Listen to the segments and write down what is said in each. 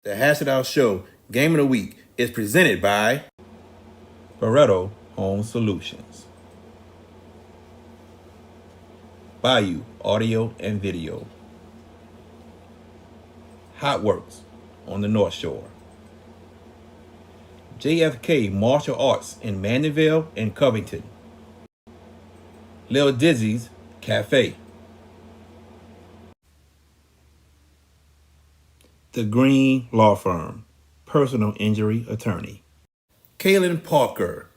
The Hash It Out Show Game of the Week is presented by Barreto Home Solutions, Bayou Audio and Video, Hot Works on the North Shore, JFK Martial Arts in Mandeville and Covington, Lil Dizzy's Cafe, The Green Law Firm, personal injury attorney, Kaylin Parker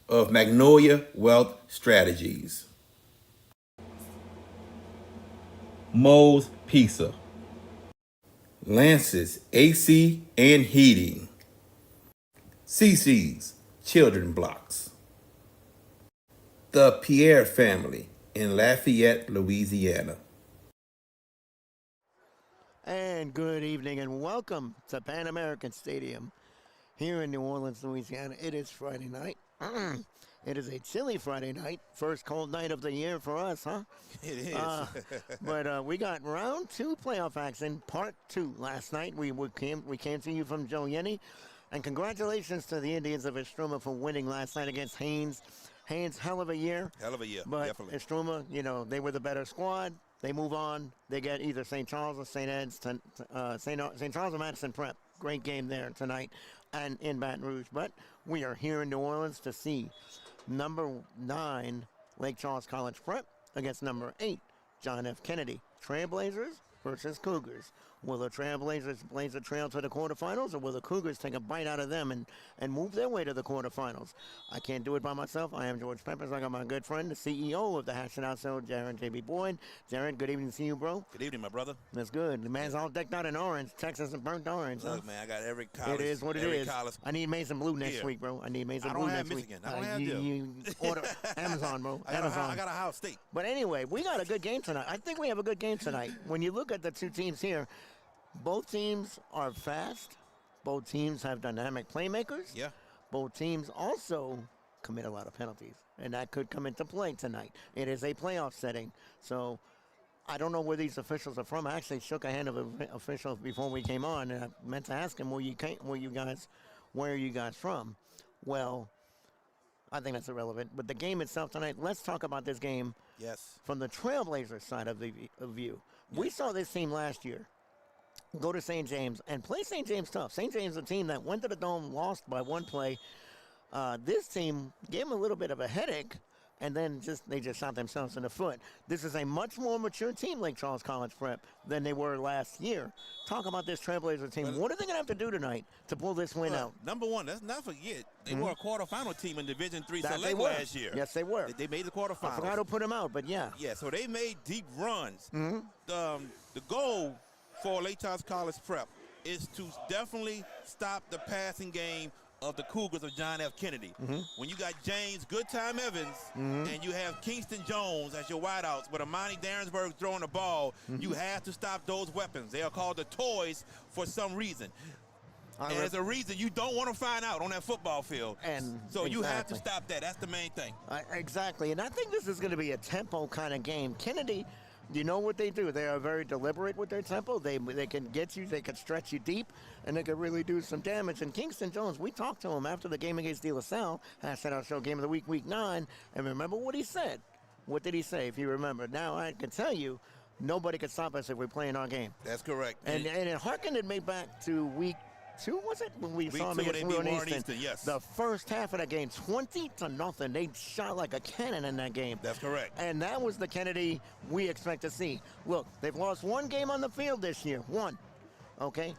of Magnolia Wealth Strategies, Moe's Pizza, Lance's AC and Heating, CC's Children Blocks, The Pierre Family in Lafayette, Louisiana. And good evening and welcome to Pan American Stadium here in New Orleans, Louisiana. It is Friday night. It is a chilly Friday night. First cold night of the year for us, huh? It is. But we got round two playoff action, part two last night. We came to you from Joe Yenny. And congratulations to the Indians of Estruma for winning last night against Haynes. Haynes, hell of a year. Hell of a year, but definitely. Estruma, they were the better squad. They move on. They get either St. Charles or St. Ed's, St. Charles or Madison Prep. Great game there tonight and in Baton Rouge. But we are here in New Orleans to see number 9 Lake Charles College Prep against number 8 John F. Kennedy. Trailblazers versus Cougars. Will the Trailblazers blaze a trail to the quarterfinals, or will the Cougars take a bite out of them and move their way to the quarterfinals? I can't do it by myself. I am George Peppers. I got my good friend, the CEO of the Hash It Out Show, Jared J.B. Boyd. Jared, good evening to see you, bro. Good evening, my brother. That's good. The man's all decked out in orange. Texas and burnt orange. Look, man, I got every college. It is what it is. I need Mason Blue next week, bro. I need Mason Blue next week. I don't have Michigan. You order Amazon, bro. Amazon. I got Ohio State. But anyway, we got a good game tonight. I think we have a good game tonight. When you look at the two teams here, both teams are fast. Both teams have dynamic playmakers. Yeah. Both teams also commit a lot of penalties, and that could come into play tonight. It is a playoff setting, so I don't know where these officials are from. I actually shook a hand of an official before we came on, and I meant to ask him, where are you guys from? Well, I think that's irrelevant. But the game itself tonight, let's talk about this game. Yes. From the Trailblazers side of the view. Yes. We saw this team last year go to St. James and play St. James tough. St. James, a team that went to the Dome, lost by one play. This team gave them a little bit of a headache, and then they just shot themselves in the foot. This is a much more mature team, Lake Charles College Prep, than they were last year. Talk about this Trailblazer team. What are they going to have to do tonight to pull this win out? Number one, let's not forget, they were a quarterfinal team in Division III Select last year. Yes, they were. They made the quarterfinals. I forgot who put them out, but yeah. Yeah, so they made deep runs. The goal for Lake Charles College Prep is to definitely stop the passing game of the Cougars of John F. Kennedy. When you got James Good Time Evans and you have Kingston Jones as your wideouts with Amani Darrensburg throwing the ball, you have to stop those weapons. They are called the toys for some reason. And there's a reason you don't want to find out on that football field. And so you have to stop that. That's the main thing. Exactly. And I think this is going to be a tempo kind of game. Kennedy, you know what they do? They are very deliberate with their tempo. They can get you, they can stretch you deep, and they can really do some damage. And Kingston Jones, we talked to him after the game against De La Salle, Hash It Out Show Game of the Week, Week 9, and remember what he said. What did he say, if you remember? Now, I can tell you, nobody can stop us if we're playing our game. That's correct. And it harkened me back to Week 2, was it? When we saw him against Warren Easton. Yes. The first half of that game, 20-0. They shot like a cannon in that game. That's correct. And that was the Kennedy we expect to see. Look, they've lost one game on the field this year. One. Okay?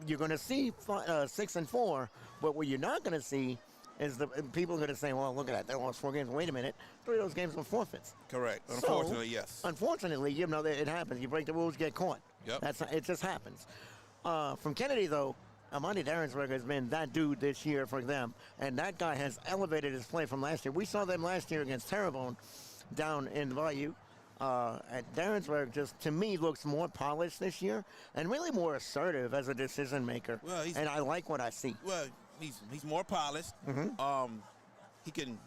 You're going to see 6-4, but what you're not going to see is people are going to say, well, look at that. They lost 4 games. Wait a minute. 3 of those games were forfeits. Correct. Unfortunately, yes. Unfortunately, it happens. You break the rules, you get caught. Yep. It just happens. From Kennedy, though, Amani Darrensburg has been that dude this year for them, and that guy has elevated his play from last year. We saw them last year against Terrebonne down in Bayou. And Darrensburg just, to me, looks more polished this year and really more assertive as a decision maker. Well, and I like what I see. Well, he's more polished. He can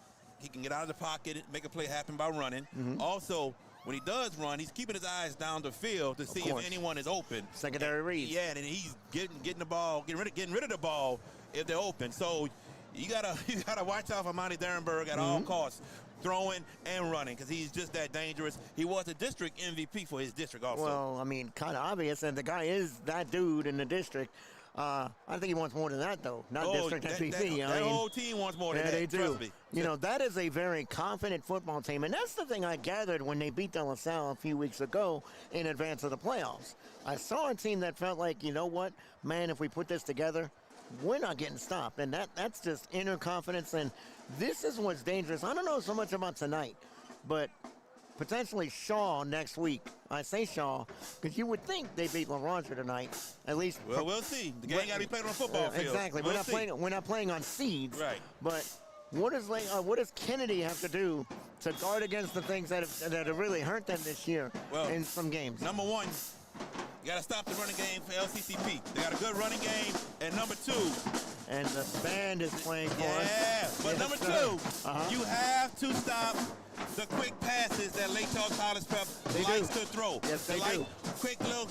get out of the pocket and make a play happen by running. Also, when he does run, he's keeping his eyes down the field to see course. if anyone is open. Secondary reads. Yeah, and he's getting the ball, getting rid of the ball if they're open. So you gotta watch out for Monty Derenberg at all costs, throwing and running, because he's just that dangerous. He was a district MVP for his district also. Well, I mean, kind of obvious, and the guy is that dude in the district. I think he wants more than that, though. Not district MVP. That whole team wants more than that. They do. Trust me. You know, that is a very confident football team, and that's the thing I gathered when they beat De La Salle a few weeks ago in advance of the playoffs. I saw a team that felt like, you know what, man, if we put this together, we're not getting stopped, and that's just inner confidence, and this is what's dangerous. I don't know so much about tonight, but potentially Shaw next week. I say Shaw because you would think they beat La Ranger tonight, at least. Well, we'll see. The game got to be played on a football field. Exactly. We'll We're not playing on seeds. Right. But what does Kennedy have to do to guard against the things that have really hurt them this year in some games? Number one, you got to stop the running game for LCCP. They got a good running game. And number two. And the band is playing for us. Yeah, but number two, you have to stop the quick passes that Lake Charles College Prep likes to throw. Yes, they do. Quick little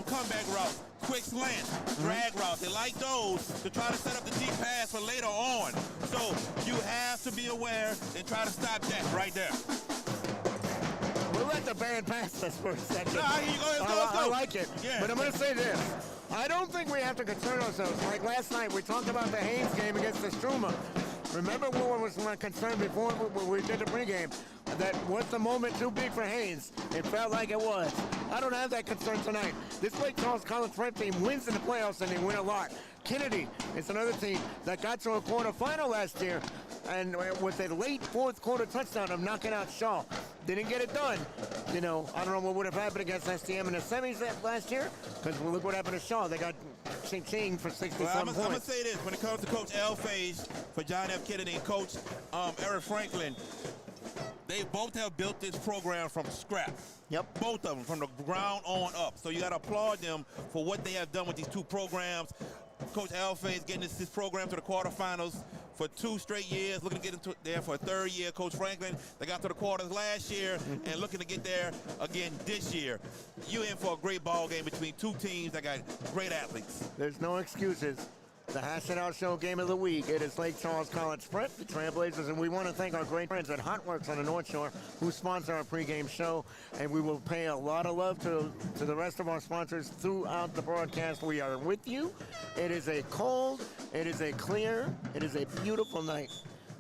comeback routes, quick slants, drag routes. They like those to try to set up the deep pass for later on. So you have to be aware and try to stop that right there. We'll let the band pass us for a second. No, here you go. Let's go. I like it. Yeah. But I'm going to say this. I don't think we have to concern ourselves. Like last night, we talked about the Haynes game against the Struma. Remember what was my concern before when we did the pregame? That was the moment too big for Haynes? It felt like it was. I don't have that concern tonight. This Lake Charles College Prep team wins in the playoffs, and they win a lot. Kennedy is another team that got to a quarterfinal last year, and with a late fourth quarter touchdown of knocking out Shaw. Didn't get it done. You know, I don't know what would have happened against STM in the semis last year, because look what happened to Shaw. They got ching for 60-some points. I'm going to say this. When it comes to Coach L. Faze for John F. Kennedy and Coach Eric Franklin, they both have built this program from scratch. Yep. Both of them, from the ground on up. So you got to applaud them for what they have done with these two programs. Coach L. Faze getting this program to the quarterfinals for 2 straight years, looking to get into there for a 3rd year. Coach Franklin, they got to the quarters last year and looking to get there again this year. You in for a great ball game between two teams that got great athletes. There's no excuses. The Hash It Out Show game of the week. It is Lake Charles College Prep, the Trailblazers, and we want to thank our great friends at Hotworks on the North Shore who sponsor our pregame show, and we will pay a lot of love to the rest of our sponsors throughout the broadcast. We are with you. It is a cold, it is a clear, it is a beautiful night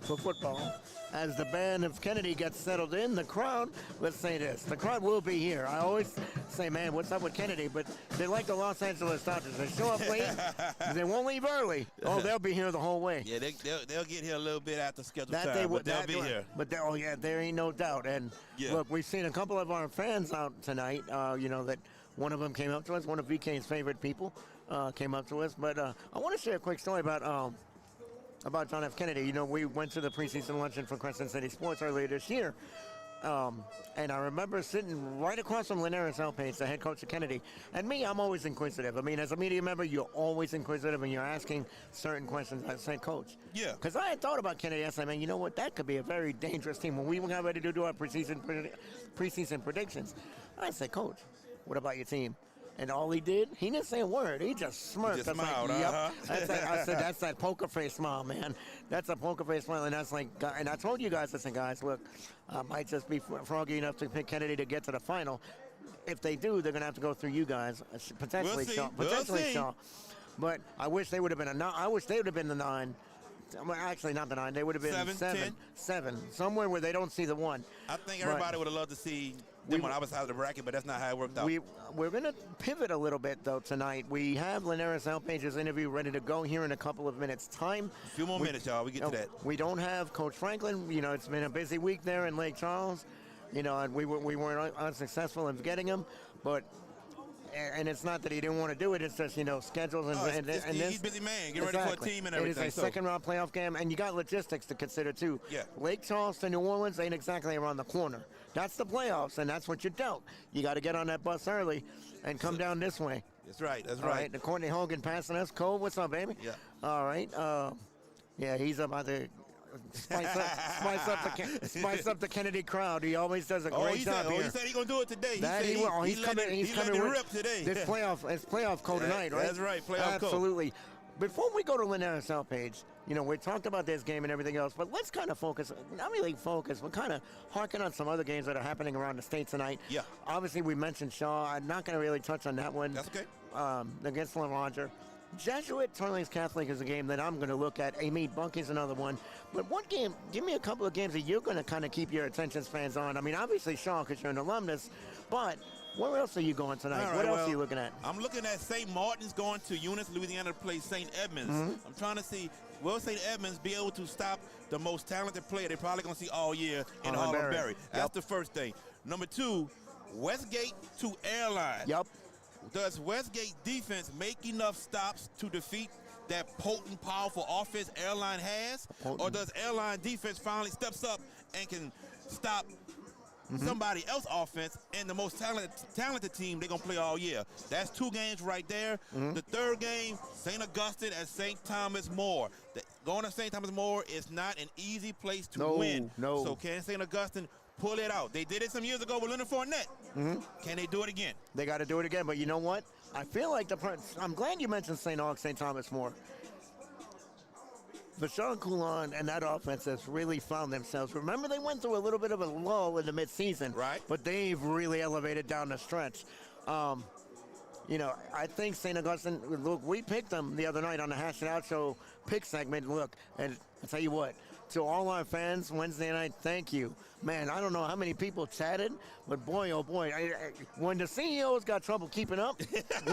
for football. As the band of Kennedy gets settled in, the crowd, let's say this, the crowd will be here. I always say, man, what's up with Kennedy? But they're like the Los Angeles Dodgers. They show up late, they won't leave early. Oh, they'll be here the whole way. Yeah, they'll get here a little bit after scheduled time, but they'll be here. But there ain't no doubt. And look, we've seen a couple of our fans out tonight, you know, that one of them came up to us, one of VK's favorite people came up to us. But I want to share a quick story about John F. Kennedy. You know, we went to the preseason luncheon for Crescent City Sports earlier this year. And I remember sitting right across from Linares Alpage, the head coach of Kennedy. And me, I'm always inquisitive. I mean, as a media member, you're always inquisitive and you're asking certain questions. I said, Coach. Yeah. Because I had thought about Kennedy. I said, man, you know what? That could be a very dangerous team. When we got ready to do our preseason predictions, I said, Coach, what about your team? And all he did, he didn't say a word. He just smirked. He just I was smiled, like, yep. I said, that's that poker face smile, man. That's a poker face smile. And that's like, and I told you guys, I said, guys, look, I might just be froggy enough to pick Kennedy to get to the final. If they do, they're going to have to go through you guys, potentially Shaw. Potentially Shaw. But I wish they would have been I wish they would have been the 9. Well, actually, not the 9. They would have been 7. Somewhere where they don't see the 1. I think everybody would have loved to see them on the other side of the bracket, but that's not how it worked out. We're going to pivot a little bit, though, tonight. We have Linares Alpage's interview ready to go here in a couple of minutes' time. A few more minutes, y'all. We get to that. We don't have Coach Franklin. You know, it's been a busy week there in Lake Charles. You know, and we weren't unsuccessful in getting him, but. And it's not that he didn't want to do it. It's just, you know, schedules and this. He's a busy man. Get ready for a team and everything. It is a second-round playoff game, and you got logistics to consider, too. Yeah. Lake Charles to New Orleans ain't exactly around the corner. That's the playoffs, and that's what you're dealt. You got to get on that bus early and come down this way. That's right. That's All right. The Courtney Hogan passing us. Cole, what's up, baby? Yeah. All right. Yeah, he's about to spice up the Kennedy crowd. He always does a great job here. He said he's gonna do it today. That he will. He's coming. He's coming to with rip today. This playoff code tonight, right? That's right, playoff code. Absolutely. Before we go to Linares South Page, we talked about this game and everything else, but let's kind of focus, not really focus, but kind of harken on some other games that are happening around the state tonight. Yeah. Obviously, we mentioned Shaw. I'm not going to really touch on that one. That's okay. Against LaRonger. Jesuit Turlings Catholic is a game that I'm going to look at. Amite Bunky's another one. But one game, give me a couple of games that you're going to kind of keep your attention spans on. I mean, obviously Shaw because you're an alumnus, but where else are you going tonight? Right, what else are you looking at? I'm looking at St. Martin's going to Eunice, Louisiana to play St. Edmunds. I'm trying to see, will St. Edmunds be able to stop the most talented player they're probably going to see all year in Harlan Berry? That's the first thing. Number two, Westgate to Airline. Yep. Does Westgate defense make enough stops to defeat that potent, powerful offense Airline has? Or does Airline defense finally steps up and can stop somebody else's offense and the most talented team they're going to play all year? That's two games right there. The third game, St. Augustine at St. Thomas More. Going to St. Thomas More is not an easy place to win. No. So can St. Augustine pull it out? They did it some years ago with Leonard Fournette. Can they do it again? They got to do it again. But you know what? I feel like I'm glad you mentioned St. Thomas More. Vashon Coulon and that offense has really found themselves. Remember, they went through a little bit of a lull in the midseason. Right. But they've really elevated down the stretch. I think St. Augustine, look, we picked them the other night on the Hash It Out Show pick segment. Look, and I'll tell you what, to all our fans Wednesday night, thank you. Man, I don't know how many people chatted, but boy, oh boy, when the CEOs got trouble keeping up,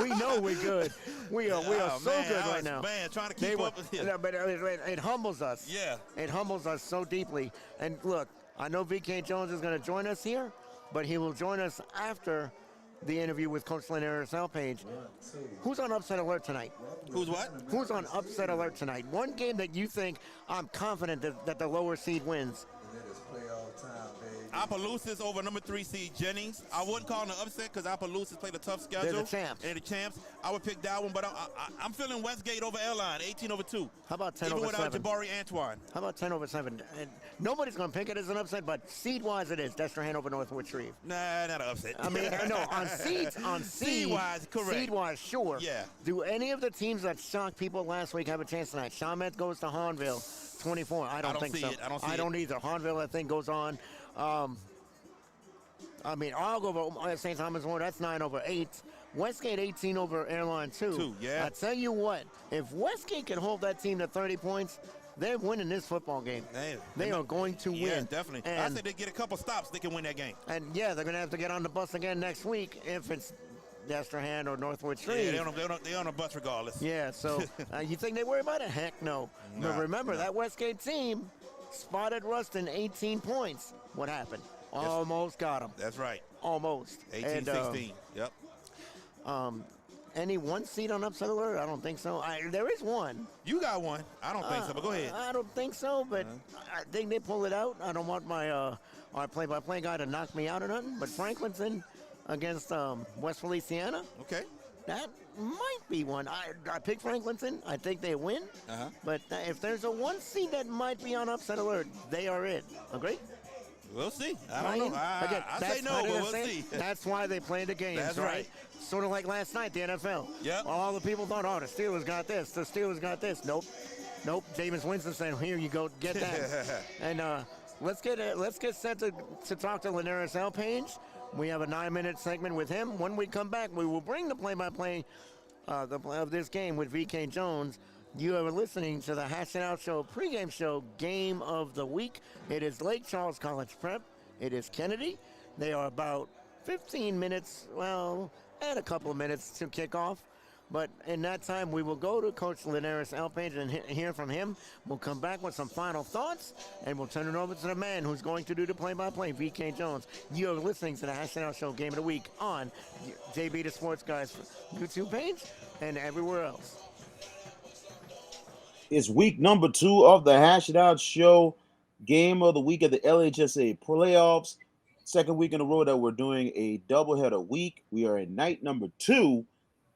we know we're good. We are so good right now. Man, trying to keep up with it. But it humbles us. Yeah. It humbles us so deeply. And look, I know VK Jones is going to join us here, but he will join us after the interview with Coach Linares South Page. Who's on upset alert tonight? Who's what? Who's on upset alert tonight? One game that you think I'm confident that the lower seed wins. And it is playoff time, baby. Opelousas over number 3 seed Jennings. I wouldn't call it an upset because Opelousas played a tough schedule. They're the champs. They're the champs. I would pick that one, but I'm feeling Westgate over Airline, 18-2. How about 10 Even over without 7? Jabari Antoine. How about 10 over 7? And nobody's going to pick it as an upset, but seed-wise it is. Destrehan over Northwood Shreve. Nah, not an upset. I mean, no, on Seed-wise, correct. Seed-wise, sure. Yeah. Do any of the teams that shocked people last week have a chance tonight? Chalmette goes to Hahnville, 24. I don't think see so. it. I don't either. Hahnville, I think, goes on. I'll go over St. Thomas More. That's 9 over 8. Westgate 18 over Airline 2. Yeah. I tell you what, if Westgate can hold that team to 30 points, they're winning this football game. They are going to win. Yeah, definitely. And, I said they get a couple stops, they can win that game. And yeah, they're going to have to get on the bus again next week if it's Destrehan or Northwood Shreve. Yeah, they're on a bus regardless. Yeah, so you think they worry about it? Heck no. But remember, that Westgate team spotted Ruston 18 points. What happened? Almost got him. That's right. Almost. 18-16. Yep. Any one seed on upset alert? I don't think so. There is one. You got one. I don't think so, but go ahead. I don't think so, but I think they pull it out. I don't want my our play-by-play guy to knock me out or nothing, but Franklin's in against West Feliciana. Okay. That might be one. I picked Franklinton. I think they win. But if there's a one seed that might be on upset alert, they are it. Agree? We'll see. I don't know. I say no, but we'll see. That's why they play the games, That's right. Sort of like last night, the NFL. Yep. All the people thought, the Steelers got this. The Steelers got this. Nope. Jameis Winston said, here you go, get that. And let's get set to talk to Linares South Page. We have a 9-minute segment with him. When we come back, we will bring the play-by-play of this game with VK Jones. You are listening to the Hash It Out Show pregame show, Game of the Week. It is Lake Charles College Prep. It is Kennedy. They are about 15 minutes, and a couple of minutes to kick off. But in that time, we will go to Coach Linares Alpage and hear from him. We'll come back with some final thoughts, and we'll turn it over to the man who's going to do the play-by-play, VK Jones. You're listening to the Hash It Out Show Game of the Week on JB the Sports Guys YouTube page and everywhere else. It's week number 2 of the Hash It Out Show, Game of the Week of the LHSA playoffs. Second week in a row that we're doing a doubleheader week. We are at night number 2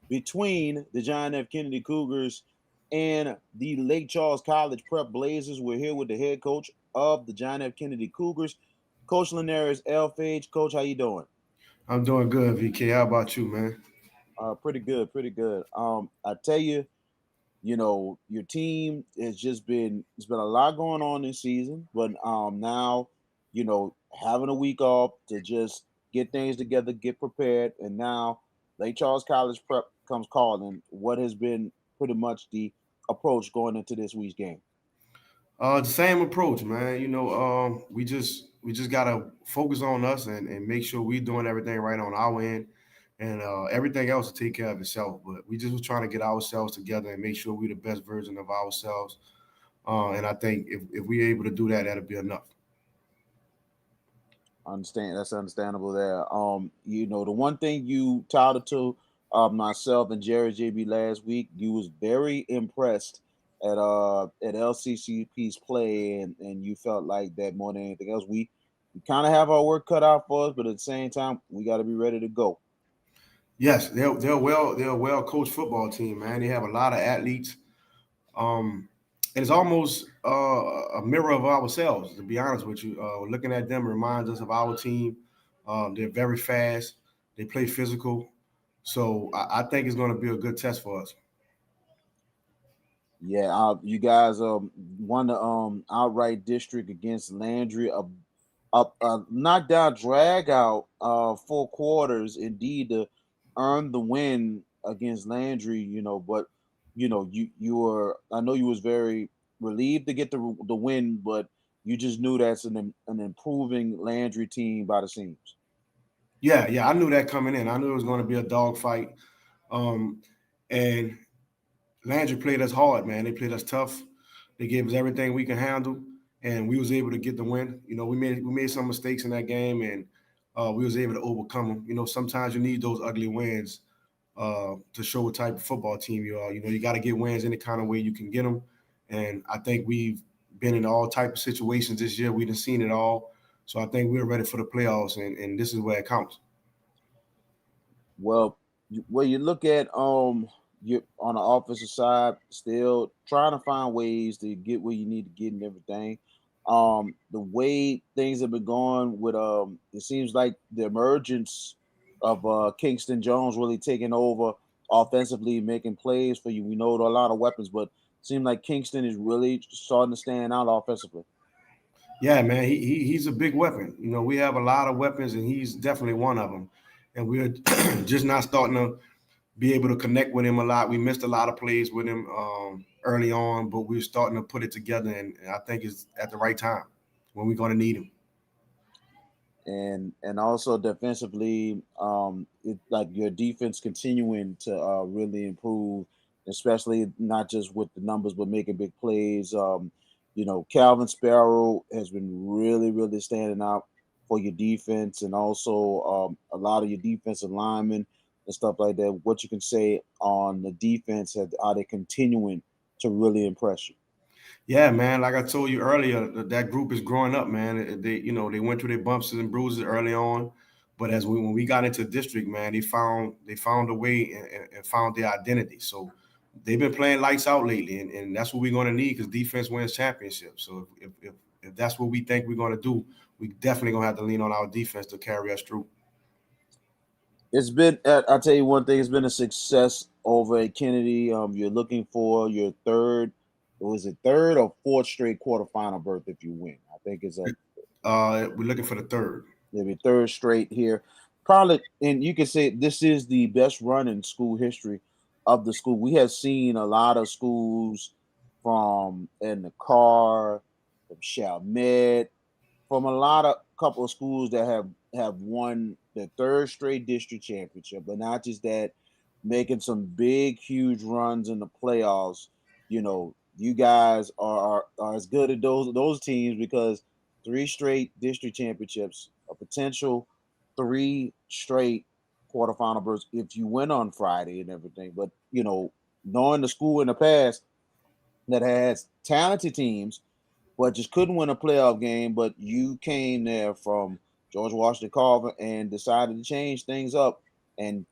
between the John F. Kennedy Cougars and the Lake Charles College Prep Blazers. We're here with the head coach of the John F. Kennedy Cougars, Coach Linares Elphage. Coach, how you doing? I'm doing good, VK. How about you, man? Pretty good, pretty good. I tell you, your team has just been it's been a lot going on this season, but now, having a week off to just get things together, get prepared, and now Lake Charles College Prep comes calling. What has been pretty much the approach going into this week's game? The same approach, man. We just gotta focus on us and make sure we're doing everything right on our end, and everything else will take care of itself. But we just was trying to get ourselves together and make sure we're the best version of ourselves. And I think if we're able to do that, that'll be enough. Understand that's understandable there. The one thing you touted to myself and Jared JB last week, you was very impressed at LCCP's play, and you felt like that more than anything else. We kind of have our work cut out for us, but at the same time, we got to be ready to go. Yes, they're a well coached football team, man. They have a lot of athletes. And it's almost a mirror of ourselves, to be honest with you. Looking at them reminds us of our team. They're very fast. They play physical. So I think it's going to be a good test for us. Yeah, you guys won the outright district against Landry, a knockdown drag out 4 quarters, indeed, to earn the win against Landry. But you were I know you was very relieved to get the win, but you just knew that's an improving Landry team by the seams. Yeah, I knew that coming in. I knew it was going to be a dogfight. Um, and Landry played us hard, man. They played us tough. They gave us everything we can handle, and we was able to get the win. We made some mistakes in that game, and we was able to overcome them. Sometimes you need those ugly wins to show what type of football team you are. You got to get wins any kind of way you can get them, and I think we've been in all type of situations this year. We've seen it all, so I think we're ready for the playoffs, and this is where it counts. Well, you look at you on the offensive side, still trying to find ways to get where you need to get and everything. The way things have been going with it seems like the emergence of Kingston Jones really taking over offensively, making plays for you. We know there are a lot of weapons, but it seems like Kingston is really starting to stand out offensively. Yeah, man, he's a big weapon. We have a lot of weapons, and he's definitely one of them. And we're just not starting to be able to connect with him a lot. We missed a lot of plays with him early on, but we're starting to put it together, and I think it's at the right time when we're going to need him. And also defensively, it like your defense continuing to really improve, especially not just with the numbers but making big plays. Calvin Sparrow has been really, really standing out for your defense, and also a lot of your defensive linemen and stuff like that. What you can say on the defense, are they continuing to really impress you? Yeah, man. Like I told you earlier, that group is growing up, man. They went through their bumps and bruises early on, but when we got into district, man, they found a way and found their identity. So they've been playing lights out lately, and that's what we're going to need because defense wins championships. So if that's what we think we're going to do, we definitely going to have to lean on our defense to carry us through. It's been, I'll tell you one thing, it's been a success over at Kennedy. You're looking for your third or fourth straight quarterfinal berth if you win. I think it's We're looking for the third. maybe third straight here. Probably, and you can say this is the best run in school history of the school. We have seen a lot of schools from in the car, from Chalmette, from a lot of couple of schools that have won the third straight district championship, but not just that, making some big, huge runs in the playoffs. You guys are as good as those teams because 3 straight district championships, a potential 3 straight quarterfinal berths if you win on Friday and everything. But knowing the school in the past that has talented teams, but just couldn't win a playoff game. But you came there from George Washington Carver and decided to change things up and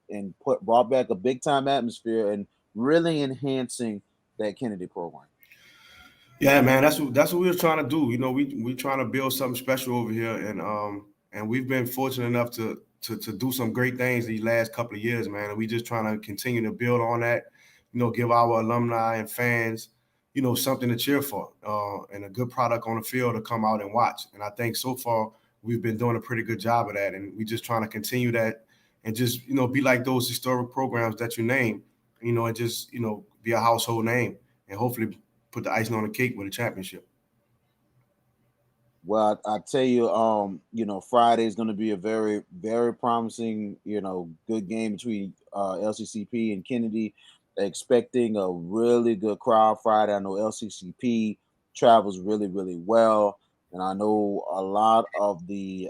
brought back a big time atmosphere and really enhancing that Kennedy program? Yeah, man, that's what we're trying to do. You know, we trying to build something special over here, and we've been fortunate enough to do some great things these last couple of years, man. And we just trying to continue to build on that. You know, give our alumni and fans, you know, something to cheer for, and a good product on the field to come out and watch. And I think so far we've been doing a pretty good job of that, and we just trying to continue that, and just be like those historic programs that you name, and just be a household name, and hopefully put the icing on the cake with a championship. Well, I tell you, Friday is going to be a very, very promising, good game between LCCP and Kennedy. Expecting a really good crowd Friday. I know LCCP travels really, really well, and I know a lot of the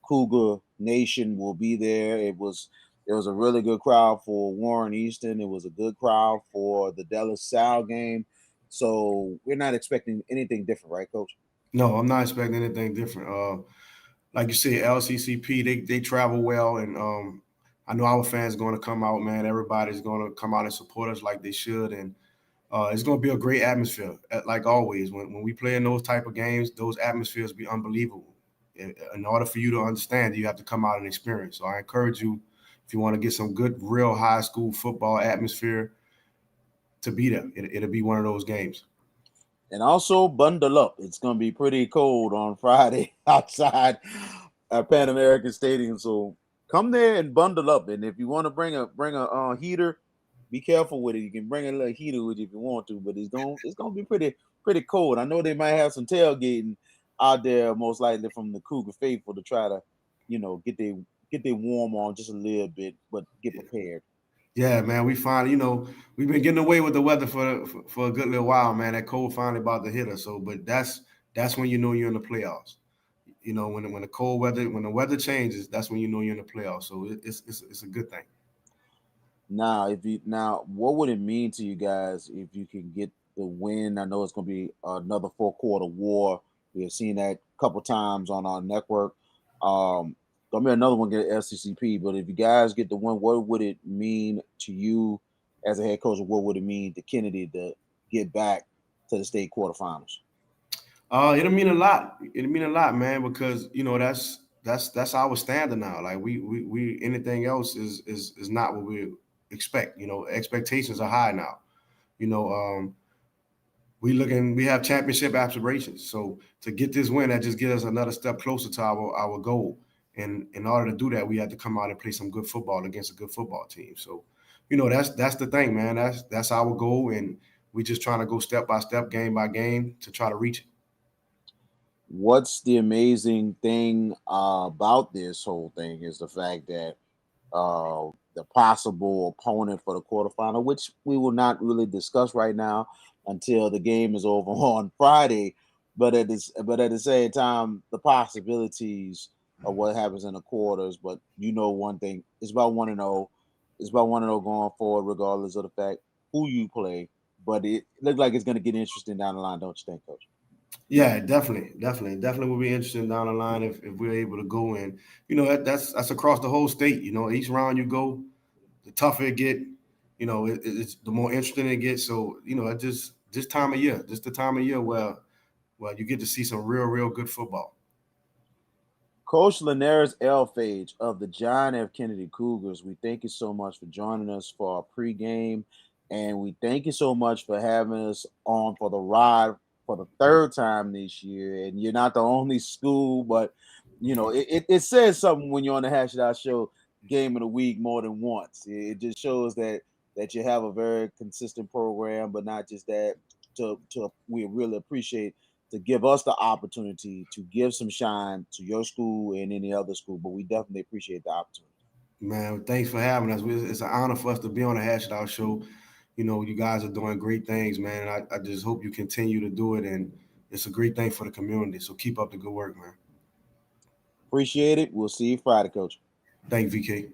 Cougar Nation will be there. There was a really good crowd for Warren Easton. It was a good crowd for the Dallas Sal game. So we're not expecting anything different, right, Coach? No, I'm not expecting anything different. Like you said, LCCP, they travel well, and I know our fans are going to come out, man. Everybody's going to come out and support us like they should, and it's going to be a great atmosphere, like always. When we play in those type of games, those atmospheres be unbelievable. In order for you to understand, you have to come out and experience. So I encourage you, if you want to get some good, real high school football atmosphere, to be there. It'll be one of those games. And also bundle up. It's going to be pretty cold on Friday outside at Pan American Stadium. So come there and bundle up. And if you want to bring a heater, be careful with it. You can bring a little heater with you if you want to, but it's gonna be pretty cold. I know they might have some tailgating out there, most likely from the Cougar faithful, to try to, get their warm on just a little bit, but get prepared. Yeah, man, we've been getting away with the weather for a good little while, man. That cold finally about to hit us. So, but that's when you know you're in the playoffs. When the cold weather, when the weather changes, that's when you know you're in the playoffs. So it's a good thing. Now, what would it mean to you guys if you can get the win? I know it's going to be another 4-quarter war. We have seen that a couple times on our network. Gonna be another one get LCCP. But if you guys get the win, what would it mean to you as a head coach? What would it mean to Kennedy to get back to the state quarterfinals? It'll mean a lot. It'll mean a lot, man, because that's our standard now. Like we anything else is not what we expect. Expectations are high now. We have championship aspirations. So to get this win, that just gives us another step closer to our goal. And in order to do that, we have to come out and play some good football against a good football team. So, that's the thing, man. That's our goal, and we just trying to go step by step, game by game, to try to reach it. What's the amazing thing about this whole thing is the fact that the possible opponent for the quarterfinal, which we will not really discuss right now until the game is over on Friday. But at the same time, the possibilities of what happens in the quarters. But one thing, it's about 1-0. It's about 1-0 going forward, regardless of the fact who you play. But it looks like it's going to get interesting down the line, don't you think, Coach? Yeah, definitely will be interesting down the line if we're able to go in. That's across the whole state. Each round you go, the tougher it get. It's the more interesting it gets. So it just this time of year, just the time of year where you get to see some real good football. Coach Linares Elphage of the John F. Kennedy Cougars, we thank you so much for joining us for our pregame, and we thank you so much for having us on for the ride for the third time this year. And you're not the only school, but it says something when you're on the Hash It Out Show game of the week more than once. It just shows that you have a very consistent program, but not just that. We really appreciate to give us the opportunity to give some shine to your school and any other school, but we definitely appreciate the opportunity. Man, thanks for having us. It's an honor for us to be on the Hash It Out Show. You guys are doing great things, man. I just hope you continue to do it, and it's a great thing for the community. So keep up the good work, man. Appreciate it. We'll see you Friday, Coach. Thank you, VK.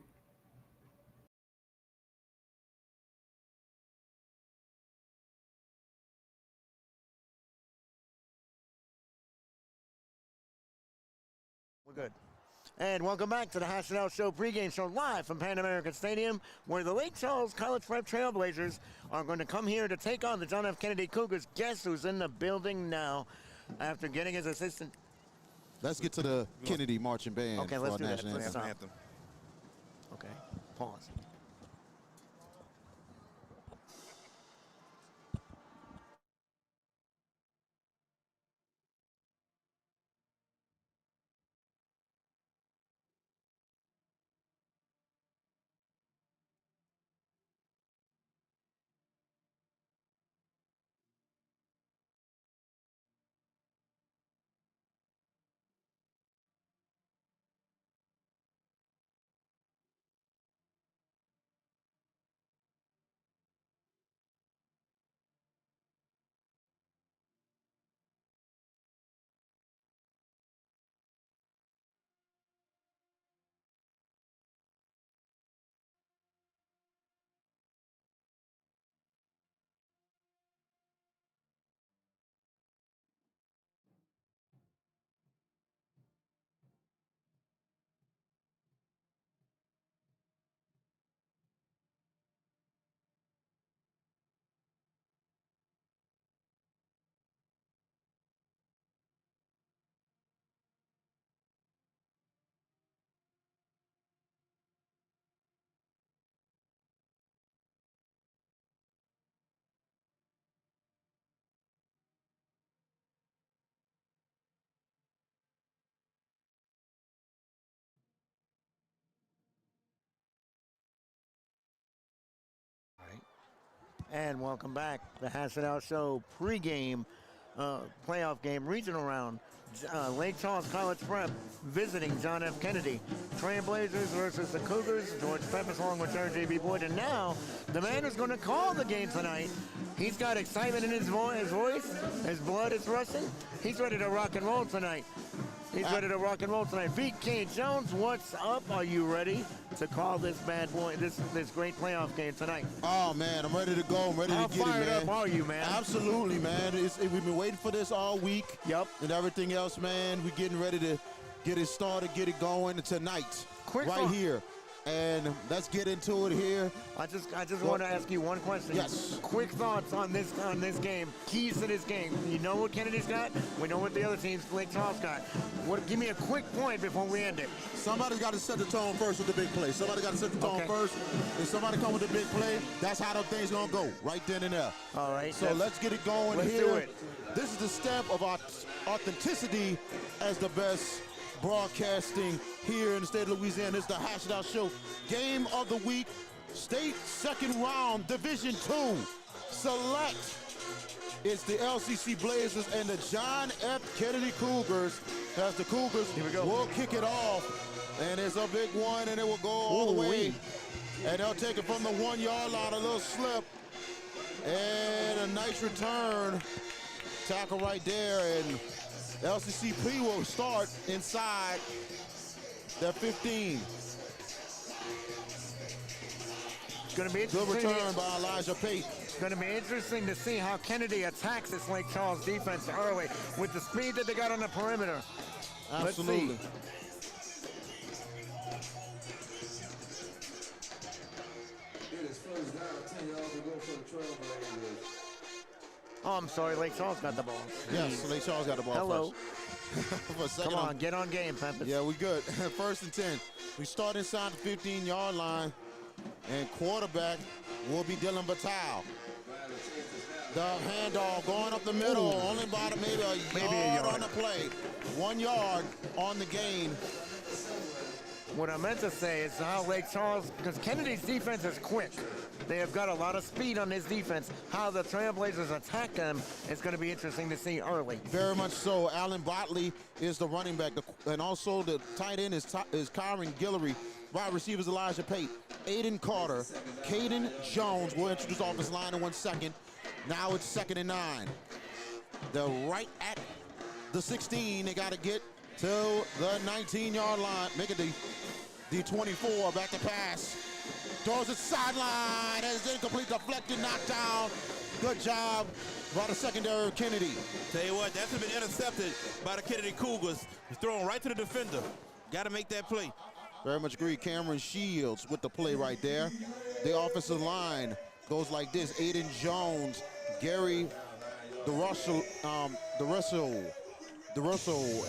We're good. And welcome back to the Hash It Out Show pregame show live from Pan American Stadium, where the Lake Charles College Prep Trailblazers are going to come here to take on the John F. Kennedy Cougars. Guess who's in the building now after getting his assistant? Let's get to the Kennedy marching band. Okay, for let's our do that. national Let's anthem. stop. Okay, pause. And welcome back. The Hash It Out Show pregame playoff game, regional round. Lake Charles College Prep visiting John F. Kennedy. Trailblazers versus the Cougars. George Peppers along with J.B. Boyd. And now, the man who's going to call the game tonight, he's got excitement in his voice. His blood is rushing. He's ready to rock and roll tonight. He's ready to rock and roll tonight. VK Jones, what's up? Are you ready to call this bad boy, this great playoff game tonight? Oh, man, I'm ready to go. I'm ready to get it, man. How fired up are you, man? Absolutely, man. We've been waiting for this all week. Yep. And everything else, man. We're getting ready to get it started, get it going tonight. Quick right thought. here. And let's get into it here. I just want to ask you one question. Yes. Quick thoughts on this game. Keys to this game. You know what Kennedy's got. We know what the other teams, Lake Charles, got. Give me a quick point before we end it. Somebody's got to set the tone first with the big play. Somebody got to set the tone first. If somebody come with the big play, that's how the thing's going to go, right then and there. All right. So let's get it going let's here. Do it. This is the step of our authenticity as the best broadcasting here in the state of Louisiana. This is the Hash It Out Show. Game of the week, state second round, Division II. Select. It's the LCC Blazers and the John F. Kennedy Cougars. As the Cougars will kick it off. And it's a big one, and it will go all the way. And they'll take it from the 1 yard line, a little slip. And a nice return. Tackle right there, and LCCP will start inside their 15. It's going to be good return by Elijah Pate. It's going to be interesting to see how Kennedy attacks this Lake Charles defense early with the speed that they got on the perimeter. Absolutely. Let's see. It is first down, 10 yards to go for the Trailblazers. Oh, I'm sorry. Lake Charles got the ball. Yes, Lake Charles got the ball Hello. first. Come on, get on game, Peppers. Yeah, we good. First and 10. We start inside the 15-yard line, and quarterback will be Dylan Batal. The handoff going up the middle, only about maybe a yard on the play. 1 yard on the gain. What I meant to say is how Lake Charles, because Kennedy's defense is quick. They have got a lot of speed on this defense. How the Trailblazers attack them is going to be interesting to see early. Very much so. Alan Botley is the running back, and also the tight end is Kyron Guillory. Wide receivers Elijah Pate, Aiden Carter, Caden Jones will introduce offensive line in 1 second. Now it's 2nd and 9. They're right at the 16. They got to get to the 19-yard line. Make it the 24. Back to pass. Throws it sideline. As incomplete, deflected, knocked down. Good job by the secondary of Kennedy. Tell you what, that's been intercepted by the Kennedy Cougars. It's thrown right to the defender. Got to make that play. Very much agree. Cameron Shields with the play right there. The offensive line goes like this. Aiden Jones, Gary DeRussell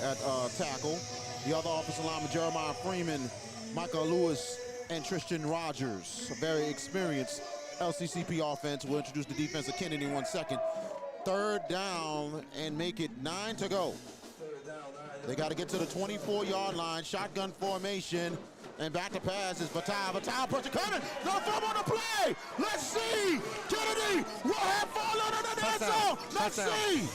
at tackle. The other offensive lineman, Jeremiah Freeman, Michael Lewis, and Tristan Rogers. A very experienced LCCP offense. We'll introduce the defense of Kennedy in 1 second. Third down and make it 9 to go. They got to get to the 24-yard line. Shotgun formation. And back to pass is Vital. Vital pressure coming. No thumb on the play. Let's see. Kennedy will have fallen under the end zone. Let's see.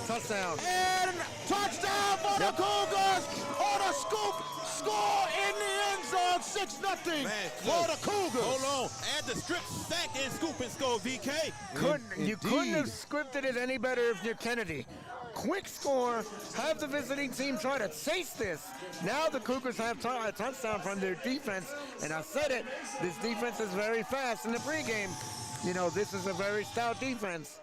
Touchdown. And touchdown for the Cougars on a scoop score in the end zone. 6-0 for the Cougars. Hold on. Add the strip sack and scoop and score, VK. You couldn't have scripted it any better if you're Kennedy. Quick score, have the visiting team try to chase this. Now the Cougars have a touchdown from their defense, and I said it, this defense is very fast in the pregame. You know, this is a very stout defense.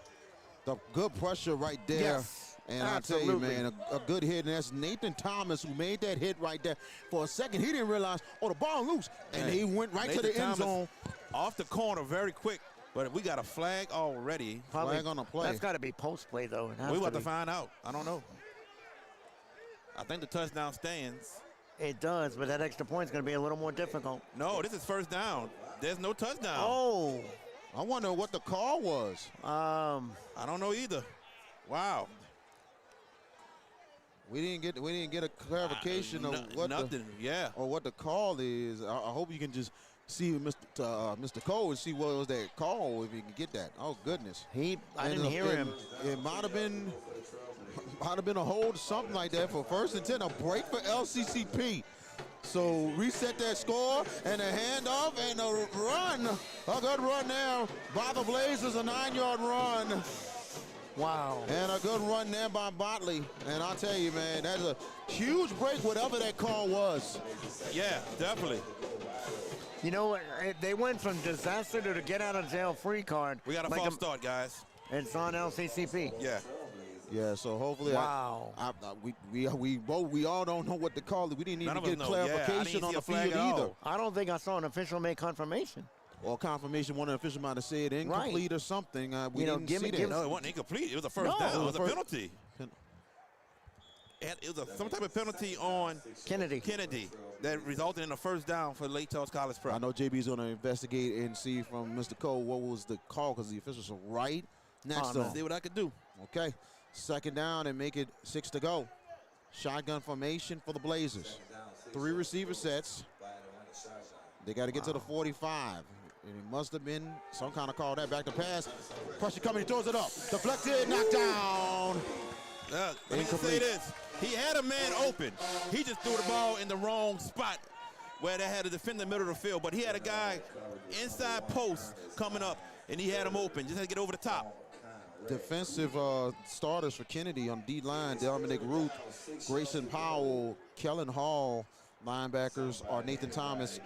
The good pressure right there. Yes, and I tell you, man, a good hit. And that's Nathan Thomas who made that hit right there. For a second, he didn't realize, oh, the ball loose. And he went right to the end zone. Off the corner very quick. But we got a flag already. Flag on the play. That's got to be post play, though. We're about to find out. I don't know. I think the touchdown stands. It does, but that extra point's going to be a little more difficult. No, this is first down. There's no touchdown. Oh. I wonder what the call was. I don't know either. Wow. We didn't get a clarification of what the call is. I hope you can just see Mr. Cole and see what was that call if you can get that. Oh goodness. I didn't hear him. It might have been a hold, something like that for 1st and 10, a break for LCCP. So reset that score and a handoff and a run. A good run there by the Blazers, a 9-yard run. Wow. And a good run there by Botley. And I'll tell you, man, that's a huge break, whatever that call was. Yeah, definitely. You know what? They went from disaster to get out of jail free card. We got a false start, guys. It's on LCCP. Yeah. Yeah, so hopefully, wow. we all don't know what to call it. We didn't even get clarification on the field either. I don't think I saw an official make confirmation. Or confirmation, one of the officials might have said incomplete or something. We didn't see that. No, it wasn't incomplete. It was a first down. It was a penalty. It was some type of penalty on Kennedy that resulted in a first down for Lake Charles College Prep. I know JB's going to investigate and see from Mr. Cole what was the call because the officials are right next to him. See what I could do. Okay, 2nd down and make it 6 to go. Shotgun formation for the Blazers. 3 receiver sets. They got to get to the 45. And it must have been some kind of call that back to pass. Pressure coming, he throws it up. Deflected, knocked down. Let me say this. He had a man open. He just threw the ball in the wrong spot where they had to defend the middle of the field. But he had a guy inside post coming up, and he had him open. Just had to get over the top. Defensive starters for Kennedy on D-line, Dominic Ruth, Grayson Powell, Kellen Hall. Linebackers are Nathan Thomas,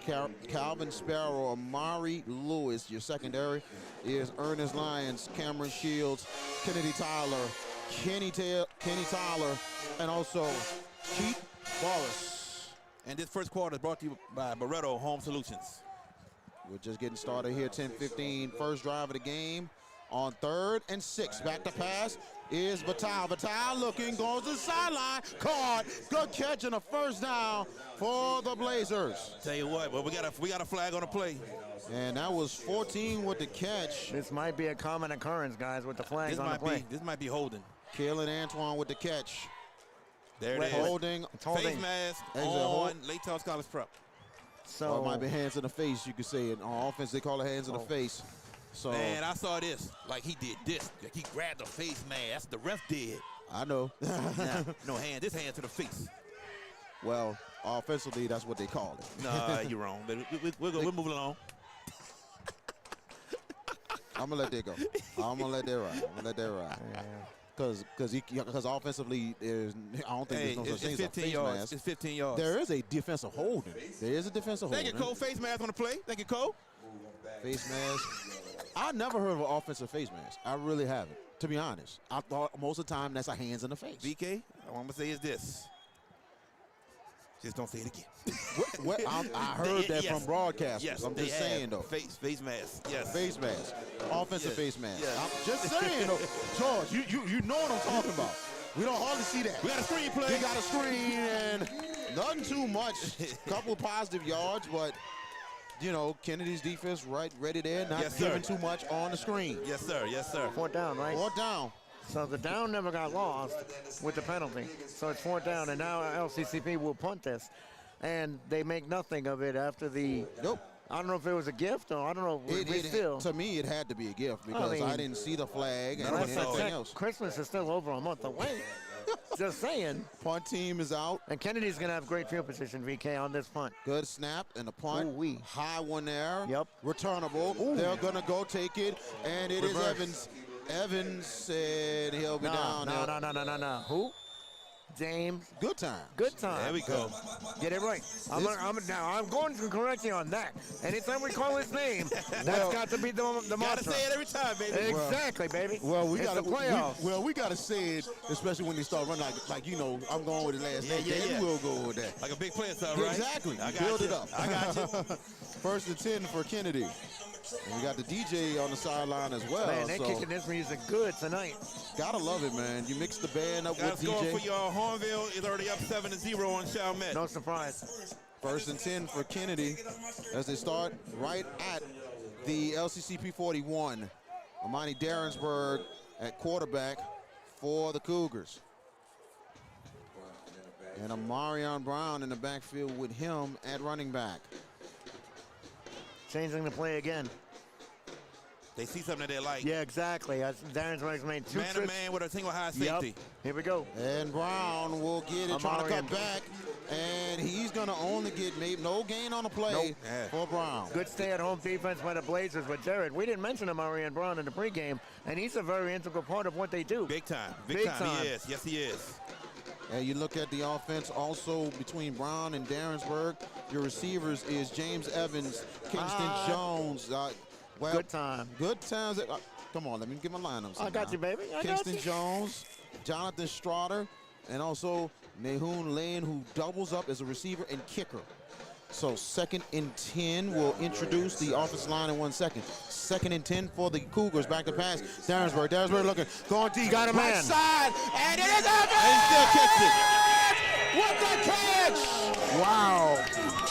Calvin Sparrow, Amari Lewis. Your secondary is Ernest Lyons, Cameron Shields, Kennedy Tyler, Kenny Tyler, and also Keith Boris. And this first quarter is brought to you by Barreto Home Solutions. We're just getting started here, 10-15, first drive of the game. On 3rd and 6, back to pass is Vital. Vital looking, goes to the sideline, caught, good catch and a first down for the Blazers. Tell you what, well, we got a flag on the play. And that was 14 with the catch. This might be a common occurrence, guys, with the flags on the play. This might be holding. Kalen Antoine with the catch. There it is. Holding. Face mask on Lake Charles College Prep. So it might be hands in the face, you could say. On offense, they call it hands in the face. So, man, I saw this. Like he did this. Like he grabbed the face mask. That's the ref did. I know. No hand. This hand to the face. Well, offensively, that's what they call it. Nah, you're wrong. But we're moving along. I'm gonna let that go. I'm gonna let that ride. Because offensively, I don't think there's no such thing as a face mask. It's 15 yards. There is a defensive holding. There is a defensive holding. Thank you, Cole. Face mask on the play. Thank you, Cole. Face mask. I never heard of an offensive face mask. I really haven't, to be honest. I thought most of the time that's a hands in the face. BK, what I'm going to say is this. Just don't say it again. I heard that Yes. from broadcasters. Yes, I'm they just have. saying, though. Face mask. Yes. Face mask. Offensive Yes. face mask. Yes. I'm just saying, though. George, you know what I'm talking about. We don't hardly see that. We got a screenplay. They got a screen and nothing too much. Couple positive yards, but Kennedy's defense ready there, not Yes, sir. giving too much on the screen. Yes, sir. Yes, sir. Fourth down, right? Fourth down. So the down never got lost with the penalty. So it's fourth down, and now LCCP will punt this. And they make nothing of it after the. Nope. I don't know if it was a gift or I don't know. Still. To me, it had to be a gift because I didn't see the flag and None of us saw anything it. else. Christmas is still over a month away. Just saying. Punt team is out. And Kennedy's going to have great field position, VK, on this punt. Good snap and the punt. Ooh-wee. High one there. Yep. Returnable. Ooh. They're going to go take it, and it is Reverse. Evans. Evans said he'll be down there. No. Who? James. Good time. Good time. There we go. Get it right. I'm going to correct you on that. Anytime we call his name, that's got to be the Gotta mantra. say it every time, baby. Exactly, baby. Well, we It's got the playoffs. we got to say it, especially when they start running like I'm going with the last name. Yeah, Then yeah. we'll go with that. Like a big player, son, right? Exactly. I got Build you. it up. I got you. First and 10 for Kennedy. And we got the DJ on the sideline as well. Man, they're so kicking this music good tonight. gotta love it, man. You mix the band up Got with a score for DJ. y'all. Hornville is already up 7-0 on Chalmette. No surprise. First and 10 for Kennedy as they start right at the LCCP 41. Amani Darrensburg at quarterback for the Cougars. And Amarion Brown in the backfield with him at running back. Changing the play again. They see something that they like. Yeah, exactly. Darren's made two Man to trips. man with a single high Yep. safety. Here we go. And Brown will get it, trying to cut Amarion. back. And he's going to only get no gain on the play Nope. Yeah. for Brown. Good stay-at-home defense by the Blazers with Jared. We didn't mention Amarion Brown in the pregame, and he's a very integral part of what they do. Big time. Big time. time. He is. Yes, he is. And you look at the offense also between Brown and Darrensburg. Your receivers is James Evans, Kingston Jones. Good time. Good times. Come on, let me get my lineups. I got you, baby. I got Kingston you. Jones, Jonathan Straughter, and also Nahun Lane, who doubles up as a receiver and kicker. So 2nd and 10. We'll introduce the offensive line in 1 second. 2nd and 10 for the Cougars. Back to pass. Darrensburg looking. Going deep. Got a right man. side. And it is Evans! And he still catches it. What the catch! Wow.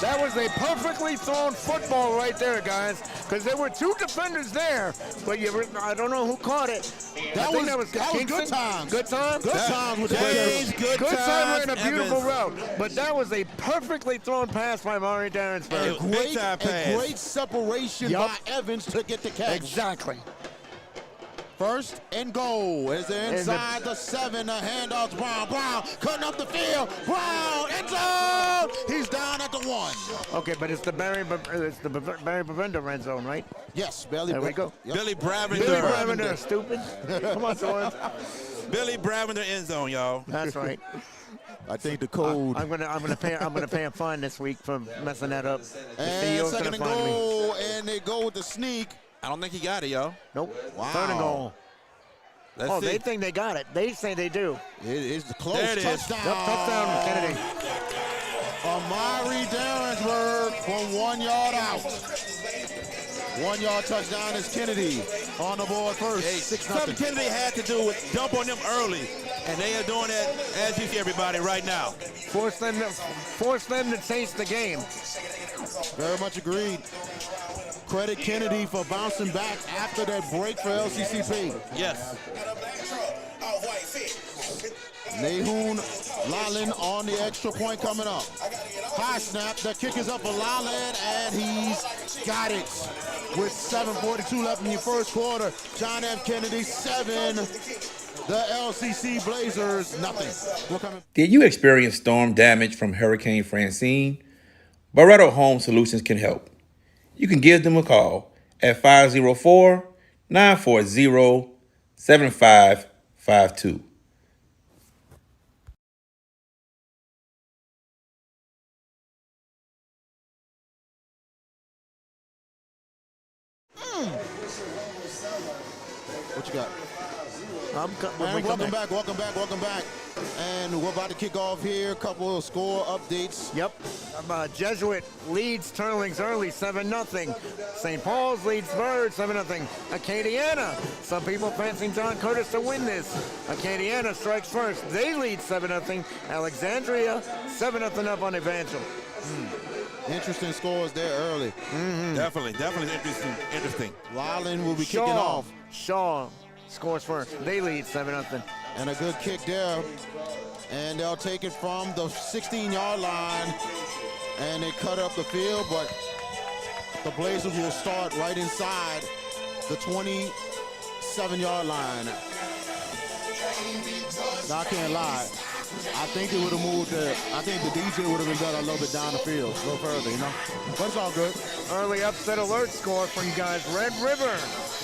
That was a perfectly thrown football right there, guys, because there were two defenders there, but I don't know who caught it. That was Kingston. good times. Good times? Good times with the James, players. good time times, and a beautiful Evans. route, but that was a perfectly thrown pass by Mari Darrensburg. Hey, big time pass. Great separation Yup. by Evans to get the catch. Exactly. First and goal as they're inside the 7. The handoff to Brown. Brown cutting up the field. Brown end zone. He's down at the 1. Okay, but it's the Barry Bavenda red zone, right? Yes, Billy. There we go. Yep. Billy Bravender. Billy Bravender, stupid. Come on, Soren. Billy Bravender end zone, y'all. That's right. I think the code. I'm gonna pay a fine this week for messing that up. The and CEO's 2nd gonna and fine me. goal, and they go with the sneak. I don't think he got it, y'all. Nope. Wow. 3rd and goal. Let's Oh, see. they think they got it. They say they do. It is the close There it is. touchdown. Yep, touchdown, Kennedy. Amari Darrensburg from 1 yard out. 1 yard touchdown is Kennedy on the board first. Hey, 6-0. something Kennedy had to do with dump on them early, and they are doing that, as you see everybody right now. Force them to chase the game. Very much agreed. Credit Kennedy for bouncing back after that break for LCCP. Yes. Nahun Lalan on the extra point coming up. High snap. The kick is up for Lalan, and he's got it. With 7:42 left in the first quarter, John F. Kennedy 7. The LCC Blazers nothing. We're coming. Did you experience storm damage from Hurricane Francine? Barretto Home Solutions can help. You can give them a call at 504-940-7552. What you got? When we And come welcome back. back. And we're about to kick off here. A couple of score updates. Yep. Jesuit leads Turlings early, 7-0. St. Paul's leads Bird, 7-0. Acadiana, some people fancying John Curtis to win this. Acadiana strikes first. They lead 7-0. Alexandria, 7-0 up on Evangel. Interesting scores there early. Definitely interesting. Lyland will be kicking off. Shaw scores first. They lead 7-0. And a good kick there. And they'll take it from the 16-yard line. And they cut up the field, but the Blazers will start right inside the 27-yard line. Now, I can't lie. I think it would have moved I think the DJ would have been better a little bit down the field, a little further, you know? But it's all good. Early upset alert score for you guys. Red River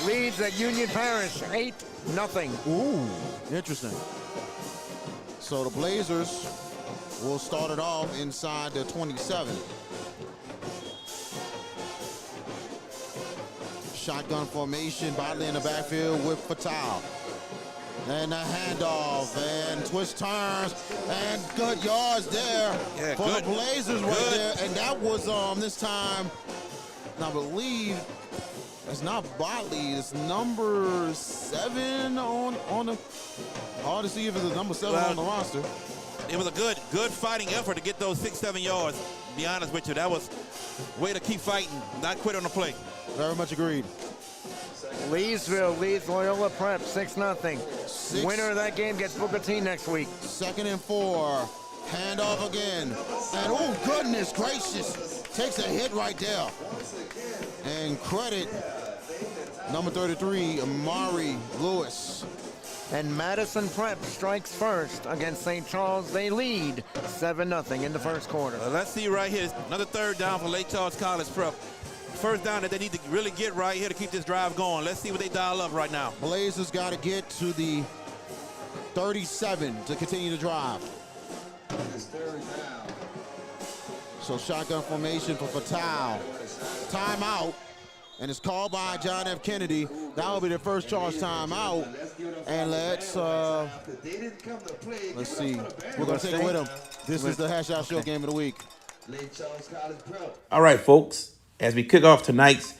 leads at Union Parish, 8-0. Ooh, interesting. So the Blazers will start it off inside the 27. Shotgun formation, Botley in the backfield with Fatal. And a handoff, and twist turns, and good yards there for the Blazers right there. And that was this time, I believe, it's not Botley, it's number 7 on the, hard to see if it's a number 7 on the roster. It was a good fighting effort to get those 6-7 yards. To be honest with you, that was way to keep fighting, not quit on the play. Very much agreed. Leesville leads Loyola Prep 6-0. Winner of that game gets Booker T next week. 2nd and 4. Handoff again. And oh, goodness gracious. Takes a hit right there. And credit number 33, Amari Lewis. And Madison Prep strikes first against St. Charles. They lead 7-0 in the first quarter. Let's see right here. Another third down for Lake Charles College Prep. First down that they need to really get right here to keep this drive going. Let's see what they dial up right now. Blazers got to get to the 37 to continue the drive. So shotgun formation for Fatal. Timeout. And it's called by John F. Kennedy. That will be the first charge timeout. And let's see. We're going to take it with them. This is the Hash Out Show game of the week. All right, folks, as we kick off tonight's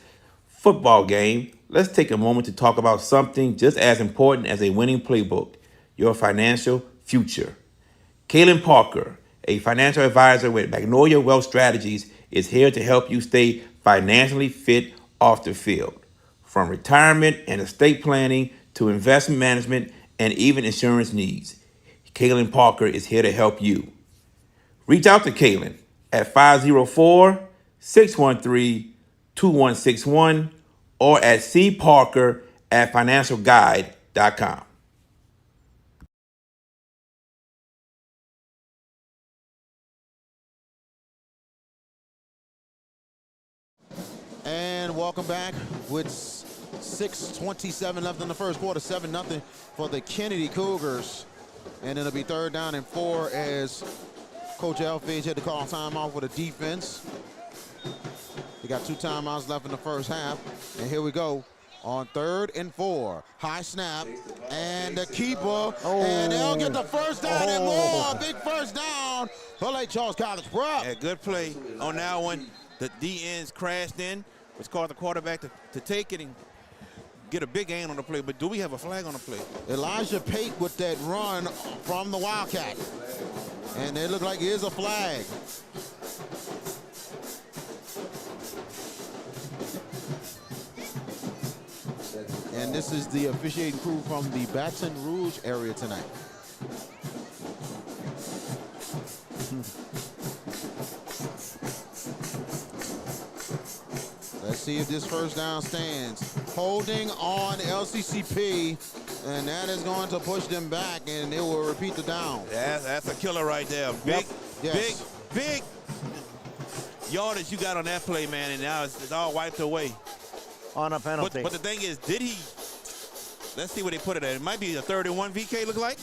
football game, let's take a moment to talk about something just as important as a winning playbook, your financial future. Kaylin Parker, a financial advisor with Magnolia Wealth Strategies, is here to help you stay financially fit off the field. From retirement and estate planning to investment management and even insurance needs, Kaylin Parker is here to help you. Reach out to Kaylin at 504-613-2161 or at cparker@financialguide.com. And welcome back with 6:27 left in the first quarter, 7-0 for the Kennedy Cougars. And it'll be 3rd down and 4 as Coach Elfage had to call timeout for the defense. He got 2 timeouts left in the first half. And here we go on 3rd and 4. High snap and the keeper. And they'll get the first down and more. Big first down for Lake Charles College Prep. Yeah, good play on that one. The D-ends crashed in, which caused the quarterback to take it and get a big gain on the play. But do we have a flag on the play? Elijah Pate with that run from the Wildcat. And it looked like it is a flag. And this is the officiating crew from the Baton Rouge area tonight. Let's see if this first down stands. Holding on LCCP, and that is going to push them back, and it will repeat the down. Yeah, that's a killer right there. Big, Yes. big yardage you got on that play, man, and now it's all wiped away. On a penalty. But the thing is, did he? Let's see where they put it at. It might be a 3rd and 1 VK, look like.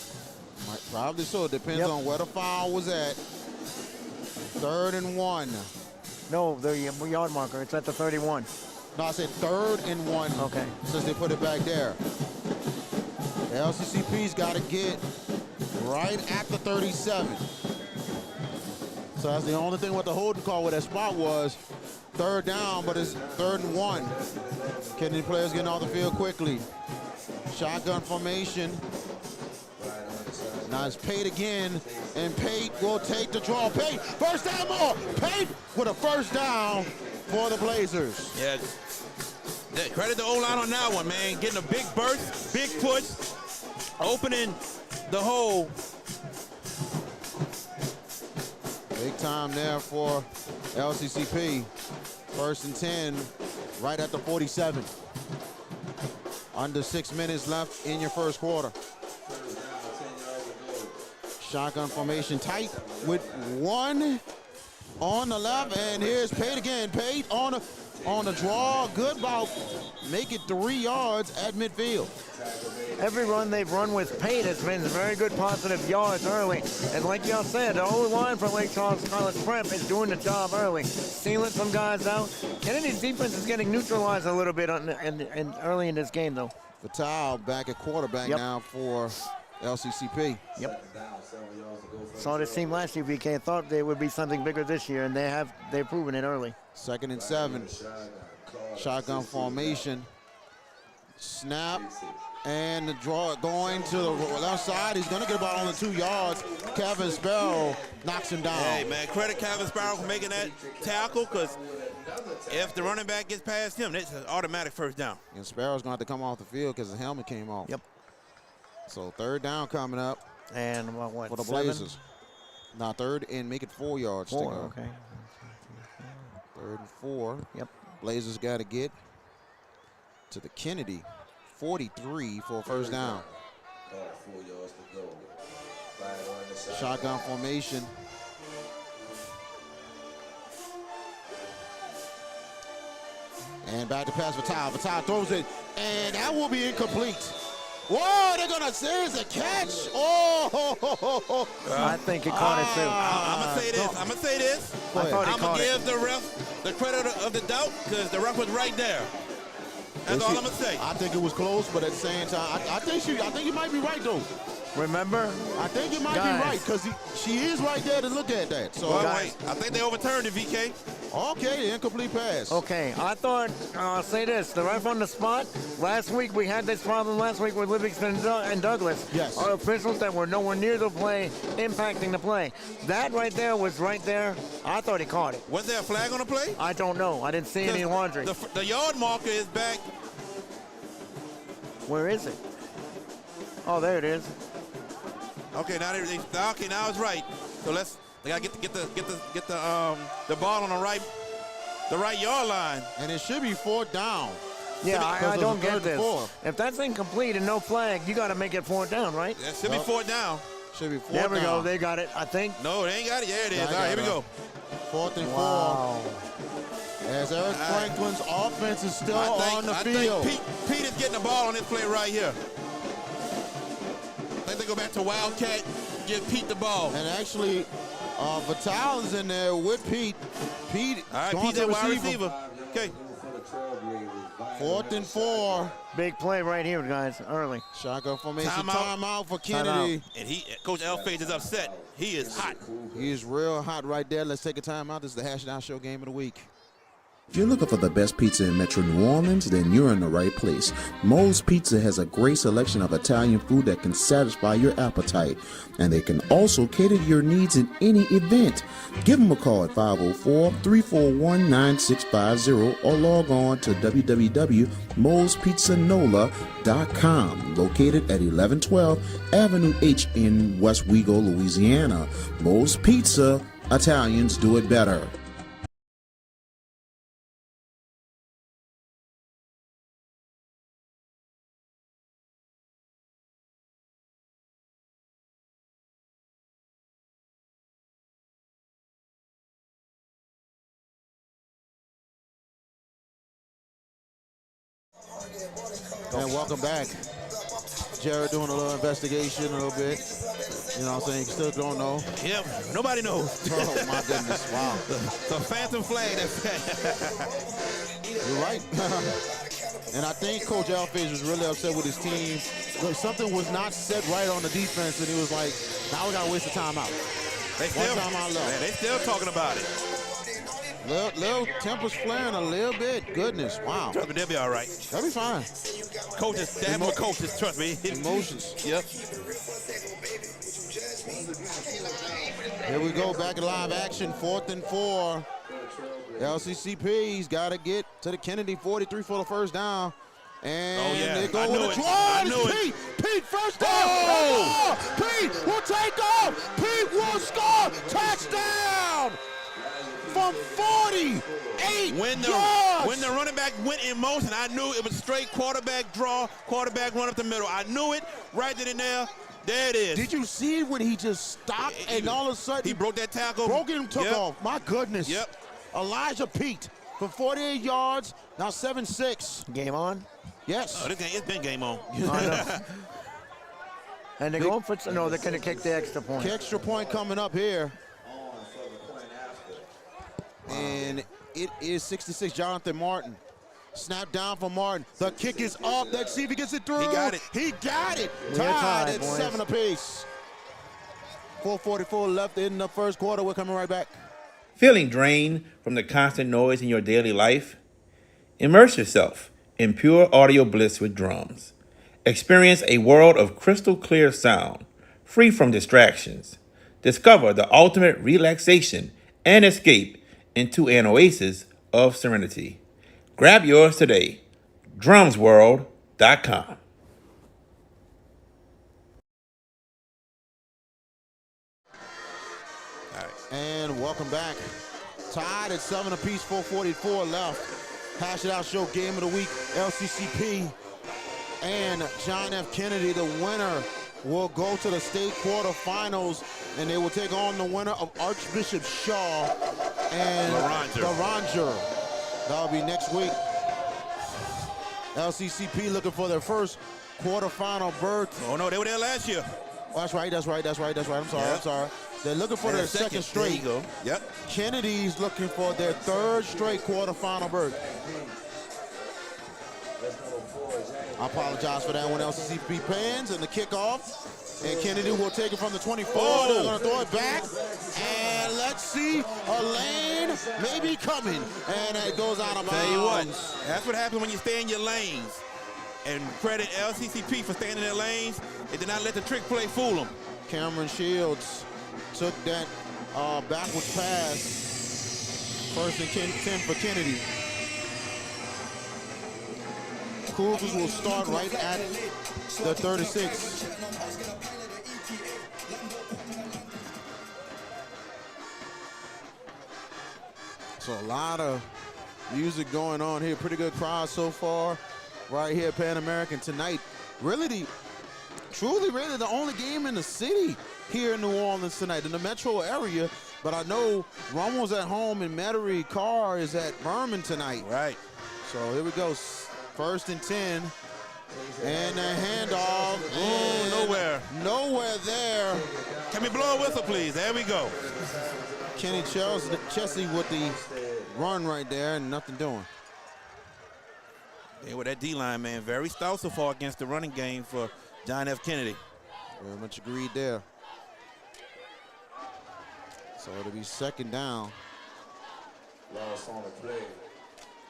Probably so. It depends on where the foul was at. 3rd and 1. No, the yard marker. It's at the 31. No, I said 3rd and 1. Okay. Since they put it back there. The LCCP's got to get right at the 37. So that's the only thing with the holding call where that spot was. Third down, but it's 3rd and 1. Kennedy players getting off the field quickly. Shotgun formation. Now it's Pate again, and Pate will take the draw. Pate, first down more. Pate with a first down for the Blazers. Yeah, credit the O-line on that one, man. Getting a big burst, big push, opening the hole. Big time there for LCCP. 1st and 10, right at the 47. Under 6 minutes left in your first quarter. Shotgun formation tight with 1 on the left, and here's Pate again. Pate on the draw, good about make it 3 yards at midfield. Every run they've run with Pate has been very good positive yards early. And like y'all said, the whole line for Lake Charles College Prep is doing the job early. Sealing some guys out. Kennedy's defense is getting neutralized a little bit early in this game, though. Vital back at quarterback now for LCCP. Yep. Saw this team last year, VK. Thought they would be something bigger this year, and they've proven it early. 2nd and 7. Shotgun formation. Snap. And the draw going to the left side. He's going to get about only 2 yards. Kevin Sparrow knocks him down. Hey, man, credit Kevin Sparrow for making that tackle, because if the running back gets past him, it's an automatic first down. And Sparrow's going to have to come off the field because the helmet came off. Yep. So 3rd down coming up. And what, for the 7? Blazers. Now 3rd and make it 4 yards. 4, okay. 3rd and 4. Yep. Blazers got to get to the Kennedy 43 for a first down. 4 yards to go. Shotgun formation. And back to pass Vital. Vital throws it, and that will be incomplete. Whoa, they're gonna say it's a catch. Oh, I think he caught it too. I'm gonna say this. I thought he I'm caught gonna it. give the ref the credit of the doubt, because the ref was right there. That's all I'm gonna say. I think it was close, but at the same time, I think you might be right though. Remember? I think you might be right, because she is right there to look at that. So wait, I think they overturned it, VK. Okay, incomplete pass. Okay, I thought, I'll say this, the ref on the spot, last week we had this problem with Livingston and Douglas. Yes. Our officials that were nowhere near the play, impacting the play. That right there was right there. I thought he caught it. Was there a flag on the play? I don't know. I didn't see any laundry. The yard marker is back. Where is it? Oh, there it is. Okay, now now it's right. So they gotta get the ball on the right yard line. And it should be 4th down. Yeah, I don't get this. 4. If that's incomplete and no flag, you got to make it 4th down, right? That should be 4th down. Should be 4th There we down. go. They got it, I think. No, they ain't got it. Yeah, it is. All right, here we go. 4th and 4. Wow. As Eric Franklin's offense is still on the field. I think Pete is getting the ball on this play right here. I think they go back to Wildcat, give Pete the ball. And actually, Vital is in there with Pete. Pete, all right, going Pete, to that wide receiver. receiver. Okay. 4th and 4. Big play right here, guys, early. Shotgun formation. Timeout. Timeout for Kennedy. And Coach Elfage is upset. He is hot. He is real hot right there. Let's take a timeout. This is the Hash Down Show Game of the Week. If you're looking for the best pizza in Metro New Orleans, then you're in the right place. Moe's Pizza has a great selection of Italian food that can satisfy your appetite, and they can also cater to your needs in any event. Give them a call at 504-341-9650 or log on to www.moespizzanola.com, located at 1112 Avenue H in West Wego, Louisiana. Moe's Pizza, Italians do it better. And welcome back. Jared doing a little investigation a little bit. You know what I'm saying? Still don't know. Yep, nobody knows. Oh, my goodness. Wow. The phantom flag. You're right. And I think Coach Alphage was really upset with his team. Look, something was not set right on the defense, and he was like, now we got to waste the timeout. They still, One timeout left. man, they still talking about it. Little tempers flaring a little bit. Goodness, wow. Trust me, they'll be all right. They'll be fine. Coaches, damn more coaches, trust me. Emotions. Yep. Here we go, back in live action, 4th and 4. LCCP's got to get to the Kennedy 43 for the first down. And Oh, yeah. they go I with knew a it. draw. I knew it. Pete, Pete, first down. Oh! Pete will take off. Pete will score. Touchdown from 48 When yards. the running back went in motion, I knew it was straight quarterback draw, quarterback run up the middle. I knew it right then and there. There it is. Did you see when he just stopped and all of a sudden He broke that tackle. broke it and took Yep. off? My goodness. Yep. Elijah Pete for 48 yards, now 7-6. Game on. Yes. Oh, this game, it's been game on. And they're going for, no, they're going to kick the extra point. Extra point coming up here. And it is 66, Jonathan Martin. Snap down for Martin. The kick is up. Let's see if he gets it through. He got it. He got it. We're Tied tied, at boys. 7 apiece. 4:44 left in the first quarter. We're coming right back. Feeling drained from the constant noise in your daily life? Immerse yourself in pure audio bliss with drums. Experience a world of crystal clear sound, free from distractions. Discover the ultimate relaxation and escape into an oasis of serenity. Grab yours today. drumsworld.com. And welcome back. Tied at 7 apiece, 4:44 left. Hash It Out Show Game of the Week, LCCP and John F. Kennedy. The winner will go to the state quarterfinals, and they will take on the winner of Archbishop Shaw and Laranger. That'll be next week. LCCP looking for their first quarterfinal berth. Oh, no, they were there last year. Oh, that's right. I'm sorry. They're looking for their second straight. There you go. Yep. Kennedy's looking for their third straight quarterfinal berth. I apologize for that one, LCCP fans, and the kickoff. And Kennedy will take it from the 24. They're going to throw it back. And let's see, a lane may be coming. And it goes out of bounds. Tell you what, that's what happens when you stay in your lanes. And credit LCCP for staying in their lanes. They did not let the trick play fool them. Cameron Shields took that backwards pass. First and 10 for Kennedy. Cougars will start right at the 36. So a lot of music going on here. Pretty good crowd so far right here at Pan American tonight. Really the only game in the city here in New Orleans tonight, in the metro area. But I know Rumel's at home and Metairie Carr is at Berman tonight. Right. So here we go. First and 10. And a handoff. Oh, Nowhere there. Can we blow a whistle, please? There we go. Kenny Chesley with the run right there and nothing doing. They were that D-line, man. Very stout so far against the running game for John F. Kennedy. Very much agreed there. So it'll be second down. Lost on the play.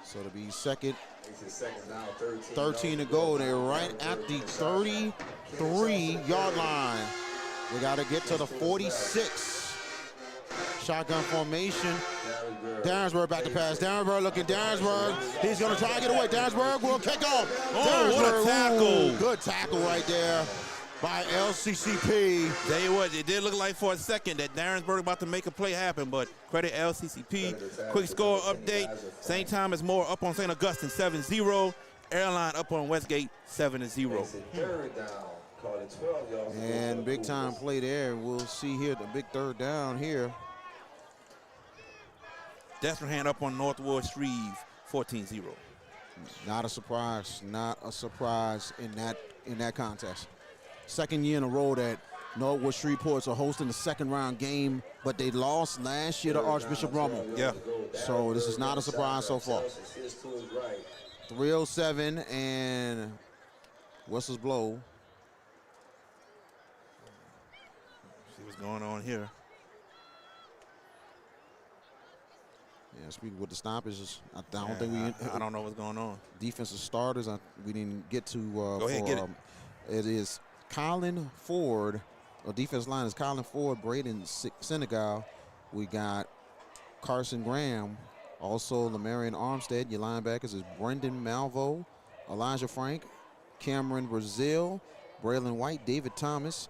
So it'll be second. Makes it second down, 13. 13 to go. They're right at the 33-yard line. They got to get to the 46. Shotgun formation. Darrensburg back to pass. Darrensburg looking. Darrensburg. He's going to try to get away. Darrensburg will kick off. Oh, what a tackle. Ooh, good tackle right there by LCCP. Tell you what, it did look like for a second that Darrensburg about to make a play happen, but credit LCCP. Quick score update. St. Thomas More up on St. Augustine 7-0. Airline up on Westgate 7-0. Third down. Call it 12 yards. And big time play there. We'll see here the big third down here. Destrehan up on Northwood Shreve 14-0. Not a surprise. Not a surprise in that contest. Second year in a row that Northwood Shreveport's are hosting the second round game, but they lost last year to Archbishop Rummel. Yeah. So this is not a surprise so far. 3:07 and whistles blow. See what's going on here. Yeah, speaking with the stoppages, I don't think we. I don't know what's going on. Defensive starters, we didn't get to. Go ahead, get it. It is Colin Ford. Defense line is Colin Ford, Braden Senegal. We got Carson Graham. Also, Lamarion Armstead. Your linebackers is Brendan Malvo, Elijah Frank, Cameron Brazil, Braylon White, David Thomas,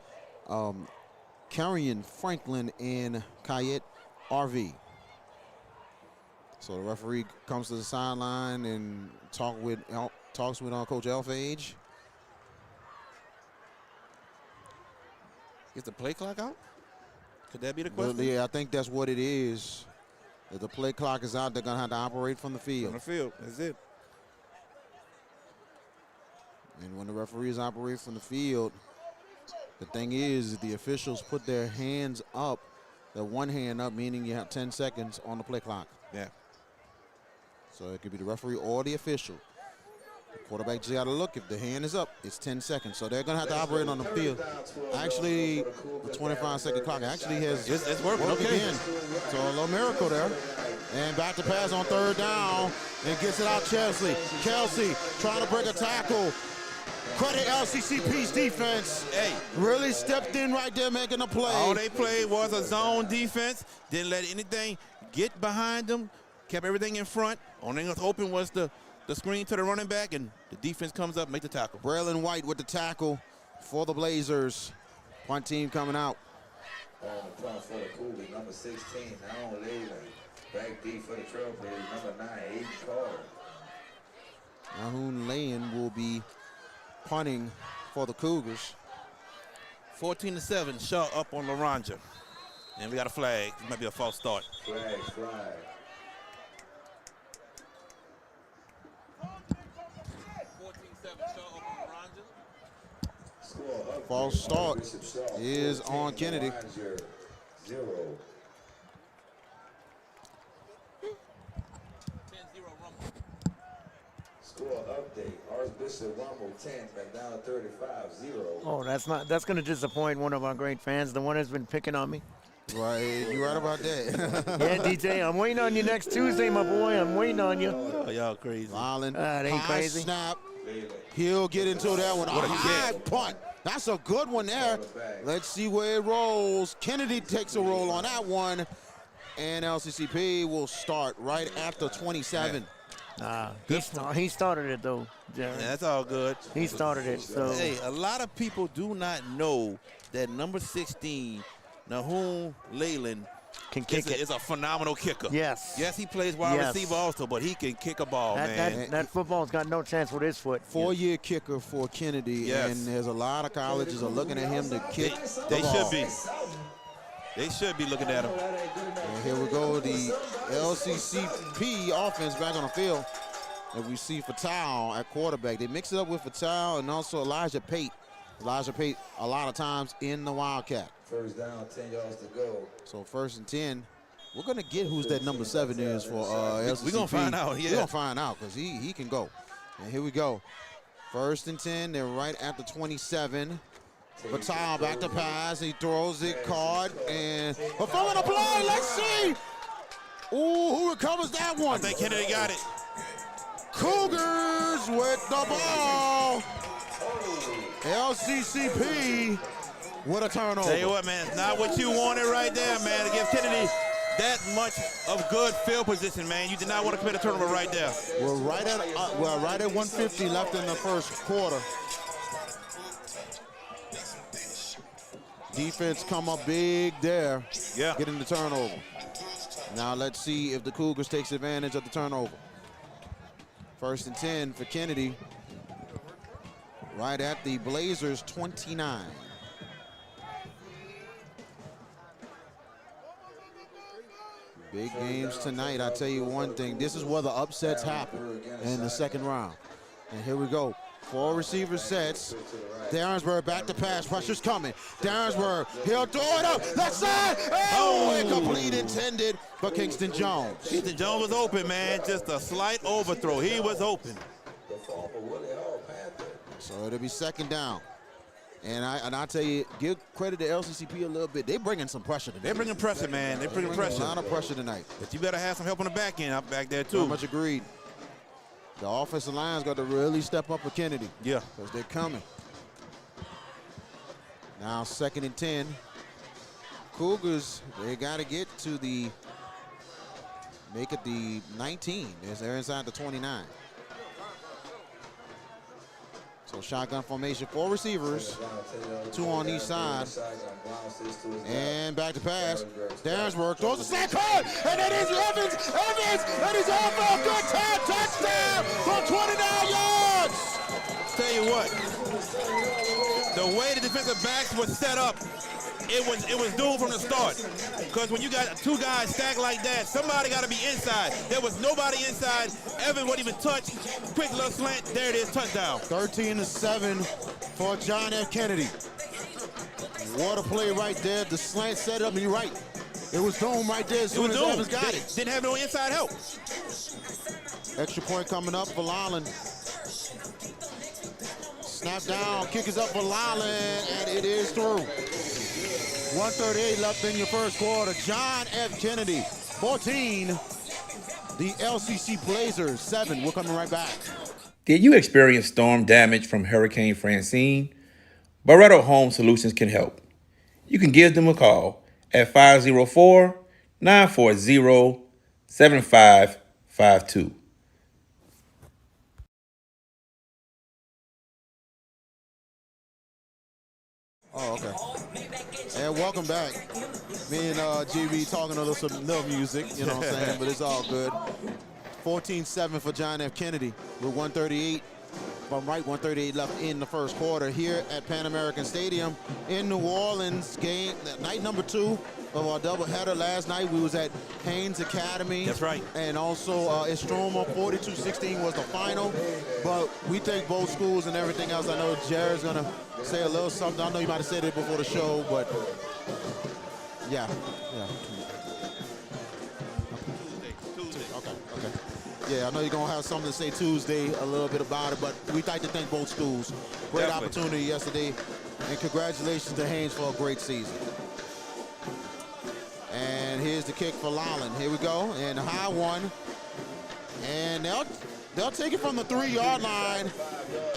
Carrion Franklin, and Kayet RV. So the referee comes to the sideline and talks with Coach Elfage. Is the play clock out? Could that be the question? Yeah, I think that's what it is. If the play clock is out, they're going to have to operate from the field. From the field, that's it. And when the referees operate from the field, the thing is the officials put their hands up, their one hand up, meaning you have 10 seconds on the play clock. Yeah. So it could be the referee or the official. The quarterback just got to look. If the hand is up, it's 10 seconds. So they're going to have to operate on the field. Actually, the 25-second clock actually has it's working. worked Okay. again. So a little miracle there. And back to pass on third down and gets it out Chelsea. Kelsey trying to break a tackle. Credit LCCP's defense. Hey. Really stepped in right there making a play. All they played was a zone defense. Didn't let anything get behind them. Kept everything in front. Only thing was open was the screen to the running back, and the defense comes up, make the tackle. Braylon White with the tackle for the Blazers. Punt team coming out. On the punt for the Cougars, number 16, Naon Leyland. Back deep for the Trailblazers, number 9, Aiden Carter. Nahoon Layan will be punting for the Cougars. 14-7, Shaw up on Laranja. And we got a flag. It might be a false start. Flag. 14-7, Shaw up on Laranja. Score up. False start Bishop Shaw, is 14, on Kennedy. Ranger, 0. 10-0 Rumble. Score update. Archbishop Rumble 10, McDonald 35, 0. Oh, that's going to disappoint one of our great fans, the one that's been picking on me. Right, you right about that. Yeah, DJ, I'm waiting on you next Tuesday, my boy. I'm waiting on you. Oh, y'all crazy. Violent. That ain't high crazy. Snap. He'll get into that one. What a high kick. punt. That's a good one there. Let's see where it rolls. Kennedy takes a roll on that one. And LCCP will start right after 27. He started it, though, Jerry. Yeah, that's all good. He started it, so. Hey, a lot of people do not know that number 16, Nahoon Leyland, Can kick it. is a phenomenal kicker. Yes. Yes, he plays wide Yes. receiver also, but he can kick a ball, man. That football's got no chance with his foot. 4-year kicker for Kennedy. Yes. And there's a lot of colleges are looking at him to kick They the should ball. be. They should be looking at him. And here we go, the LCCP offense back on the field. And we see Fatal at quarterback. They mix it up with Fatal and also Elijah Pate. Elijah Pate a lot of times in the Wildcat. First down, 10 yards to go. So 1st and 10. We're going to get who's that number 7 is for LCCP. We're going to find out, yeah. We're going to find out because he can go. And here we go. 1st and 10. They're right at the 27. Fatal back to pass. He throws it, caught, and a throw in a play. Let's see. Ooh, who recovers that one? I think Kennedy got it. Cougars with the ball. LCCP with a turnover. Tell you what, man, it's not what you wanted right there, man. To give Kennedy that much of good field position, man. You did not want to commit a turnover right there. We're right at 150 left in the first quarter. Defense come up big there. Yeah. Getting the turnover. Now let's see if the Cougars takes advantage of the turnover. 1st and 10 for Kennedy. Right at the Blazers 29. Big games tonight. I tell you one thing. This is where the upsets happen in the second round. And here we go. 4 receiver sets. Darrensburg back to pass. Pressure's coming. Darrensburg, he'll throw it up. Left side. Oh, incomplete intended for Kingston Jones. Kingston Jones was open, man. Just a slight overthrow. He was open. Hall, Willie Hall, Panther. So it'll be second down. And I tell you, give credit to LCCP a little bit. They're bringing some pressure tonight. They're bringing pressure, man. They're bringing A pressure. lot of pressure tonight. But you better have some help on the back end out back there, too. Very much agreed. The offensive line's got to really step up for Kennedy. Yeah. Because they're coming. Now 2nd and 10. Cougars, they got to get to make it the 19 as they're inside the 29. So shotgun formation, 4 receivers, 2 on each side. And back to pass. Dansberg throws a slant card, and it is Evans, and he's off for a good time, touchdown from 29 yards. Tell you what, the way the defensive backs were set up, it was doomed from the start. Because when you got 2 guys stacked like that, somebody got to be inside. There was nobody inside. Evans wouldn't even touch. Quick little slant. There it is, touchdown. 13-7 for John F. Kennedy. What a play right there. The slant set up, and you're right. It was doomed right there as soon as Evans got it. Didn't have no inside help. Extra point coming up for Lolland. Snap down, kick is up for Lolland, and it is through. 1:38 left in your first quarter. John F. Kennedy, 14. The LCC Blazers, 7. We're coming right back. Did you experience storm damage from Hurricane Francine? Barreto Home Solutions can help. You can give them a call at 504-940-7552. Oh, okay. And welcome back. Me and GB talking a little some no music, you know what I'm saying, but it's all good. 14-7 for John F. Kennedy with 138. If I'm right, 138 left in the first quarter here at Pan American Stadium in New Orleans. Game night number 2 of our doubleheader. Last night we was at Haynes Academy. That's right. And also Estroma 42-16 was the final. But we thank both schools and everything else. I know Jared's gonna say a little something. I know you might have said it before the show, but yeah. Tuesday. Okay. Yeah, I know you're gonna have something to say Tuesday, a little bit about it, but we'd like to thank both schools. Great Definitely. opportunity yesterday, and congratulations to Haynes for a great season. And here's the kick for Lolland. Here we go, and a high one. And they'll take it from the 3-yard line,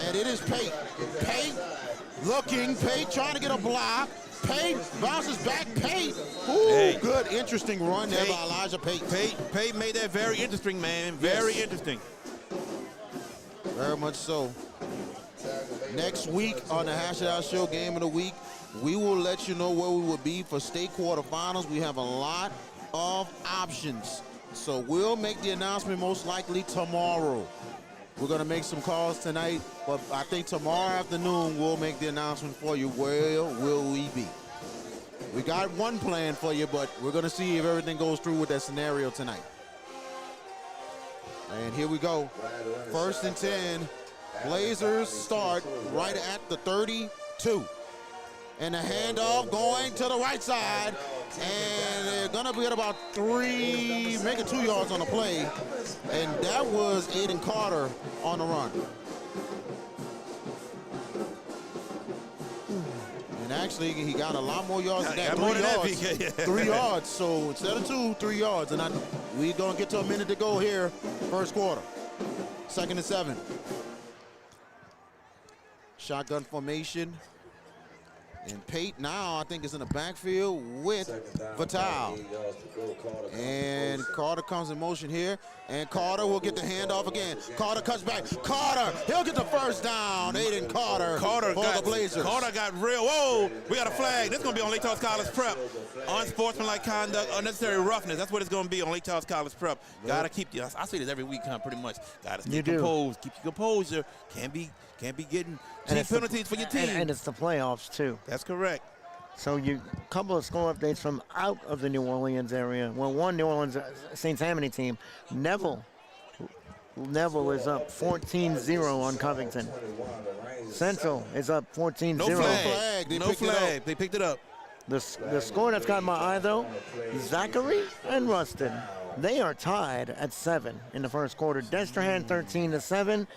and it is Pate. Pate looking, Pate trying to get a block. Pate bounces back, Pate. Ooh, Hey. good, interesting run there Pate. by Elijah Pate. Pate made that very interesting, man. Very Yes. interesting. Very much so. Next week on the Hash It Out Show Game of the Week, we will let you know where we will be for state quarterfinals. We have a lot of options. So we'll make the announcement most likely tomorrow. We're going to make some calls tonight, but I think tomorrow afternoon we'll make the announcement for you. Where will we be? We got one plan for you, but we're going to see if everything goes through with that scenario tonight. And here we go. 1st and 10. Blazers start right at the 32. And the handoff going to the right side. And they're going to be at about 3, make it 2 yards on the play. And that was Aiden Carter on the run. And actually, he got a lot more yards than that. Got more 3 than that, yards. PK. 3 yards. So instead of 2, 3 yards. And we're going to get to a minute to go here, first quarter. 2nd and 7. Shotgun formation. And Pate now, I think, is in the backfield with Vital. And Carter comes in motion here. And Carter will get the handoff again. Carter cuts back. Carter, he'll get the first down. Aiden Carter for the Blazers. Carter got real. Whoa, we got a flag. This is going to be on Lake Charles College Prep. Unsportsmanlike conduct, unnecessary roughness. That's what it's going to be on Lake Charles College Prep. Got to keep, I say this every week, pretty much. Got to stay composed. Keep your composure. Can't be getting cheap penalties for your team. And it's the playoffs, too. That's correct. So a couple of score updates from out of the New Orleans area. Well, one New Orleans St. Tammany team, Neville is up 14-0 on Covington. Central is up 14-0. No flag. No flag. They picked it up. The score that's got my eye, though, Zachary and Ruston. They are tied at 7 in the first quarter. Destrehan 13-7.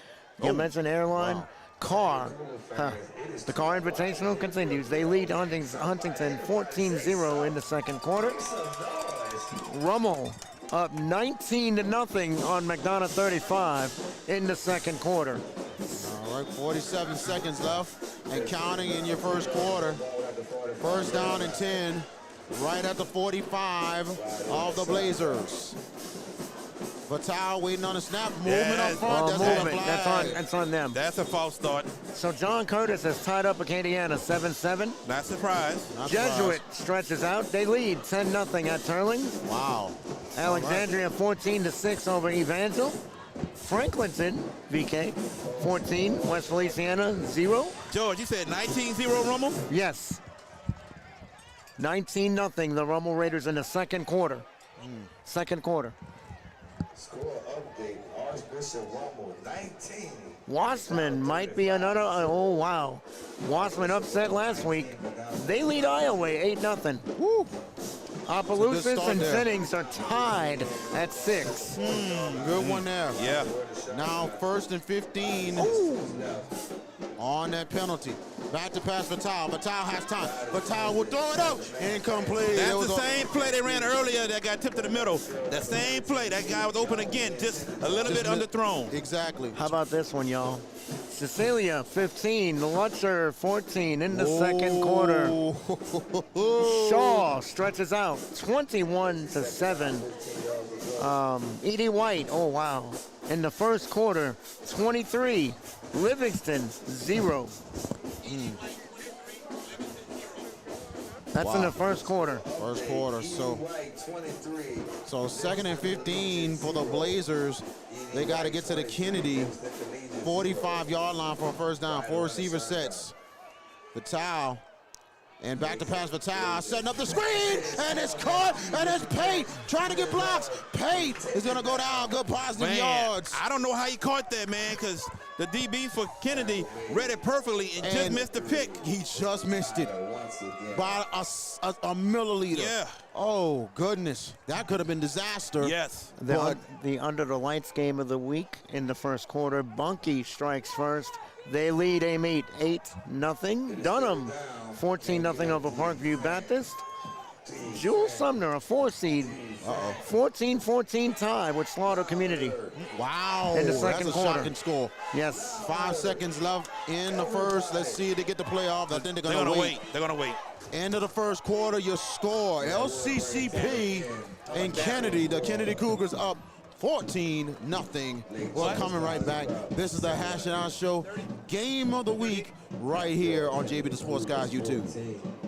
You mentioned airline. Carr. The Carr Invitational continues. They lead Huntington 14-0 in the second quarter. Rummel up 19-0 on McDonough 35 in the second quarter. All right, 47 seconds left and counting in your first quarter. First down and 10, right at the 45 of the Blazers. Vital waiting on a snap, movement up front. That's on them. That's a false start. So John Curtis has tied up Acadiana 7-7. Not surprised. Jesuit stretches out. They lead 10-0 at Turling. Wow. Alexandria 14-6 over Evangel. Franklinton, VK, 14. West Feliciana, 0. George, you said 19-0 Rummel? Yes. 19-0, the Rummel Raiders in the second quarter. Second quarter. Score update. Archbishop Rummel, 19. Wasserman might be another. Oh, wow. Wasserman upset last week. They lead Iowa 8-0. Woo. Opelousas and Jennings are tied at 6. Good one there. Yeah. Now 1st and 15 on that penalty. Back to pass Vital. Vital has time. Vital will throw it up. Incomplete. That's the same play they ran earlier that got tipped to the middle. That same play. That guy was open again, just a little bit underthrown. Exactly. How about this one, y'all? Cecilia 15, Lutzer 14 in the second quarter. Shaw stretches out 21-7. Edie White, oh wow. In the first quarter, 23. Livingston 0. That's in the first quarter. First quarter. So 2nd and 15 for the Blazers. They got to get to the Kennedy 45-yard line for a first down. 4 receiver sets. Vital. And back to pass Vital, setting up the screen, and it's caught, and it's Pate trying to get blocks. Pate is going to go down, good positive yards. I don't know how he caught that, man, because the DB for Kennedy read it perfectly and just missed the pick. He just missed it by a milliliter. Yeah. Oh, goodness. That could have been disaster. Yes. The Under the Lights game of the week in the first quarter. Bunkie strikes first. They lead Amite 8-0. Dunham 14-0 over Parkview Baptist. Jules Sumner, a 4-seed, 14-14 tie with Slaughter Community. Wow, in the second quarter. Shocking score. Yes. 5 seconds left in the first. Let's see if they get the playoff. I think they're going to wait. They're going to wait. End of the first quarter, your score. LCCP and Kennedy. The Kennedy Cougars up 14-0. We're coming right back. This is the Hash It Out Show, game of the week, right here on JB the Sports Guys YouTube.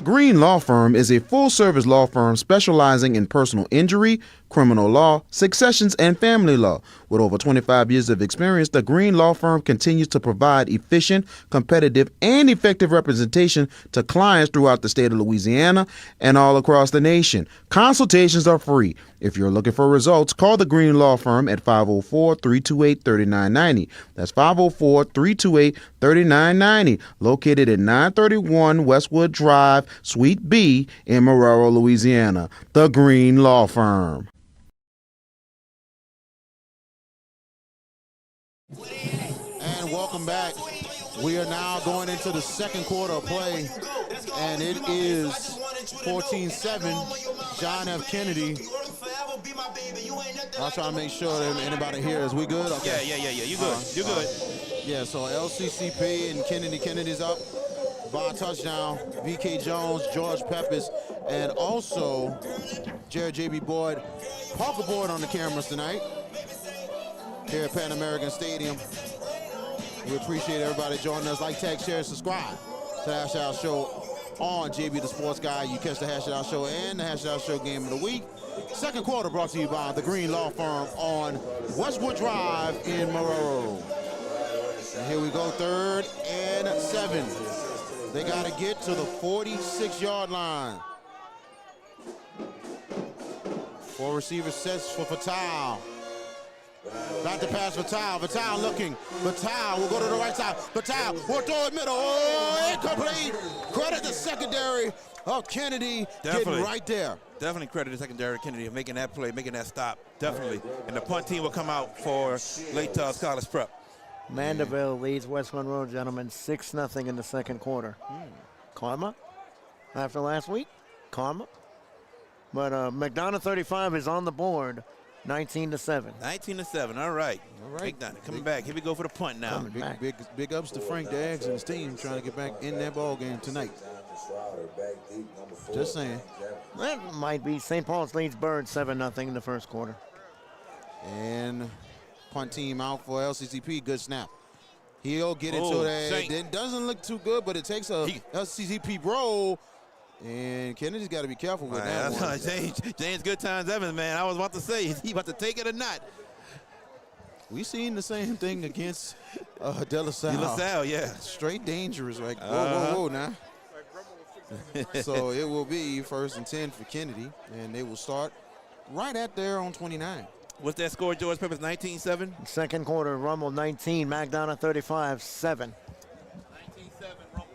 Green Law Firm is a full-service law firm specializing in personal injury, criminal law, successions, and family law. With over 25 years of experience, the Green Law Firm continues to provide efficient, competitive, and effective representation to clients throughout the state of Louisiana and all across the nation. Consultations are free. If you're looking for results, call the Green Law Firm at 504-328-3990. That's 504-328-3990, located at 931 Westwood Drive, Suite B in Marrero, Louisiana. The Green Law Firm. And welcome back. We are now going into the second quarter of play, and it is 14-7. John F. Kennedy. I'll try to make sure that anybody here is we good? Okay. Yeah. You good. You good. Yeah, so LCCP and Kennedy's up by a touchdown. VK Jones, George Peppers, and also Jared J.B. Boyd. Parker Boyd on the cameras tonight here at Pan American Stadium. We appreciate everybody joining us. Like, tag, share, subscribe to the Hash It Out Show on JB the Sports Guy. You catch the Hash It Out Show and the Hash It Out Show game of the week. Second quarter brought to you by the Green Law Firm on Westwood Drive in Marrero. And here we go, 3rd and 7. They got to get to the 46-yard line. 4 receiver sets for Vital. Back to pass Vital. Vital looking. Vital will go to the right side. Vital will throw it middle. Oh, incomplete. Credit the secondary of Kennedy getting right there. Definitely credit the secondary of Kennedy of making that play, making that stop. Definitely. And the punt team will come out for Lake College Prep. Mandeville leads West Monroe, gentlemen, 6-0 in the second quarter. Karma after last week. Karma. But McDonough 35 is on the board, 19-7. 19-7. All right. All right. McDonough coming back. Here we go for the punt now. Big ups to Frank Daggs and his team trying to get back in that ball game tonight. Just saying. That might be St. Paul's leads Bird 7-0 in the first quarter. And punt team out for LCCP. Good snap. He'll get into Oh, that. Saint. It doesn't look too good, but it takes a LCCP roll. And Kennedy's got to be careful with that one. James Good Times Evans, man. I was about to say, is he about to take it or not? We seen the same thing against De La Salle. De La Salle, yeah. Straight dangerous. Like, whoa now. So it will be 1st and 10 for Kennedy, and they will start right at there on 29. What's that score, George Peppers? 19-7? Second quarter, Rummel 19, McDonough 35, 7. 19-7, Rummel.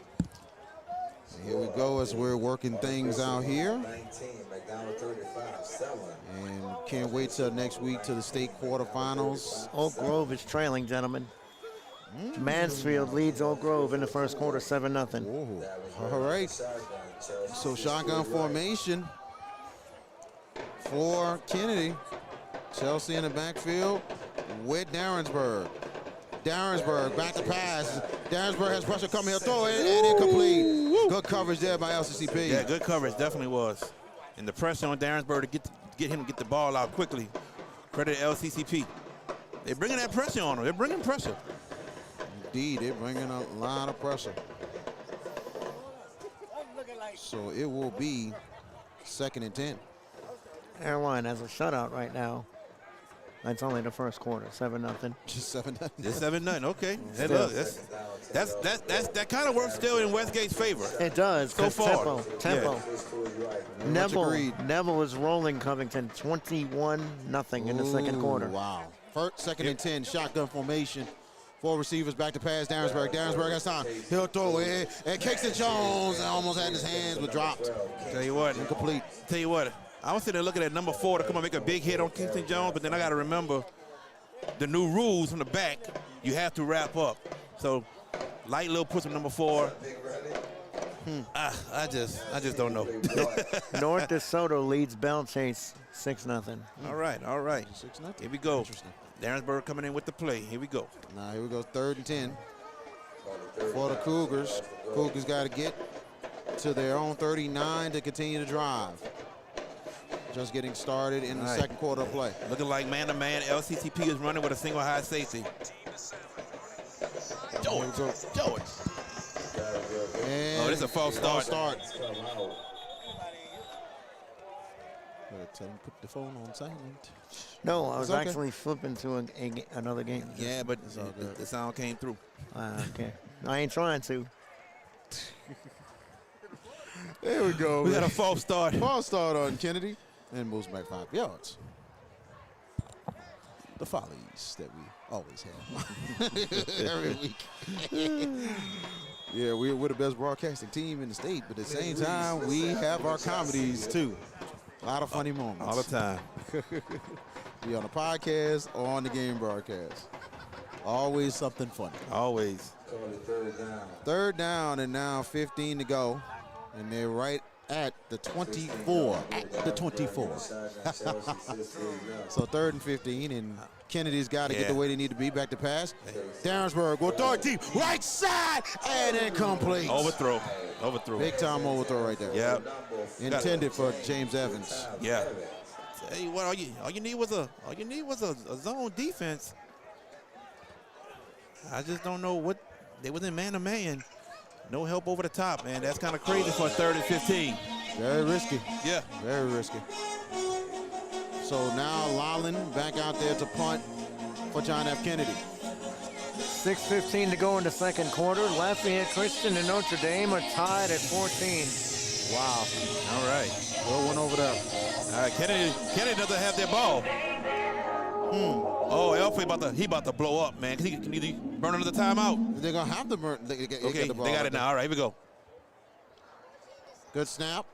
Here we go as we're working things out here. 19, McDonough 35, 7. And can't wait till next week to the state quarterfinals. Oak Grove is trailing, gentlemen. Mansfield leads Oak Grove in the first quarter, 7-0. Oh, all right. So shotgun formation for Kennedy. Chelsea in the backfield with Darrensburg. Darrensburg back to pass. Darrensburg has pressure coming. He'll throw it and incomplete. Good coverage there by LCCP. Yeah, good coverage, definitely was. And the pressure on Darrensburg to get him to get the ball out quickly. Credit to LCCP. They're bringing that pressure on him. They're bringing pressure. Indeed, they're bringing a lot of pressure. So it will be 2nd and 10. Airline has a shutout right now. That's only the first quarter, 7-0. Just 7-0. It's 7-0. Okay. Hey, look, that kind of works still in Westgate's favor. It does. So far. Tempo. Much agreed. Neville is rolling Covington 21-0 in the second quarter. Wow. 2nd and 10, shotgun formation. 4 receivers back to pass. Darrensburg. Darrensburg has time. He'll throw it. And Kingston Jones almost had his hands, but dropped. Tell you what. Incomplete. Tell you what. I was sitting there looking at number 4 to come and make a big hit on Kingston Jones, but then I got to remember the new rules from the back. You have to wrap up. So light little push from number 4. I just don't know. North DeSoto leads Bell Chase 6-0. All right. 6-0. Here we go. Interesting. Darrensburg coming in with the play. Here we go. Now here we go, 3rd and 10 for the Cougars. Cougars got to get to their own 39 to continue to drive. Just getting started in the second quarter of play. Looking like man-to-man. LCCP is running with a single high safety. George. And this is a false start. Better tell him put the phone on silent. No, I was It's okay. actually flipping to another game. Yeah, but the sound came through. Okay. I ain't trying to. There we go. We got a false start. False start on Kennedy and moves back 5 yards. The follies that we always have every week. Yeah, we're the best broadcasting team in the state, but at the same time, we have our comedies too. A lot of funny moments. All the time. Be on the podcast or on the game broadcast. Always something funny. Always. 3rd down and now 15 to go. And they're right at the 24. At the 24. So 3rd and 15, and Kennedy's got to get the way they need to be. Back to pass. Darrensburg will throw it deep. Right side. And incomplete. Overthrow. Big time overthrow right there. Yeah. Intended for James Evans. Yeah. Tell you what, all you need was a zone defense. I just don't know what they was in man-to-man. No help over the top, man. That's kind of crazy for 3rd and 15. Very risky. Yeah. Very risky. So now Lolland back out there to punt for John F. Kennedy. 6:15 to go in the second quarter. Lafayette Christian and Notre Dame are tied at 14. Wow. All right. Well, one over there. All right, Kennedy doesn't have their ball. Oh, Elfie about to blow up, man. Can he burn another timeout? They're gonna have to burn. They Okay, get the ball they got it now. All right, here we go. Good snap.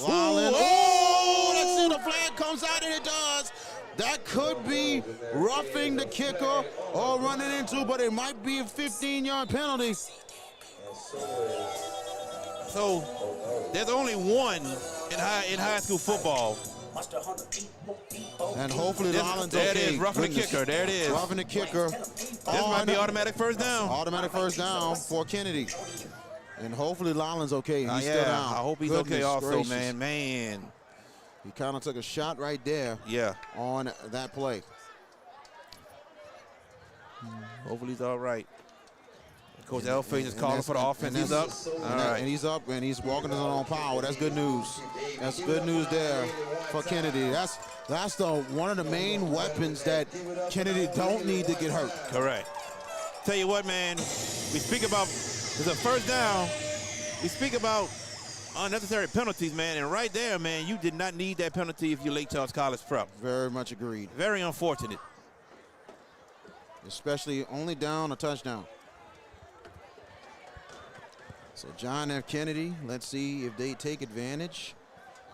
Lolland. Oh, let's see the flag comes out, and it does. That could be roughing the kicker or running into, but it might be a 15-yard penalty. So there's only one in high school football. And hopefully Lolland's okay. There it is, roughing the kicker. There it is. Roughing the kicker. This might be automatic first down. Automatic first down for Kennedy. And hopefully Lolland's okay. He's still down. I hope he's okay also, man. He kind of took a shot right there. Yeah. On that play. Hopefully he's all right. Coach Elfage is calling for the offense. He's up. All right. And he's up, and he's walking his own power. That's good news. That's good news there for Kennedy. That's one of the main weapons that Kennedy don't need to get hurt. Correct. Tell you what, man, we speak about, it's a first down. We speak about unnecessary penalties, man, and right there, man, you did not need that penalty if you're Lake Charles College Prep. Very much agreed. Very unfortunate. Especially only down a touchdown. So John F. Kennedy, let's see if they take advantage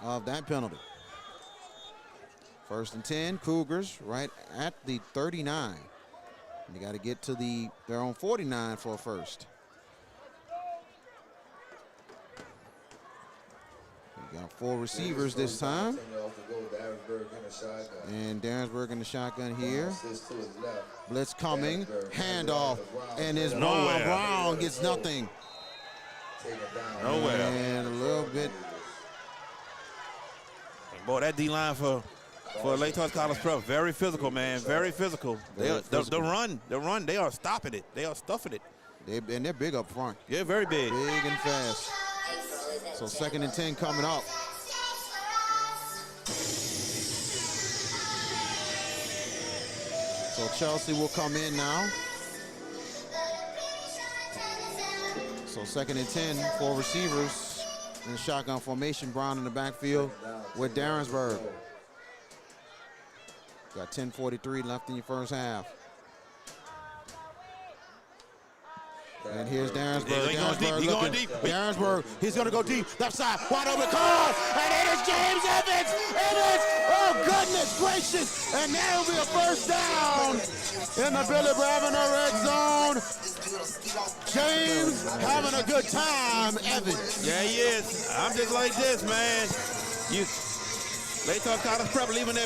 of that penalty. 1st and 10, Cougars right at the 39. They got to get to their own 49 for a first. We got 4 receivers this time. And Darrensburg in the shotgun here. Blitz coming, handoff, and it's Brown gets nothing. Nowhere. And a little bit. Boy, that D-line for Lake Charles College Prep, very physical, man. Very physical. The run, they are stopping it. They are stuffing it. And they're big up front. Yeah, very big. Big and fast. So 2nd and 10 coming up. So Chelsea will come in now. So 2nd and 10, 4 receivers in the shotgun formation. Brown in the backfield with Darrensburg. Got 10:43 left in your first half. And here's Darrensburg. Darrensburg, he's going to go deep. Left side, wide open, caught. And it is James Evans. Oh, goodness gracious. And there will be a first down in the Billy Bravender red zone. James having a good time, Evans. Yeah, he is. I'm just like this, man. Lake Charles College Prep leaving their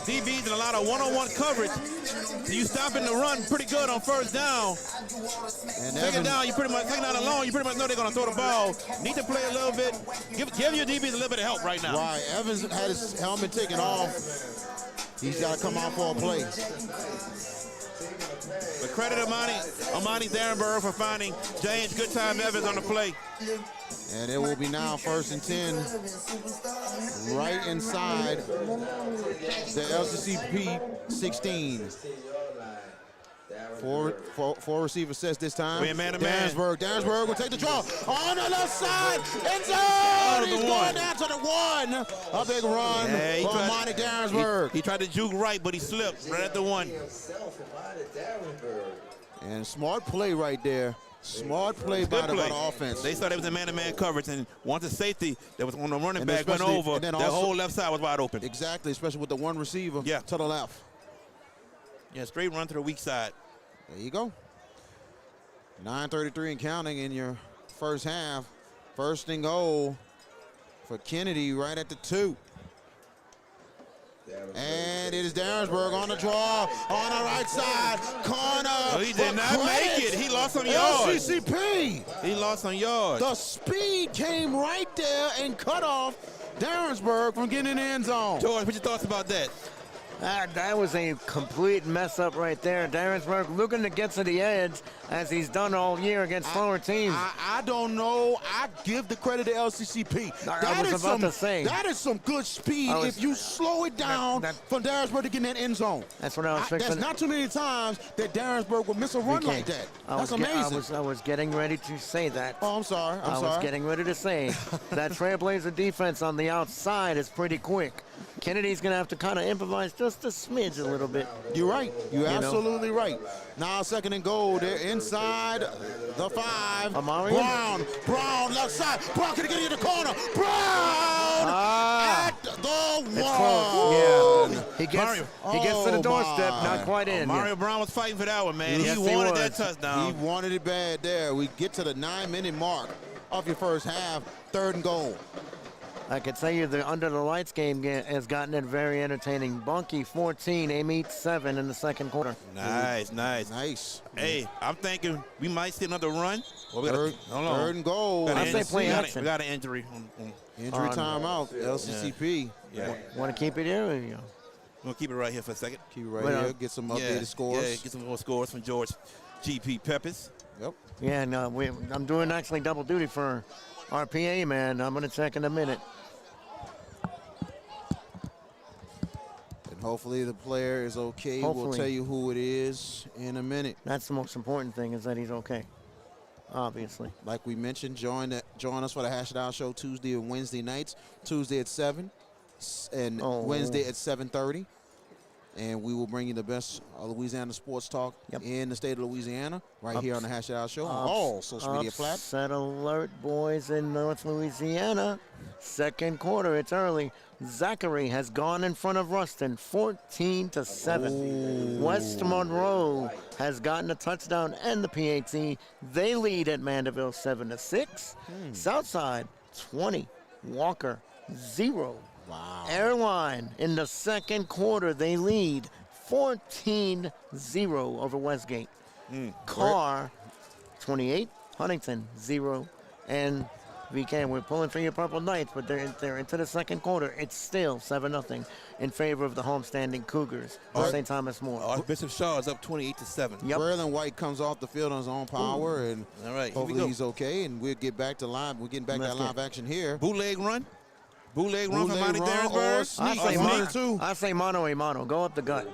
DBs in a lot of one-on-one coverage. You stopping the run pretty good on first down. And take it down, you pretty much take it out alone. You pretty much know they're going to throw the ball. Need to play a little bit. Give your DBs a little bit of help right now. Right, Evans had his helmet taken off. He's got to come out for a play. But credit Amani Darrensburg for finding James Good Time Evans on the play. And it will be now 1st and 10, right inside the LCCP 16. Four receiver sets this time. Darrensburg will take the draw on the left side. End zone. He's going down to the 1. A big run for Amani Darrensburg. He tried to juke right, but he slipped right at the 1. And smart play right there. Smart play by the offense. They thought it was a man-to-man coverage, and once the safety that was on the running back went over, the whole left side was wide open. Exactly, especially with the 1 receiver to the left. Yeah, straight run to the weak side. There you go. 9:33 and counting in your first half. 1st and goal for Kennedy right at the 2. And it is Darrensburg on the draw on the right side. Corner. No, he did not make it. He lost some yards. LCCP. He lost some yards. The speed came right there and cut off Darrensburg from getting in the end zone. George, what your thoughts about that? That was a complete mess up right there. Darrensburg looking to get to the edge as he's done all year against slower teams. I don't know. I give the credit to LCCP. That is some good speed if you slow it down for Darrensburg to get in that end zone. That's what I was fixing. There's not too many times that Darrensburg will miss a run like that. That's amazing. I was getting ready to say that. Oh, I'm sorry. I was getting ready to say that Trailblazer defense on the outside is pretty quick. Kennedy's going to have to kind of improvise just a smidge a little bit. You're right. You're absolutely right. Now 2nd and goal. They're inside the 5. Brown left side. Brown can get in the corner. Brown at the It's one. close. Yeah. He gets to the doorstep, my. not quite in. Mario Brown was fighting for that one, man. Yes, he he wanted was. that touchdown. He wanted it bad there. We get to the 9-minute mark of your first half, 3rd and goal. I can tell you the Under the Lights game has gotten it very entertaining. Bunkie 14, Amite 7 in the second quarter. Nice. Nice. Hey, I'm thinking we might see another run. Well, we got Third, hold on. 3rd and goal. I say play action. We got an injury. Injury timeout. LCCP. Yeah. Want to keep it here? Or you? We'll keep it right here for a second. Keep it right Well, here. Get some updated scores. Yeah, get some more scores from George G.P. Peppers. Yep. Yeah, no, I'm doing actually double duty for our PA, man. I'm going to check in a minute. And hopefully the player is okay. Hopefully. We'll tell you who it is in a minute. That's the most important thing, is that he's okay. Obviously. Like we mentioned, join us for the Hash It Out Show Tuesday and Wednesday nights. Tuesday at 7 and Wednesday at 7:30. And we will bring you the best Louisiana sports talk in the state of Louisiana right here on the Hash It Out Show on all social media platforms. Upset alert, boys in North Louisiana. Second quarter, it's early. Zachary has gone in front of Ruston, 14-7. West Monroe has gotten a touchdown and the PAT. They lead at Mandeville 7-6. Southside 20, Walker 0. Wow. Airline in the second quarter, they lead 14-0 over Westgate. Carr 28, Huntington 0, and VK. We're pulling for your Purple Knights, but they're into the second quarter. It's still 7-0 in favor of the homestanding Cougars of St. Thomas More. Archbishop Shaw is up 28-7. Yep. Braylon White comes off the field on his own power, and All right, here we hopefully go. he's okay. And we'll get back to live. We're getting back to that live action here. Bootleg run. Bootleg run from Bootleg Monty run or Darrensburg. sneak. I say One mono, or two. I say mono a mono. Go up the gut.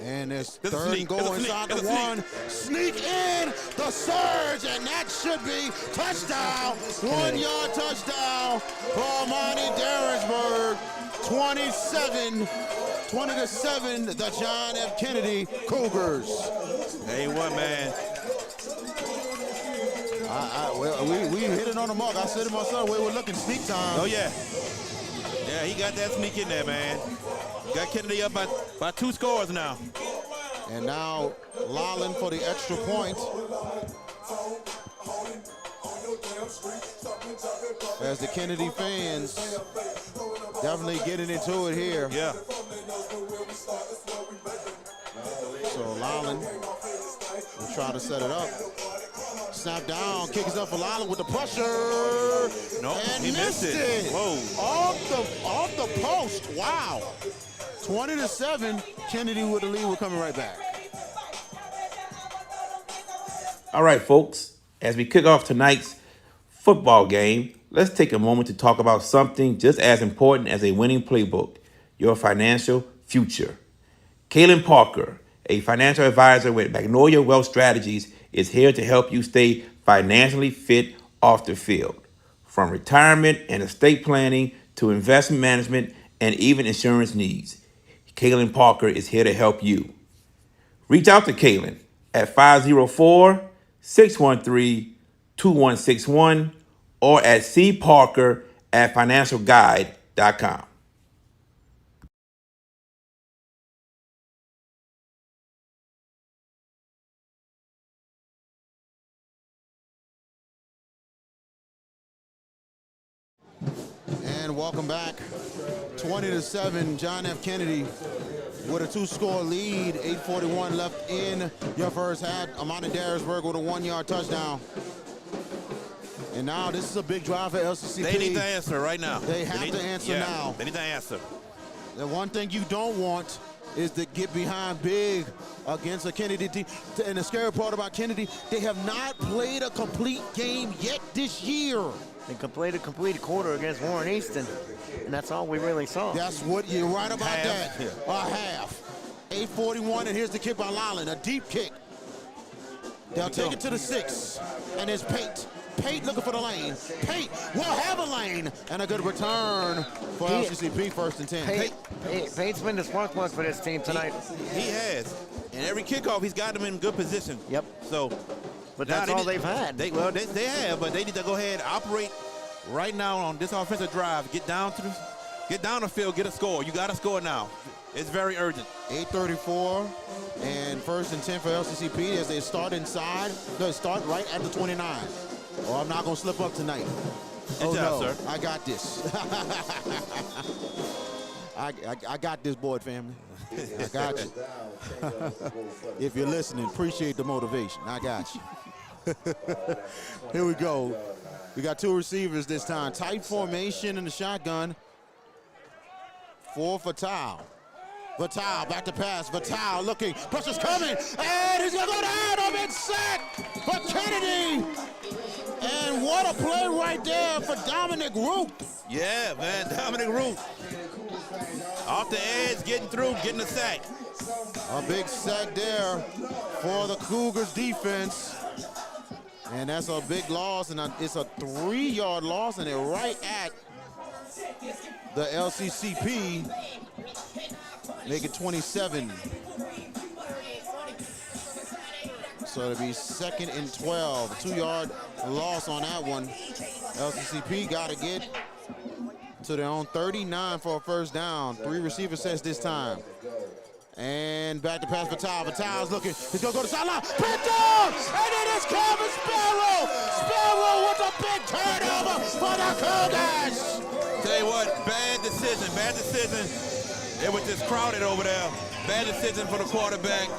And there's It's a 3rd and sneak. goal It's a inside sneak. the It's a one. Sneak in the surge, and that should be touchdown. 1 yard touchdown for Monty Darrensburg. 20-7, the John F. Kennedy Cougars. Hey, what, man? Well, we hit it on the mark. I said to myself, we were looking sneak time. Oh, yeah. Yeah, he got that sneak in there, man. Got Kennedy up by 2 scores now. And now Lolland for the extra point. As the Kennedy fans definitely getting into it here. Yeah. So Lolland will try to set it up. Snap down, kick is up for Lolland with the pressure. Nope, and he missed it. Whoa. Off the post. Wow. 20-7. Kennedy with the lead. We're coming right back. All right, folks, as we kick off tonight's football game, let's take a moment to talk about something just as important as a winning playbook, your financial future. Kaylin Parker, a financial advisor with Magnolia Wealth Strategies, is here to help you stay financially fit off the field. From retirement and estate planning to investment management and even insurance needs, Kaylin Parker is here to help you. Reach out to Kaylin at 504-613-2161 or at cparker@financialguide.com. And welcome back. 20-7, John F. Kennedy with a 2-score lead. 8:41 left in your first half. Amani Darrensburg with a 1-yard touchdown. And now this is a big drive for LCCP. They need to answer right now. They have to answer now. They need to answer. The one thing you don't want is to get behind big against a Kennedy team. And the scary part about Kennedy, they have not played a complete game yet this year. They played a complete quarter against Warren Easton, and that's all we really saw. That's what you're right about Half. that. A half. 8:41, and here's the kick by Lolland, a deep kick. They'll take it to the 6, and it's Pate. Pate looking for the lane. Pate will have a lane, and a good return for LCCP, 1st and 10. Pate's been the spark plug for this team tonight. He has. And every kickoff, he's got them in good position. Yep. So, But that's all they've had. They have, but they need to go ahead and operate right now on this offensive drive. Get down to Get down the field, get a score. You got to score now. It's very urgent. 8:34 and 1st and 10 for LCCP as they start inside. No, start right at the 29. Oh, I'm not going to slip up tonight. Good job, no, sir. I got this. I got this, Boyd family. I got you. If you're listening, appreciate the motivation. I got you. Here we go. We got 2 receivers this time. Tight formation in the shotgun. 4 for Vital. Vital back to pass. Vital looking. Pressure's coming. And he's going to go down. A big sack for Kennedy. And what a play right there for Dominic Root. Yeah, man, Dominic Root. Off the edge, getting through, getting a sack. A big sack there for the Cougars defense. And that's a big loss, and it's a 3-yard loss, and they're right at the LCCP. Make it 27. So it'll be 2nd and 12. 2-yard loss on that one. LCCP got to get to their own 39 for a first down. 3 receiver sets this time. And back to pass Vital. Vital's looking. He's going to go to the sideline. Picked up! And it is Calvin Sparrow! Sparrow with a big turnover for the Cougars! Tell you what, bad decision, bad decision. It was just crowded over there. Bad decision for the quarterback,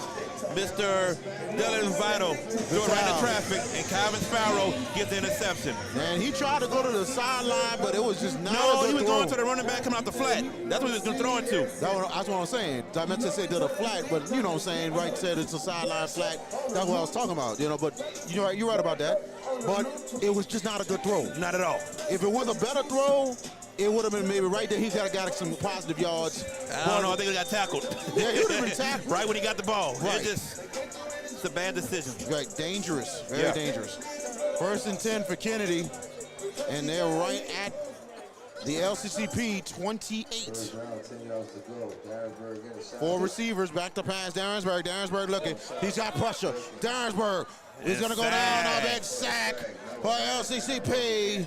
Mr. Dylan Vital. Threw it right into traffic, and Calvin Sparrow gets the interception. And he tried to go to the sideline, but it was just not a No, good he was throw. going to the running back coming out the flat. That's what he was going to throw it to. That's what I'm saying. I meant to say to the flat, but you know what I'm saying, right, said it's a sideline flat. That's what I was talking about, you know, but you're right about that. But it was just not a good throw. Not at all. If it was a better throw, it would have been maybe right there. He got some positive yards. I don't know. I think he got tackled. Yeah, he would have been tackled. Right when he got the ball. Right. It's a bad decision. Right, dangerous, very dangerous. 1st and 10 for Kennedy, and they're right at the LCCP 28. 4 receivers, back to pass. Darinsburg. Darinsburg looking. He's got pressure. Darinsburg is going to go down. A big sack for LCCP.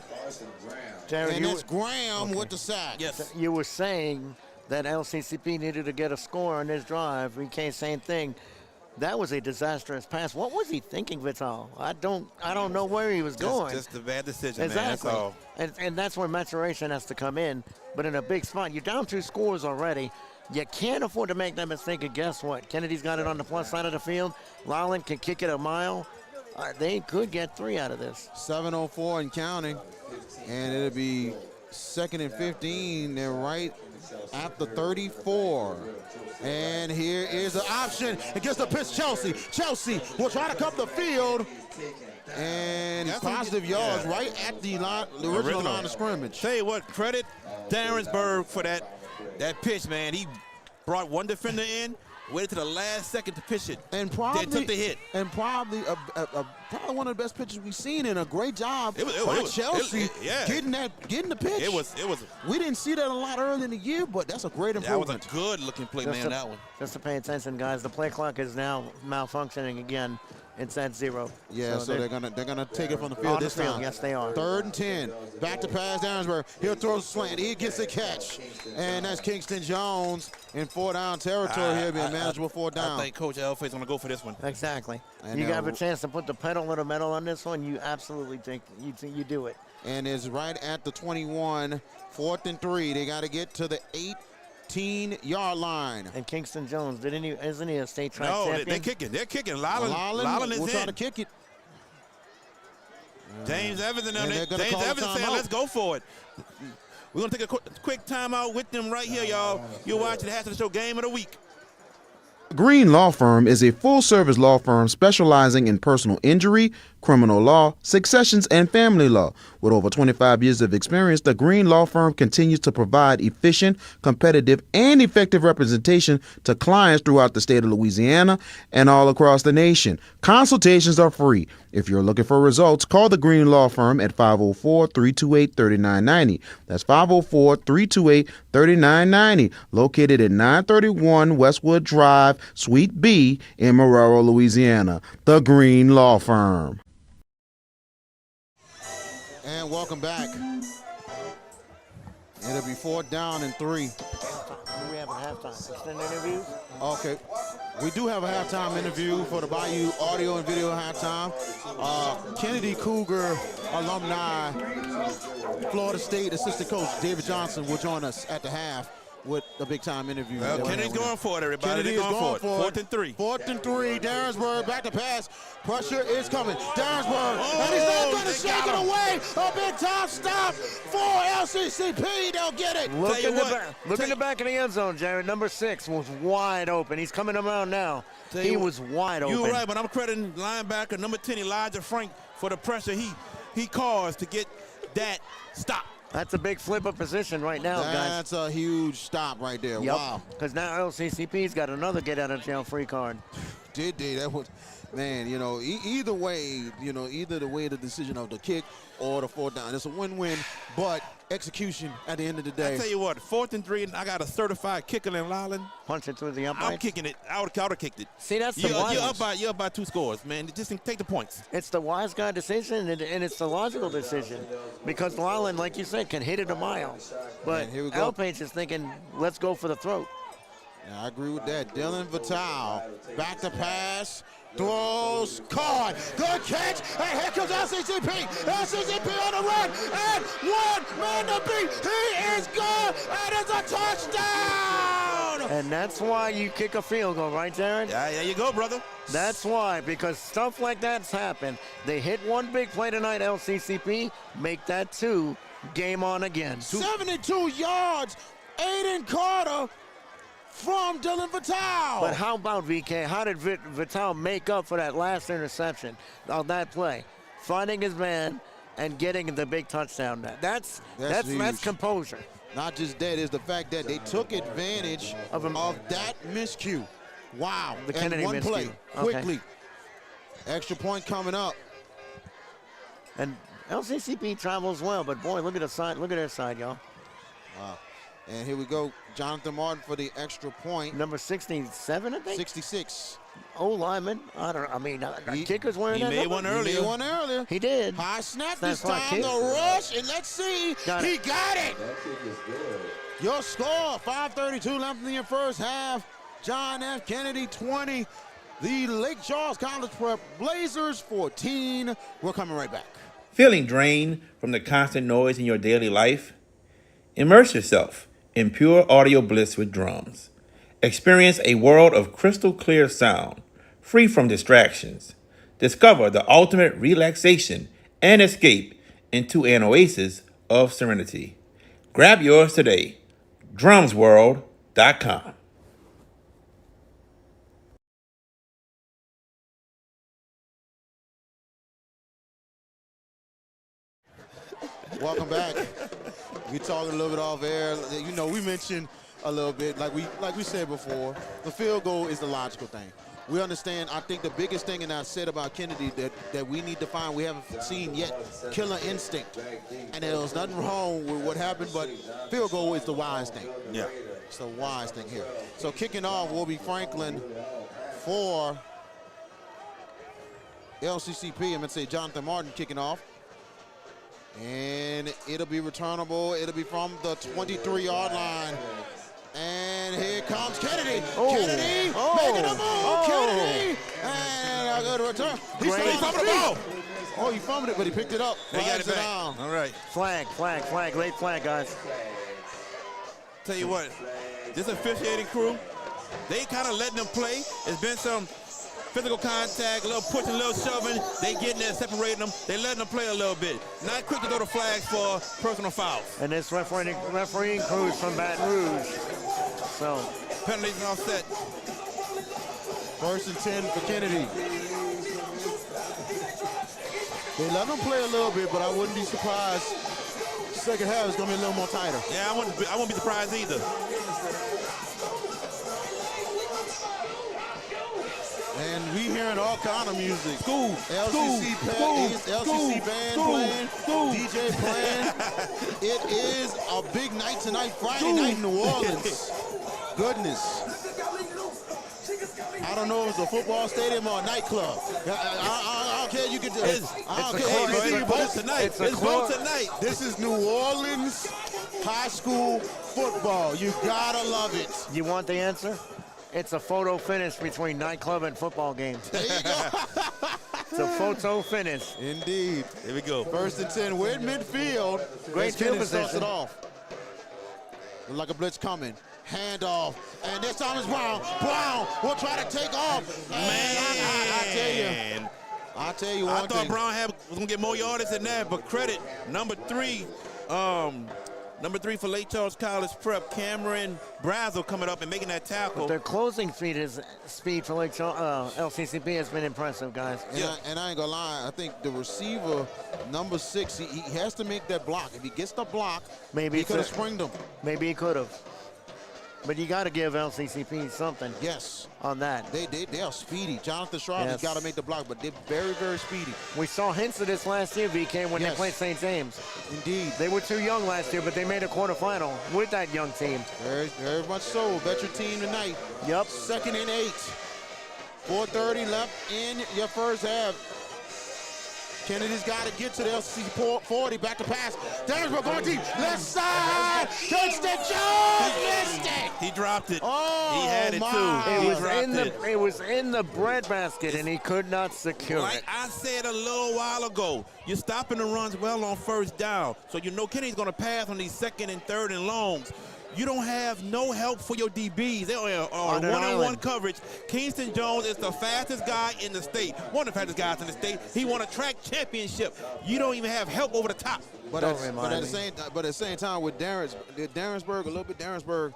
Jared, And it's Graham with the sack. Yes. You were saying that LCCP needed to get a score on this drive. We can't say anything. That was a disastrous pass. What was he thinking, Vital? I don't know where he was going. Just a bad decision, Exactly. man. That's all. And that's where maturation has to come in. But in a big spot, you're down 2 scores already. You can't afford to make that mistake. And guess what? Kennedy's got it on the plus side of the field. Lowland can kick it a mile. They could get 3 out of this. 7:04 and counting. And it'll be 2nd and 15. They're right at the 34. And here is the option. It gets the pitch, Chelsea. Chelsea will try to come the field. And positive yards right at the original line of scrimmage. Tell you what, credit Darinsburg for that pitch, man. He brought one defender in, waited to the last second to pitch it, and probably then took the hit. And probably probably one of the best pitches we've seen, and a great job by Chelsea getting the pitch. It was. We didn't see that a lot early in the year, but that's a great improvement. That was a good-looking play, that one. Just to pay attention, guys. The play clock is now malfunctioning again. It's at 0. Yeah, so they're gonna take it from the field this time. Yes, they are. 3rd and 10. Back to pass, Downsburg. He'll throw a slant. He gets a catch, and that's Kingston Jones in 4-down territory here, being manageable 4th down. I think Coach Elfay's gonna go for this one. Exactly. And you have a chance to put the pedal to the metal on this one. You absolutely think you do it. And it's right at the 21. 4th and 3. They got to get to the 18-yard line. And Kingston Jones, isn't he a state track champion? No, they're kicking. They're kicking. Lowland is will in. try to kick it. James Evans and them. And they're gonna James call Evans timeout. saying, let's go for it. We're going to take a quick timeout with them right here, y'all. You're watching the Halftime Show Game of the Week. Green Law Firm is a full-service law firm specializing in personal injury, criminal law, successions, and family law. With over 25 years of experience, the Green Law Firm continues to provide efficient, competitive, and effective representation to clients throughout the state of Louisiana and all across the nation. Consultations are free. If you're looking for results, call the Green Law Firm at 504-328-3990. That's 504-328-3990, located at 931 Westwood Drive, Suite B in Marrero, Louisiana. The Green Law Firm. And welcome back. It'll be 4th down and 3. Who do we have at halftime? Extended interviews? Okay. We do have a halftime interview for the Bayou audio and video halftime. Kennedy Cougar alumni, Florida State assistant coach David Johnson will join us at the half with the big time interview. Well, Kennedy's going for it, everybody. Kennedy They're is going for it. 4th and 3. 4th and 3. Darrensburg back to pass. Pressure is coming. Darrensburg. And he's not going to shake it away. A big time stop for LCCP. They'll get it. Look in the back of the end zone, Jared. Number 6 was wide open. He's coming around now. He was wide open. You're right, but I'm crediting linebacker number 10, Elijah Frank, for the pressure he caused to get that stop. That's a big flip of position right now, guys. That's a huge stop right there. Yep. Wow. Because now LCCP's got another get out of jail free card. Did they? That was, man, you know, either way, you know, either the way the decision of the kick or the 4th down. It's a win-win, but execution at the end of the day. I tell you what, 4th and 3, and I got a certified kicker in Lolland. Punch it through the uprights. I'm kicking it. I would have kicked it. See, that's the wise. You're up by 2 scores, man. Just take the points. It's the wise guy decision, and it's the logical decision. Because Lolland, like you said, can hit it a mile. But here we go. Alpage is thinking, let's go for the throat. Yeah, I agree with that. Dylan Vital, back to pass, throws, caught, good catch, and here comes LCCP. LCCP on the run, and 1 man to beat. He is gone, and it's a touchdown. And that's why you kick a field goal, right, Jared? Yeah, there you go, brother. That's why, because stuff like that's happened. They hit one big play tonight, LCCP, make that 2, game on again. 72 yards, Aiden Carter from Dylan Vital. But how about VK? How did Vital make up for that last interception on that play? Finding his man and getting the big touchdown. That's composure. Not just that, is the fact that they took advantage of that miscue. Wow. The Kennedy one miscue. play, Okay. quickly. Extra point coming up. And LCCP travels well, but boy, look at the side. Look at their side, y'all. Wow. And here we go. Jonathan Martin for the extra point. Number 67, I think? 66. Lineman. Kicker's wearing he that made number? one earlier. He made one earlier. He did. High snap Snap this clock time. kick. The rush, and let's see. He got it. That kick is good. Your score, 5:32 left in your first half. John F. Kennedy 20. The Lake Charles College Prep Blazers 14. We're coming right back. Feeling drained from the constant noise in your daily life? Immerse yourself in pure audio bliss with drums. Experience a world of crystal clear sound, free from distractions. Discover the ultimate relaxation and escape into an oasis of serenity. Grab yours today. drumsworld.com. Welcome back. We talking a little bit off air. You know, we mentioned a little bit, like we said before, the field goal is the logical thing. We understand. I think the biggest thing, and I said about Kennedy, that we need to find, we haven't seen yet, killer instinct. And there's nothing wrong with what happened, but field goal is the wise thing. Yeah. It's the wise thing here. So kicking off will be Franklin for LCCP. I'm going to say Jonathan Martin kicking off. And it'll be returnable. It'll be from the 23-yard line. And here comes Kennedy. Kennedy making a move. Kennedy. And I'll go to return. He fumbled the ball. Oh, he fumbled it, but he picked it up. They got it back. Down. All right. Flag. Late flag, guys. Tell you what, this officiating crew, they kind of letting them play. There's been some physical contact, a little pushing, a little shoving. They getting there, separating them. They letting them play a little bit. Not quick to go to flags for personal fouls. And this refereeing crew is from Baton Rouge. So penalties all set. 1st and 10 for Kennedy. They let them play a little bit, but I wouldn't be surprised. Second half is going to be a little more tighter. Yeah, I won't be surprised either. And we hearing all kind of music. School, LCC band playing, DJ playing. It is a big night tonight, Friday night in New Orleans. Goodness. I don't know if it's a football stadium or a nightclub. care. You can do It's it. I don't it's a care. close- Hey, It's vote tonight. it's a It's vote close- tonight. This is New Orleans high school football. You gotta love it. You want the answer? It's a photo finish between nightclub and football games. There you go. It's a photo finish. Indeed. Here we go. 1st and 10. We're in midfield. Great As Kennedy field starts it position. off. Look like a blitz coming. Handoff. And this time it's Brown. Brown will try to take off. And I tell you I one thought thing. Brown was gonna get more yardage than that, but credit number 3 for Lake Charles College Prep, Cameron Brazel coming up and making that tackle. Their closing speed for Lake Charles, LCCP has been impressive, guys. And I ain't gonna lie, I think the receiver, number 6, he has to make that block. If he gets the block, Maybe he it's could have a- springed him. Maybe he could have. But you got to give LCCP something Yes. on that. They are speedy. Jonathan Sharp has Yes. got to make the block, but they're very, very speedy. We saw hints of this last year, VK, when Yes. they played St. James. Indeed. They were too young last year, but they made a quarterfinal with that young team. Very, very much so. Veteran team tonight. Yep. 2nd and 8. 4:30 left in your first half. Kennedy's got to get to the LCC 40. Back to pass. Dansburg going deep. Left side. Touchdown. Jones missed it. He dropped it. Oh, he had it my. too. It He was dropped in it was in the breadbasket, and he could not secure Like it. I said a little while ago, you're stopping the runs well on 1st down. So you know Kennedy's going to pass on these 2nd and 3rd and longs. You don't have no help for your DBs. They are On an one-on-one island. coverage. Kingston Jones is the fastest guy in the state. One of the fastest guys in the state. He won a track championship. You don't even have help over the top. But Don't at remind the me. same time with Darrensburg, a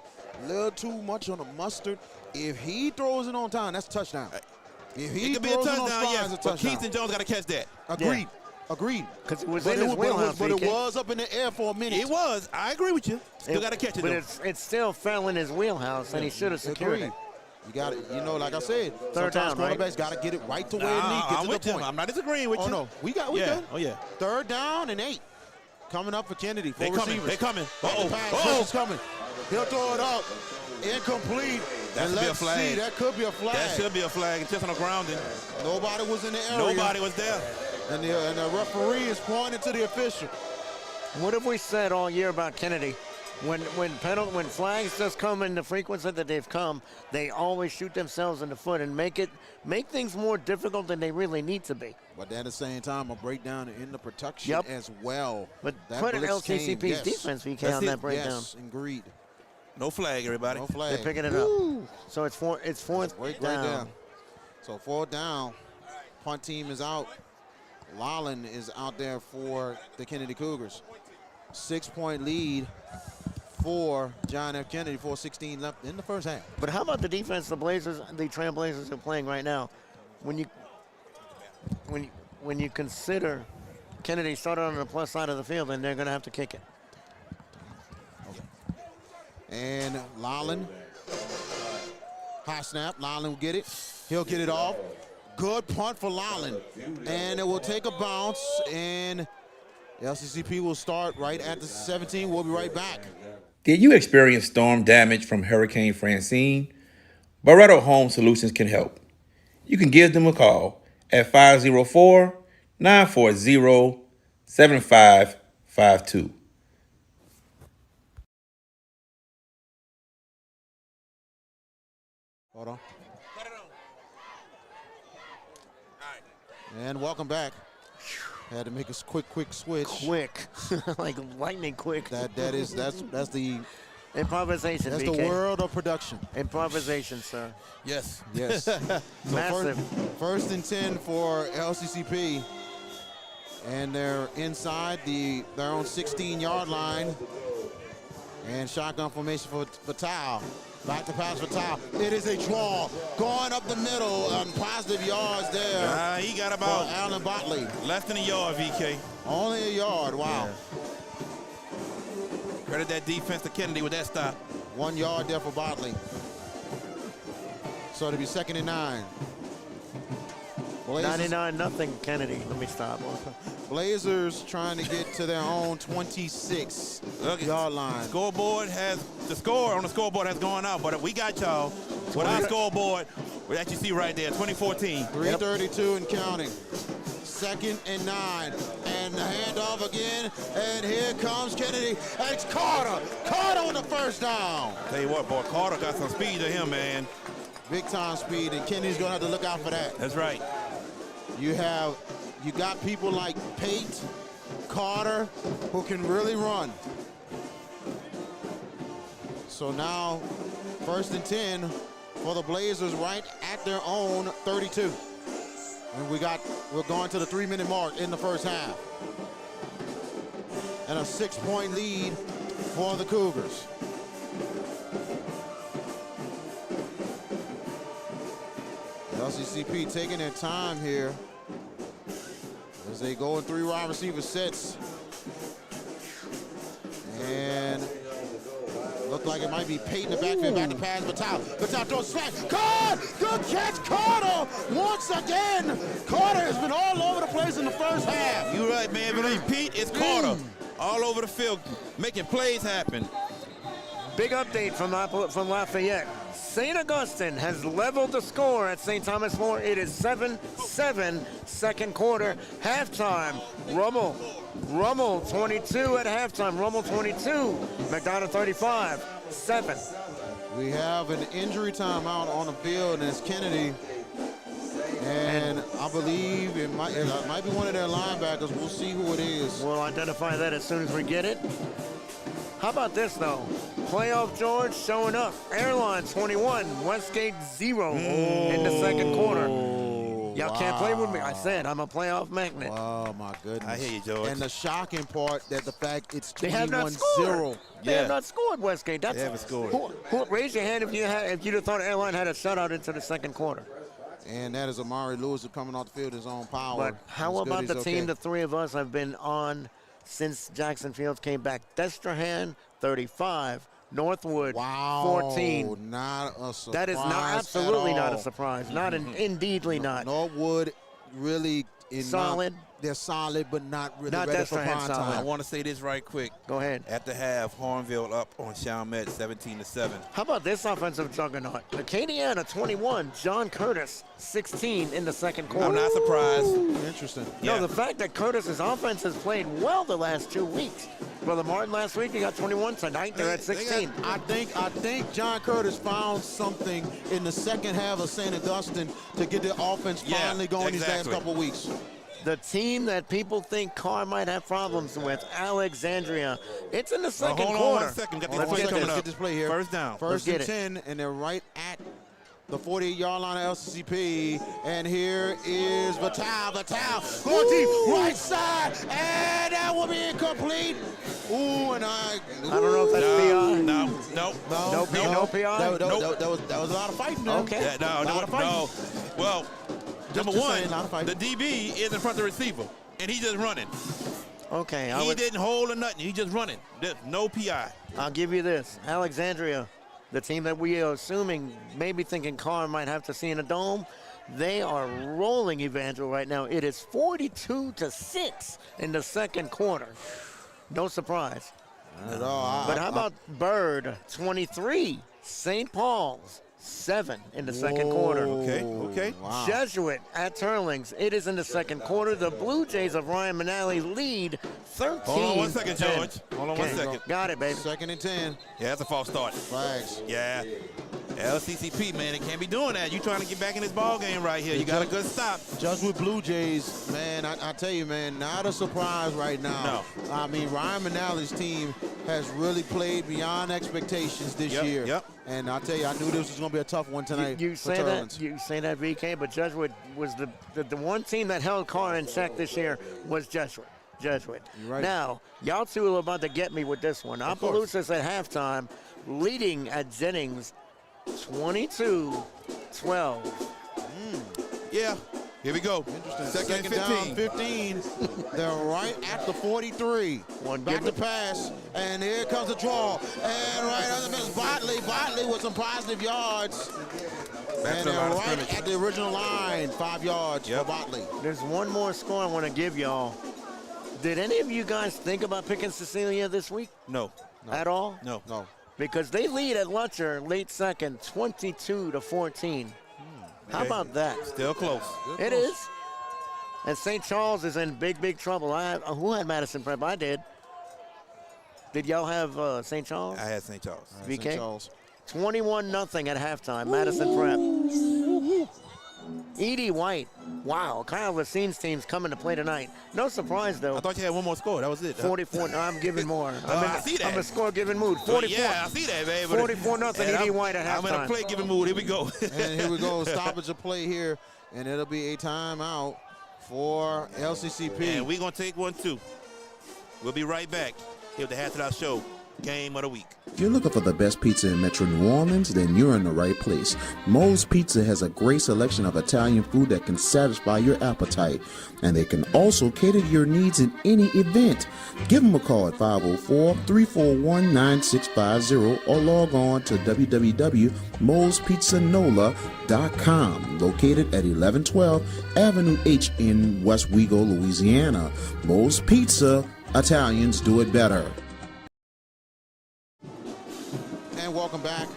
little too much on the mustard. If he throws it on time, that's a touchdown. If he It could be a throws it on touchdown, stride, yes. it's a But touchdown. Kingston Jones got to catch that. Agreed. Agreed. Because it was But in his wheelhouse, but it VK. was up in the air for a minute. It was. I agree with you. Still got to catch it, But though. it still fell in his wheelhouse, and he should have secured Agreed. it. You got it. You know, like I said, Third sometimes down, right? quarterbacks got to get it right to where it Nah, needs. Get I'm to with the you. point. I'm not disagreeing with Oh you. no, we yeah. good. Oh, yeah. 3rd down and 8. Coming up for Kennedy. They Four coming. receivers. They coming. Back to Uh-oh. pass. Uh-oh. Push is coming. He'll throw it up. Incomplete. That And should be a let's flag. see. That could be a flag. That should be a flag. It's just on the grounding. Nobody was in the area. Nobody was there. And the referee is pointing to the official. What have we said all year about Kennedy? When flags just come in the frequency that they've come, they always shoot themselves in the foot and make things more difficult than they really need to be. But at the same time, a breakdown in the production Yep. as well. But That credit blitz LCCP's came, yes. defense, VK, That's on it. that breakdown. Yes, agreed. No flag, everybody. No flag. They're picking it up. So it's fourth Break down. right down. So 4th down. Punt team is out. Lolland is out there for the Kennedy Cougars. 6-point lead for John F. Kennedy. 4:16 left in the first half. But how about the defense the Trailblazers are playing right now? When you consider Kennedy started on the plus side of the field, then they're going to have to kick it. And Lolland, high snap. Lolland will get it. He'll get it off. Good punt for Lolland. And it will take a bounce, and LCCP will start right at the 17. We'll be right back. Did you experience storm damage from Hurricane Francine? Barretto Home Solutions can help. You can give them a call at 504-940-7552. Hold on. And welcome back. Had to make a quick switch. Quick, like lightning quick. That's the Improvisation, That's VK. the world of production. Improvisation, sir. Yes. Yes. So Massive. First and 10 for LCCP. And they're inside their own 16-yard line. And shotgun formation for Tao. Back to pass for Tao. It is a draw. Going up the middle. Positive yards there. He got For about Allen Botley. less than a yard, VK. Only a yard. Wow. Credit that defense to Kennedy with that stop. 1 yard there for Botley. So it'll be 2nd and 9. Blazers, 99-0 Kennedy. Let me stop. Blazers trying to get to their own 26-yard line. Scoreboard has the score on the scoreboard has gone out, but we got y'all with our scoreboard that you see right there, 2014. 3:32 and counting. 2nd and 9. And the handoff again. And here comes Kennedy. And it's Carter. Carter on the first down. Tell you what, boy, Carter got some speed to him, man. Big time speed, and Kennedy's gonna have to look out for that. That's right. You got people like Pate, Carter, who can really run. So now, 1st and 10 for the Blazers right at their own 32. And we're going to the 3-minute mark in the first half. And a 6-point lead for the Cougars. LCCP taking their time here as they go in 3 wide receiver sets. And look like it might be Peyton in the backfield, back to pass, Batal throws slack. Caught! Good catch, Carter! Once again, Carter has been all over the place in the first half. You're right, man. If it ain't Pete, it's Carter. All over the field, making plays happen. Big update from Lafayette. St. Augustine has leveled the score at St. Thomas More. It is 7-7, second quarter, halftime. Rummel 22 at halftime. Rummel 22, McDonough 35, 7. We have an injury timeout on the field, and it's Kennedy. And I believe it might be one of their linebackers. We'll see who it is. We'll identify that as soon as we get it. How about this, though? Playoff George showing up. Airline 21, Westgate 0 in the second quarter. Y'all can't play with me. I said I'm a playoff magnet. Oh, my goodness. I hear you, George. And the shocking part that the fact it's 21-0. They have not scored. They have not scored, Westgate. They haven't scored. Raise your hand if you'd have thought Airline had a shutout into the second quarter. And that is Amari Lewis coming off the field his own power. But how about the team the three of us have been on since Jackson Fields came back? Destrehan, 35. Northwood, 14. Not a surprise. That is absolutely not a surprise. Indeedly not. Northwood really solid. They're solid, but not really not ready for prime time. I want to say this right quick. Go ahead. At the half, Hornville up on Chalmette 17-7. How about this offensive juggernaut? Acadiana 21, John Curtis 16 in the second quarter. I'm not surprised. Interesting. No, the fact that Curtis's offense has played well the last 2 weeks. Brother Martin last week, he got 21. Tonight they're at 16. I think John Curtis found something in the second half of St. Augustine to get the offense finally going these last couple of weeks. The team that people think Carr might have problems with, Alexandria. It's in the second quarter. Hold on 1 second. Let's get this play here. First down. First and 10, and they're right at the 48-yard line of LCCP. And here is Batal. Going deep, right side, and that will be incomplete. Ooh, and I don't know if that's PI. No PI. That was a lot of fighting there. Okay. Yeah, no. Well, number one, the DB is in front of the receiver, and he's just running. Okay. He didn't hold or nothing. He's just running. There's no PI. I'll give you this. Alexandria, the team that we are assuming, maybe thinking Carr might have to see in a dome, they are rolling Evangel right now. It is 42-6 in the second quarter. No surprise. Not at all. But how about Bird, 23, St. Paul's, 7 in the second quarter. Okay. Wow. Jesuit at Turlings. It is in the second quarter. The Blue Jays of Ryan Manali lead 13. Hold on 1 second, George. Hold on 1 second. Got it, baby. 2nd and 10. Yeah, that's a false start. Flags. Yeah. LCCP, man, they can't be doing that. You trying to get back in this ball game right here. You got a good stop. Just with Blue Jays, man, I tell you, man, not a surprise right now. No. I mean, Ryan Manali's team has really played beyond expectations this year. Yep. And I tell you, I knew this was going to be a tough one tonight. You say that, VK, but Jesuit was the one team that held Carr in check this year was Jesuit. You're right. Now, y'all two are about to get me with this one. Opelousas at halftime, leading at Jennings 22-12. Yeah. Here we go. Interesting. Second down, 15. They're right at the 43. Back to pass, and here comes the draw. And right on the middle, Botley with some positive yards. And they're right at the original line, 5 yards for Botley. There's one more score I want to give y'all. Did any of you guys think about picking Cecilia this week? No. At all? No. Because they lead at Lutcher late second, 22-14. How about that? Still close. It is. And St. Charles is in big trouble. Who had Madison Prep? I did. Did y'all have St. Charles? I had St. Charles. VK? St. Charles. 21-0 at halftime. Madison Prep. Edie White. Wow, Kyle Racine's team's coming to play tonight. No surprise, though. I thought you had one more score. That was it. 44. No, I'm giving more. I see that. I'm a score-giving mood. 44. Yeah, I see that, man. 44-0 Edie White at halftime. I'm in a play-giving mood. Here we go. And here we go. Stoppage of play here. And it'll be a timeout for LCCP. And we're going to take one, too. We'll be right back here with the Hash It Out Show Game of the Week. If you're looking for the best pizza in Metro New Orleans, then you're in the right place. Moe's Pizza has a great selection of Italian food that can satisfy your appetite, and they can also cater to your needs in any event. Give them a call at 504-341-9650 or log on to www.moespizzanola.com, located at 1112 Avenue H in West Wego, Louisiana. Moe's Pizza, Italians do it better. And welcome back.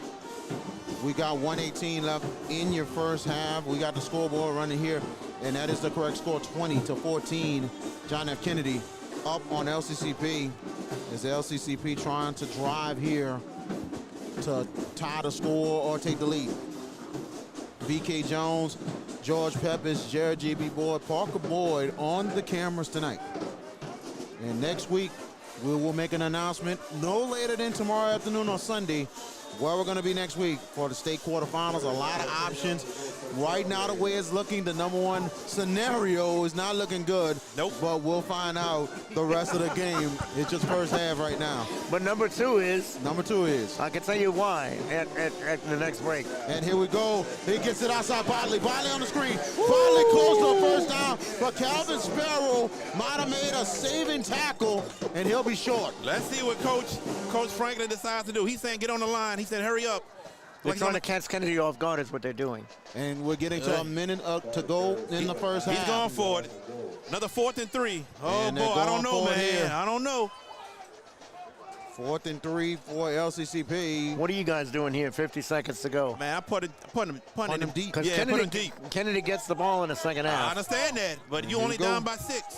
We got 1:18 left in your first half. We got the scoreboard running here, and that is the correct score, 20-14. John F. Kennedy up on LCCP. Is LCCP trying to drive here to tie the score or take the lead? VK Jones, George Peppers, Jared J.B. Boyd, Parker Boyd on the cameras tonight. And next week, we will make an announcement no later than tomorrow afternoon or Sunday where we're going to be next week for the state quarterfinals. A lot of options. Right now, the way it's looking, the number one scenario is not looking good. Nope. But we'll find out the rest of the game. It's just first half right now. But number two is, I can tell you why at the next break. And here we go. He gets it outside Bodley. Bodley on the screen. Bodley close to a first down, but Calvin Sparrow might have made a saving tackle, and he'll be short. Let's see what Coach Franklin decides to do. He's saying get on the line. He said hurry up. They're trying to catch Kennedy off guard is what they're doing. And we're getting to a minute to go in the first half. He's going for it. Another 4th and 3. Oh, And boy, they're I don't going know, for it man. here. I don't know. 4th and 3 for LCCP. What are you guys doing here? 50 seconds to go. Man, I put him deep. Because Yeah, put him deep. Kennedy gets the ball in the second I half. understand that, but you Here only we go. down by 6.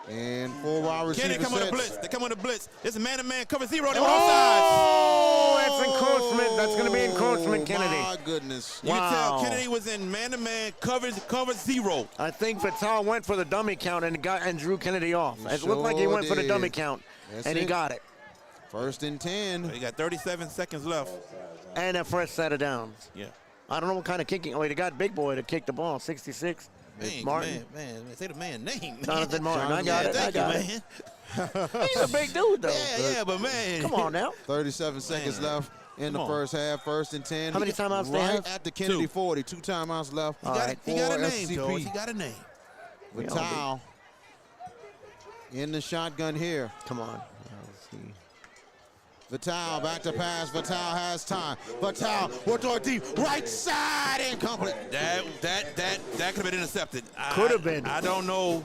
And 4 wide receivers. Kennedy come with a sets. blitz. They come with a blitz. This is man-to-man cover 0. They were Oh, that's encroachment. That's going to be encroachment, Kennedy. My goodness. offsides. You can tell Wow. Kennedy was in man-to-man cover 0. I think Vital went for the dummy count and drew Kennedy off. It looked like he sure went for the did. dummy count, That's and he it. got it. 1st and 10. He got 37 seconds left. And a fresh set of downs. Yeah. I don't know what kind of kicking. Oh, they got Big Boy to kick the ball, 66. Man, Martin. man, say the man name. Jonathan Martin. I got it. I Thank you, got it. man. He's a big dude, though. Yeah, but man. Come on now. 37 seconds left in the Come on. first half. 1st and 10. How many timeouts they Right have? at the Kennedy 2. 40. 2 timeouts left. He got, he got a name, SCP. George. He got a name. Vital in the shotgun here. Come on. Vital back to pass. Vital has time. Vital will throw it deep. Right side incomplete. That could have been intercepted. Could have been. I don't know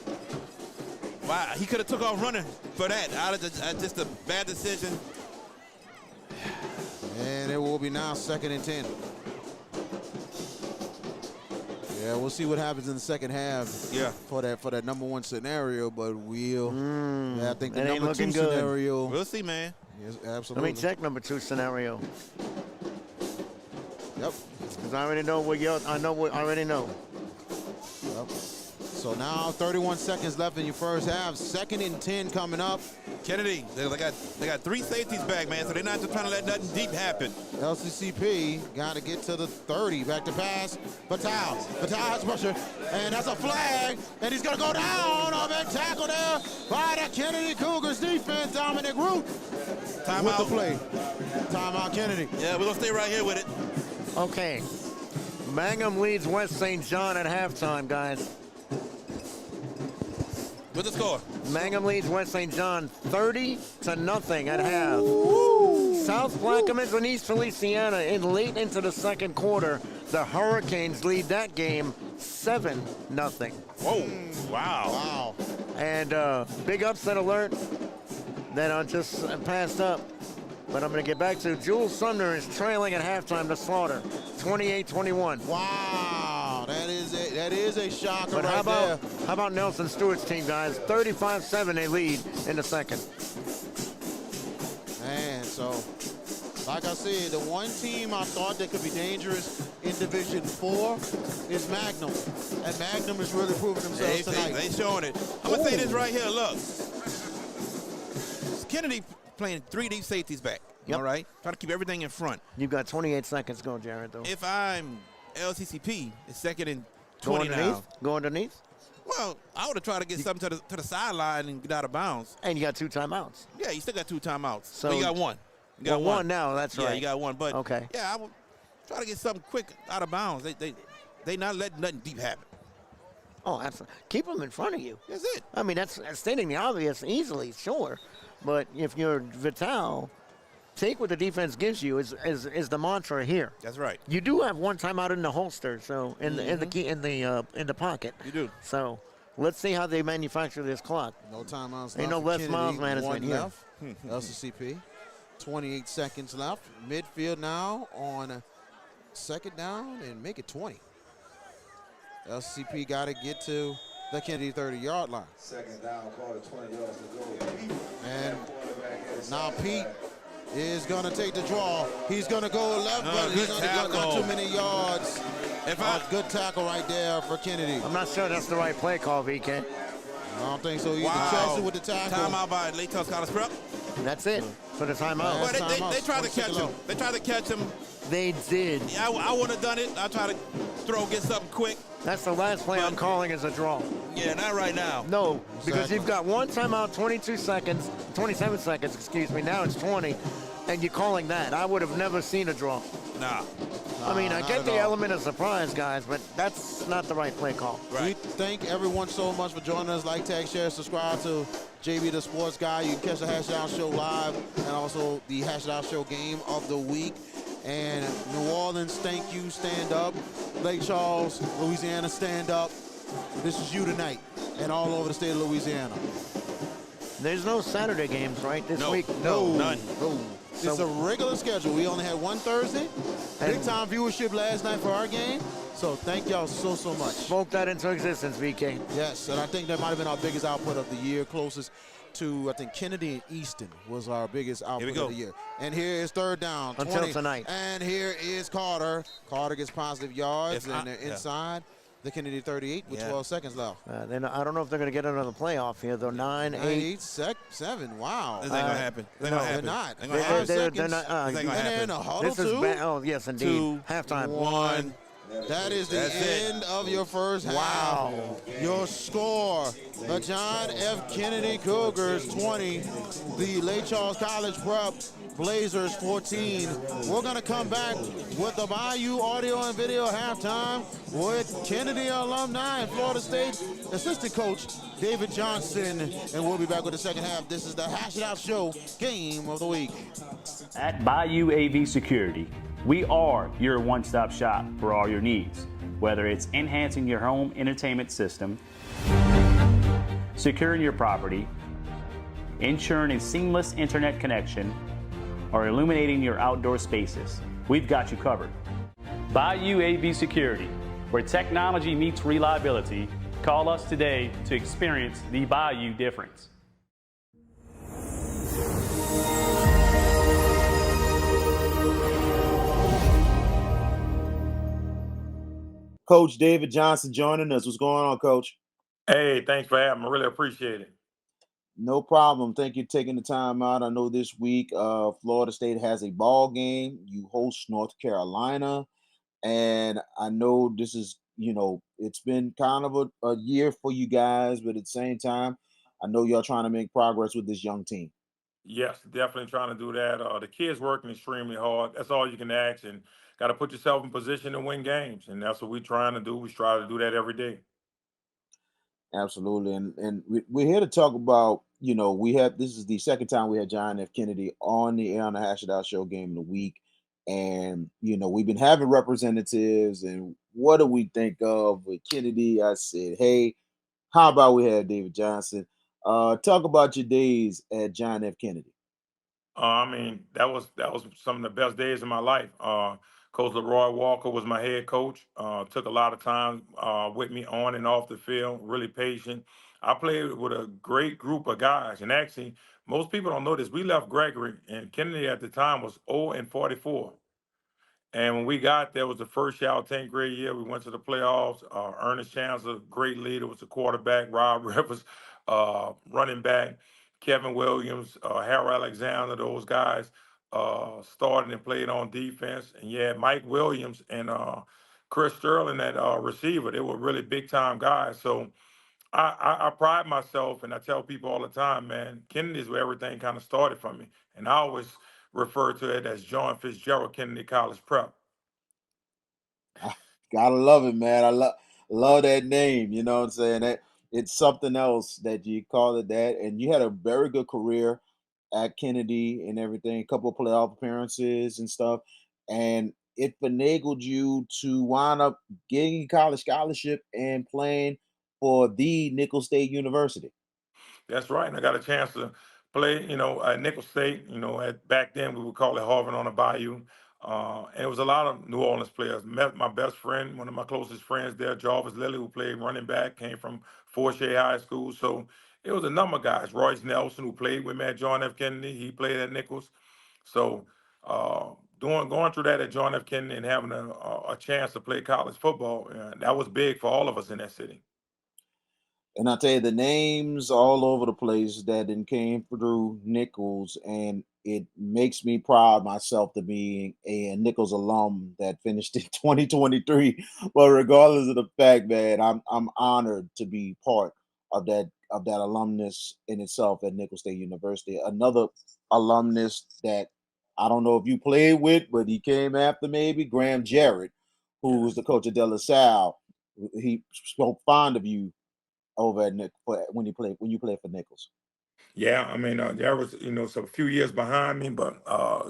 why. He could have took off running for that. Just a bad decision. And it will be now 2nd and 10. Yeah, we'll see what happens in the second half. Yeah. For that number one scenario, but we'll. Yeah, I think the that ain't number 2 looking good. scenario. We'll see, man. Yes, Let absolutely. me check number 2 scenario. Yep. Because I already know what I already know. Yep. So now 31 seconds left in your first half. 2nd and 10 coming up. Kennedy, they got 3 safeties back, man, so they're not just trying to let nothing deep happen. LCCP got to get to the 30. Back to pass. Vital. Vital has pressure. And that's a flag. And he's going to go down. A big tackle there by the Kennedy Cougars defense. Dominic Root with the Timeout. play. Timeout Kennedy. Yeah, we're going to stay right here with it. Okay. Mangum leads West St. John at halftime, guys. What's the score? Mangum leads West St. John 30-0 at half. South Plaquemines and East Feliciana late into the second quarter. The Hurricanes lead that game 7-0. Whoa. Wow. And big upset alert that I just passed up. But I'm going to get back to Jules Sumner is trailing at halftime to Slaughter, 28-21. Wow. That is it. That is a shocker But right there. how about Nelson Stewart's team, guys? 35-7 they lead in the second. Man, so like I said, the one team I thought that could be dangerous in Division 4 is Magnum. And Magnum is really proving themselves tonight. They showing it. I'm going to say this right here. Look. Kennedy playing 3 deep safeties back. Yep. All right? Trying to keep everything in front. You've got 28 seconds to go, Jared, though. If I'm LCCP, it's second and Go 20 underneath? now. Go underneath? Well, I would have tried to get something to the sideline and get out of bounds. And you got 2 timeouts. Yeah, you still got 2 timeouts. So But you got one. You got one now, that's yeah, right. you got one. But Okay. yeah, I would try to get something quick out of bounds. They not letting nothing deep happen. Oh, absolutely. Keep them in front of you. That's it. I mean, that's stating the obvious easily, sure. But if you're Vital, take what the defense gives you is the mantra here. That's right. You do have one timeout in the holster, so in the pocket. You do. So let's see how they manufacture this clock. No timeouts left. Ain't no for Les Kennedy. Miles management One here. left. LCCP. 28 seconds left. Midfield now on second down and make it 20. LCCP got to get to the Kennedy 30-yard line. Second down, call it 20 yards to go. And now Pete is going to take the draw. He's going to go left, but he's going to go not too many yards. Good tackle right there for Kennedy. I'm not sure that's the right play call, VK. I don't think so. He checks it with the tackle. Timeout by Lake College Prep. That's it for the timeout. Well, they tried to catch him. They tried to catch him. They did. Yeah, I would have done it. I try to get something quick. That's the last play I'm calling as a draw. Yeah, not right now. No, because you've got one timeout, 27 seconds, excuse me. Now it's 20, and you're calling that. I would have never seen a draw. Nah. I mean, I get the element of surprise, guys, but that's not the right play call. Right. We thank everyone so much for joining us. Like, tag, share, subscribe to JB the Sports Guy. You can catch the Hash It Out Show live and also the Hash It Out Show Game of the Week. And New Orleans, thank you, stand up. Lake Charles, Louisiana, stand up. This is you tonight and all over the state of Louisiana. There's no Saturday games, right, this week? No. None. No. It's a regular schedule. We only had one Thursday. Big time viewership last night for our game. So thank y'all so much. Spoke that into existence, VK. Yes, and I think that might have been our biggest output of the year, closest to, I think, Kennedy and Easton was our biggest output of the year. And here is third down. Until 20. tonight. And here is Carter. Carter gets positive yards, and they're inside the Kennedy 38 with 12 seconds left. Then I don't know if they're going to get another playoff here, though. 9, 8, 7. Wow. This ain't going to happen. They're not. Ain't gonna happen. They're not. This ain't gonna And happen. in a huddle, This is too. bad. Oh, yes, indeed. 2, Halftime. 1. That is the That's it. end of your first half. Wow. Your score, the John F. Kennedy Cougars 20, the Lake Charles College Prep Blazers 14. We're going to come back with the Bayou audio and video halftime with Kennedy alumni and Florida State assistant coach David Johnson. And we'll be back with the second half. This is the Hash It Out Show Game of the Week. At Bayou AV Security, we are your one-stop shop for all your needs, whether it's enhancing your home entertainment system, securing your property, ensuring a seamless internet connection, or illuminating your outdoor spaces. We've got you covered. Bayou AV Security, where technology meets reliability. Call us today to experience the Bayou difference. Coach David Johnson joining us. What's going on, Coach? Hey, thanks for having me. I really appreciate it. No problem. Thank you for taking the time out. I know this week Florida State has a ball game. You host North Carolina. And I know this is, it's been kind of a year for you guys, but at the same time, I know y'all trying to make progress with this young team. Yes, definitely trying to do that. The kids working extremely hard. That's all you can ask, and got to put yourself in position to win games. And that's what we're trying to do. We try to do that every day. Absolutely. And we're here to talk about, this is the second time we had John F. Kennedy on the air on the Hash It Out Show Game of the Week. And, we've been having representatives, and what do we think of with Kennedy? I said, hey, how about we have David Johnson? Talk about your days at John F. Kennedy. I mean, that was some of the best days of my life. Coach Leroy Walker was my head coach. Took a lot of time with me on and off the field. Really patient. I played with a great group of guys, and actually, most people don't know this. We left Gregory, and Kennedy at the time was 0-44. And when we got there, it was the first year, our 10th grade year. We went to the playoffs. Ernest Chancellor, great leader, was the quarterback. Rob Rivers, running back. Kevin Williams, Harold Alexander, those guys started and played on defense. And yeah, Mike Williams and Chris Sterling, that receiver, they were really big time guys. So I pride myself, and I tell people all the time, man, Kennedy is where everything kind of started for me. And I always refer to it as John Fitzgerald Kennedy College Prep. Gotta love it, man. I love that name. You know what I'm saying? That it's something else that you call it that. And you had a very good career at Kennedy and everything, a couple of playoff appearances and stuff. And it finagled you to wind up getting a college scholarship and playing for the Nicholls State University. That's right. And I got a chance to play, at Nicholls State. Back then we would call it Harvard on the Bayou. And it was a lot of New Orleans players. Met my best friend, one of my closest friends there, Jarvis Lilly, who played running back, came from Fort Shea High School. So it was a number of guys. Royce Nelson, who played with me at John F. Kennedy, he played at Nicholls. So going through that at John F. Kennedy and having a chance to play college football, that was big for all of us in that city. And I tell you, the names all over the place that then came through Nicholls, and it makes me proud myself to be a Nicholls alum that finished in 2023. But regardless of the fact, man, I'm honored to be part of that alumnus in itself at Nicholls State University. Another alumnus that I don't know if you played with, but he came after maybe Graham Jarrett, who was the coach of De La Salle. He spoke fond of you over at when you played for Nicholls. Yeah, I mean, there was, some few years behind me, but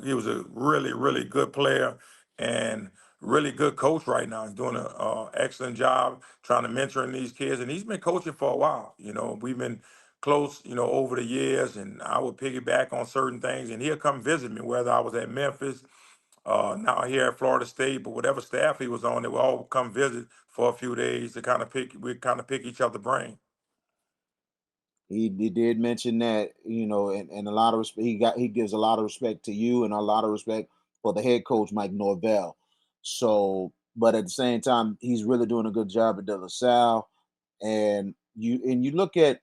he was a really, really good player and really good coach right now. He's doing an excellent job trying to mentoring these kids, and he's been coaching for a while. We've been close, over the years, and I would piggyback on certain things, and he'll come visit me, whether I was at Memphis, now here at Florida State, but whatever staff he was on, they would all come visit for a few days to we pick each other brain. He did mention that, and a lot of respect. He gives a lot of respect to you and a lot of respect for the head coach Mike Norvell. So, but at the same time, he's really doing a good job at De La Salle. And you look at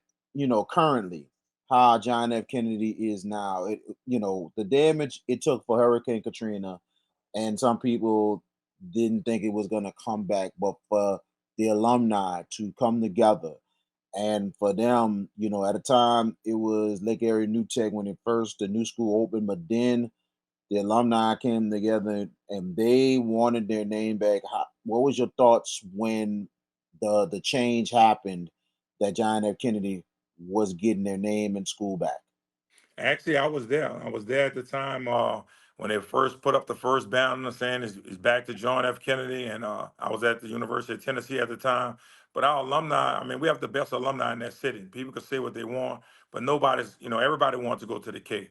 currently how John F. Kennedy is now. The damage it took for Hurricane Katrina, and some people didn't think it was going to come back, but for the alumni to come together and for them, at a time it was Lake Area New Tech when the new school opened, but then the alumni came together and they wanted their name back. What was your thoughts when the change happened that John F. Kennedy was getting their name and school back? Actually, I was there. I was there at the time when they first put up the first banner saying it's back to John F. Kennedy, and I was at the University of Tennessee at the time. But our alumni, I mean, we have the best alumni in that city. People can say what they want, but everybody wants to go to the K.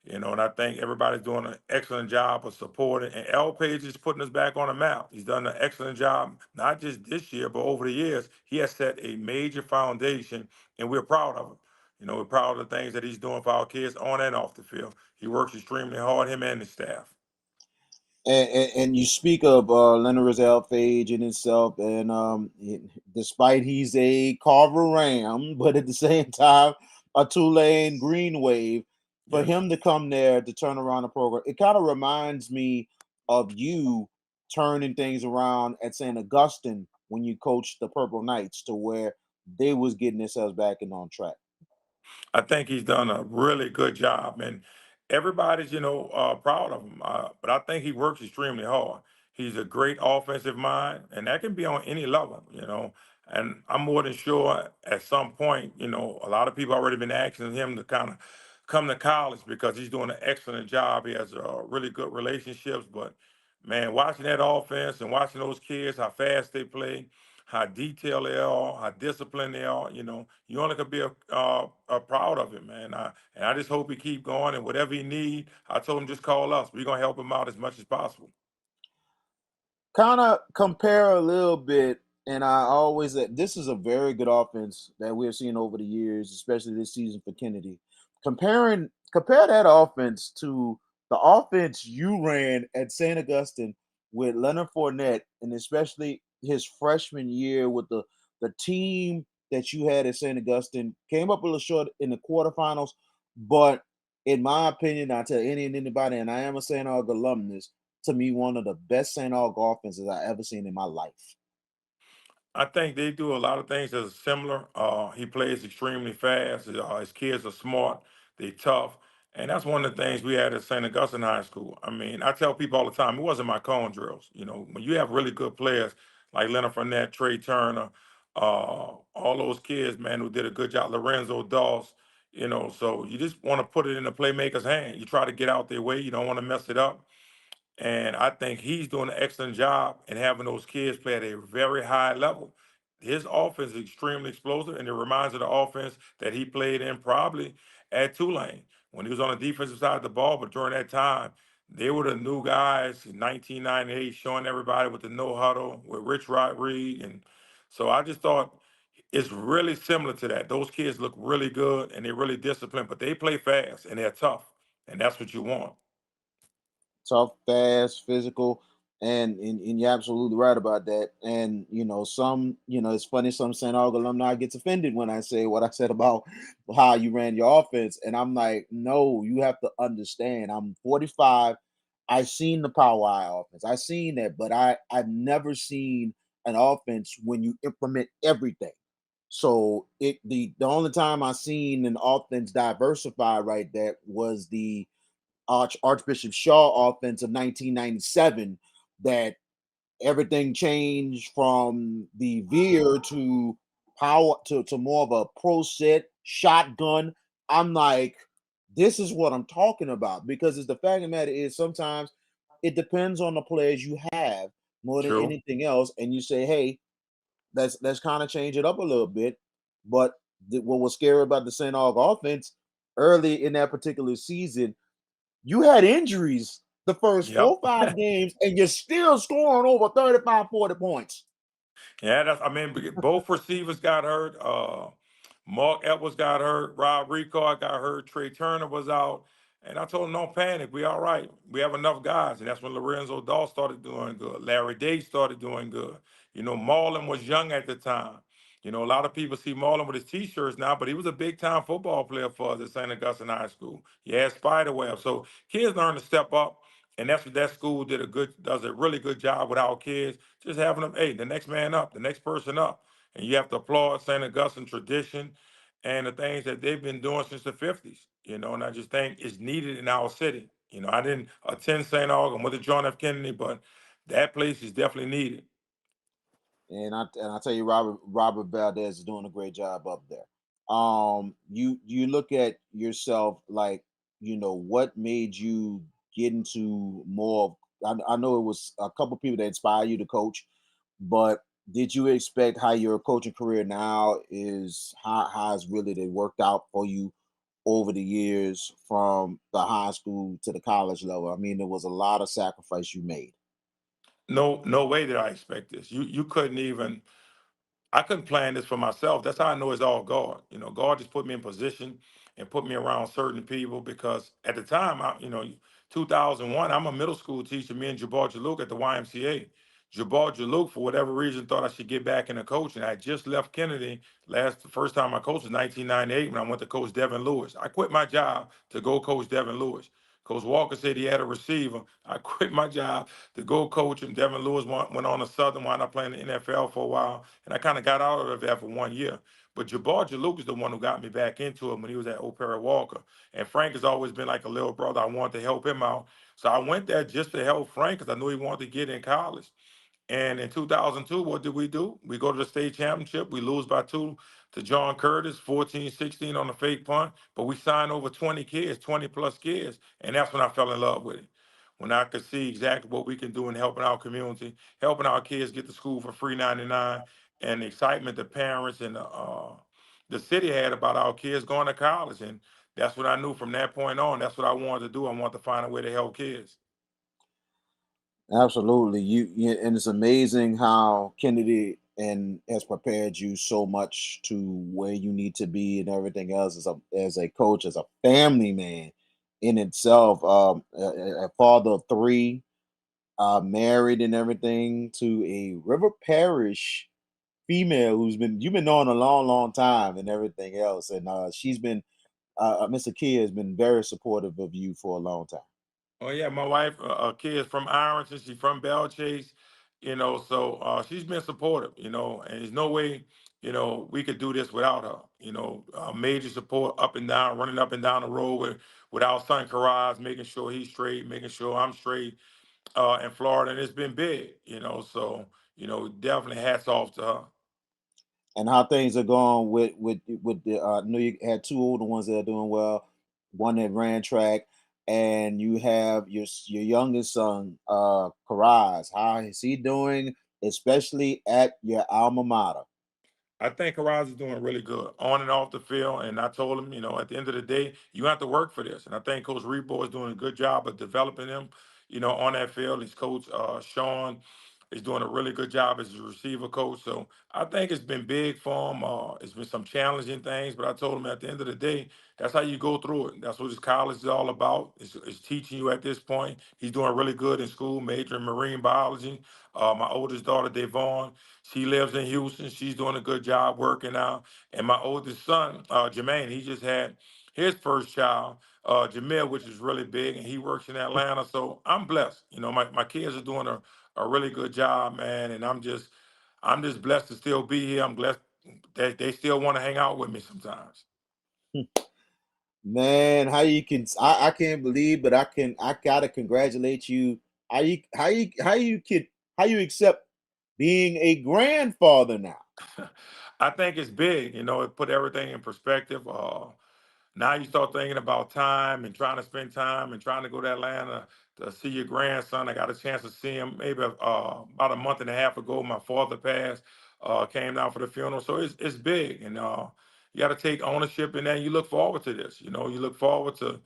And I think everybody's doing an excellent job of supporting. And L. Page is putting us back on the map. He's done an excellent job, not just this year, but over the years. He has set a major foundation, and we're proud of him. We're proud of the things that he's doing for our kids on and off the field. He works extremely hard, him and his staff. And you speak of Leonard Roselle Fage in itself, and despite he's a Carver Ram, but at the same time a Tulane Green Wave, for Yes. him to come there to turn around the program, it kind of reminds me of you turning things around at St. Augustine when you coached the Purple Knights to where they was getting themselves back and on track. I think he's done a really good job, and everybody's, proud of him. But I think he works extremely hard. He's a great offensive mind, and that can be on any level. And I'm more than sure at some point, a lot of people already been asking him to kind of come to college because he's doing an excellent job. He has really good relationships, but man, watching that offense and watching those kids, how fast they play, how detailed they are, how disciplined they are. You only could be proud of him, man. And I just hope he keep going, and whatever he need, I told him just call us. We're gonna help him out as much as possible. kind of compare a little bit, and I always this is a very good offense that we've seen over the years, especially this season for Kennedy. Compare that offense to the offense you ran at St. Augustine with Leonard Fournette, and especially his freshman year with the team that you had at St. Augustine. Came up a little short in the quarterfinals, but in my opinion, I tell any and anybody, and I am a St. Aug alumnus, to me, one of the best St. Aug offenses I ever seen in my life. I think they do a lot of things that are similar. He plays extremely fast. His kids are smart. They tough. And that's one of the things we had at St. Augustine High School. I mean, I tell people all the time, it wasn't my cone drills. You know, when you have really good players like Leonard Fournette, Trey Turner, all those kids, man, who did a good job, Lorenzo Doss, you know, so you just want to put it in the playmaker's hand. You try to get out their way. You don't want to mess it up. And I think he's doing an excellent job in having those kids play at a very high level. His offense is extremely explosive, and it reminds of the offense that he played in probably at Tulane when he was on the defensive side of the ball. But during that time, they were the new guys in 1998, showing everybody with the no huddle with Rich Rodriguez. And so I just thought it's really similar to that. Those kids look really good and they're really disciplined, but they play fast and they're tough, and that's what you want. Tough, fast, physical, and you're absolutely right about that. And it's funny, some St. Aug alumni gets offended when I say what I said about how you ran your offense. And I'm like, no, you have to understand. I'm 45. I've seen the Power I offense. I've seen that, but I've never seen an offense when you implement everything. So the only time I seen an offense diversify right that was the Archbishop Shaw offense of 1997, that everything changed from the veer to power to more of a pro set shotgun. I'm like, this is what I'm talking about, because it's the fact of the matter is sometimes it depends on the players you have more than True. anything else, and you say, hey, let's kind of change it up a little bit. But what was scary about the St. Aug offense early in that particular season, you had injuries the first Yep. 4 or 5 games, and you're still scoring over 35, 40 points. Yeah, I mean, both receivers got hurt. Mark Edwards got hurt. Rob Ricard got hurt. Trey Turner was out. And I told him, don't panic. We all right. We have enough guys. And that's when Lorenzo Dahl started doing good. Larry Day started doing good. You know, Marlon was young at the time. You know, a lot of people see Marlon with his T-shirts now, but he was a big-time football player for us at St. Augustine High School. He had Spiderweb. So kids learn to step up. And that's what that school does a really good job with our kids, just having them, hey, the next man up, the next person up. And you have to applaud St. Augustine tradition and the things that they've been doing since the 50s, you know, and I just think it's needed in our city. You know, I didn't attend St. Aug, I'm with the John F. Kennedy, but that place is definitely needed. And I tell you, Robert Valdez is doing a great job up there. You look at yourself like, what made you get into more of, I know it was a couple people that inspired you to coach, but did you expect how your coaching career now is, how it's really they worked out for you over the years from the high school to the college level? I mean, there was a lot of sacrifice you made. No way did I expect this. You couldn't even I couldn't plan this for myself. That's how I know it's all God. You know, God just put me in position and put me around certain people because at the time, 2001, I'm a middle school teacher, me and Jabbar Jaluk at the YMCA. Jabbar Jaluk, for whatever reason, thought I should get back into coaching. I just left Kennedy. The first time I coached was 1998 when I went to coach Devin Lewis. I quit my job to go coach Devin Lewis. Coach Walker said he had a receiver. I quit my job to go coach him. Devin Lewis went on to Southern, wound up playing the NFL for a while, and I kind of got out of that for 1 year. But Jabbar Jaluk is the one who got me back into it when he was at O'Perry Walker. And Frank has always been like a little brother. I wanted to help him out. So I went there just to help Frank because I knew he wanted to get in college. And in 2002, what did we do? We go to the state championship. We lose by 2 to John Curtis, 14-16 on the fake punt. But we signed over 20 kids, 20 plus kids. And that's when I fell in love with it. When I could see exactly what we can do in helping our community, helping our kids get to school for free 99, and the excitement the parents and the city had about our kids going to college. And that's what I knew from that point on. That's what I wanted to do. I wanted to find a way to help kids. Absolutely. And it's amazing how Kennedy and has prepared you so much to where you need to be and everything else as a coach, as a family man in itself. A father of three, married and everything to a River Parish female who's been you've been knowing a long, long time and everything else. And she's been Mr. Kia has been very supportive of you for a long time. Oh yeah, my wife, kid's from Ironton. She's from Bell Chase, so she's been supportive, and there's no way, we could do this without her. Major support up and down, running up and down the road with our son Karaz, making sure he's straight, making sure I'm straight, in Florida, and it's been big, so definitely hats off to her. And how things are going with the I know you had two older ones that are doing well, one that ran track, and you have your youngest son, Karaz. How is he doing, especially at your alma mater? I think Karaz is doing really good on and off the field. And I told him, at the end of the day, you have to work for this. And I think Coach Rebo is doing a good job of developing him, on that field. His coach, Sean, is doing a really good job as a receiver coach. So I think it's been big for him. It's been some challenging things, but I told him at the end of the day, that's how you go through it. That's what this college is all about. It's teaching you at this point. He's doing really good in school, major in marine biology. My oldest daughter, Devon, she lives in Houston. She's doing a good job working out. And my oldest son, Jermaine, he just had his first child, Jamil, which is really big, and he works in Atlanta. So I'm blessed. My kids are doing a really good job, man. And I'm just blessed to still be here. I'm blessed that they still want to hang out with me sometimes. Man, how you can I can't believe, but I gotta congratulate you. How you accept being a grandfather now? I think it's big. It put everything in perspective. Now you start thinking about time and trying to spend time and trying to go to Atlanta to see your grandson. I got a chance to see him maybe about a month and a half ago. My father passed, came down for the funeral. So it's big. And you got to take ownership in that. You look forward to this. You look forward to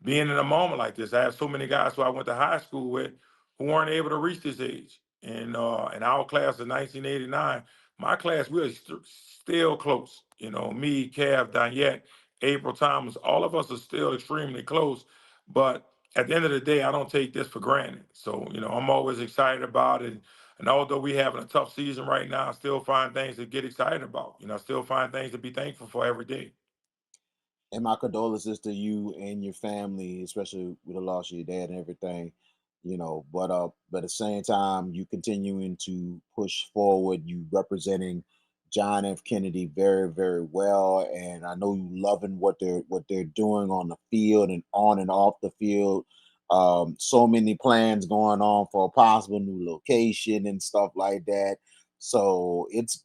being in a moment like this. I have so many guys who I went to high school with who weren't able to reach this age. And in our class of 1989, my class, we were still close. Me, Kev, Daniette, April Thomas, all of us are still extremely close. But at the end of the day, I don't take this for granted. So, I'm always excited about it. And although we having a tough season right now, I still find things to get excited about. I still find things to be thankful for every day. And my condolences to you and your family, especially with the loss of your dad and everything. But at the same time, you continuing to push forward, you representing John F. Kennedy very, very well. And I know you loving what they're doing on the field and on and off the field. So many plans going on for a possible new location and stuff like that. So it's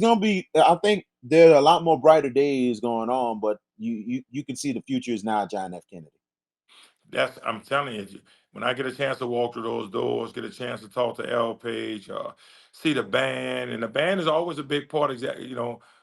gonna be. I think there are a lot more brighter days going on, but you can see the future is now John F. Kennedy. I'm telling you, when I get a chance to walk through those doors, get a chance to talk to L Page, see the band, and the band is always a big part of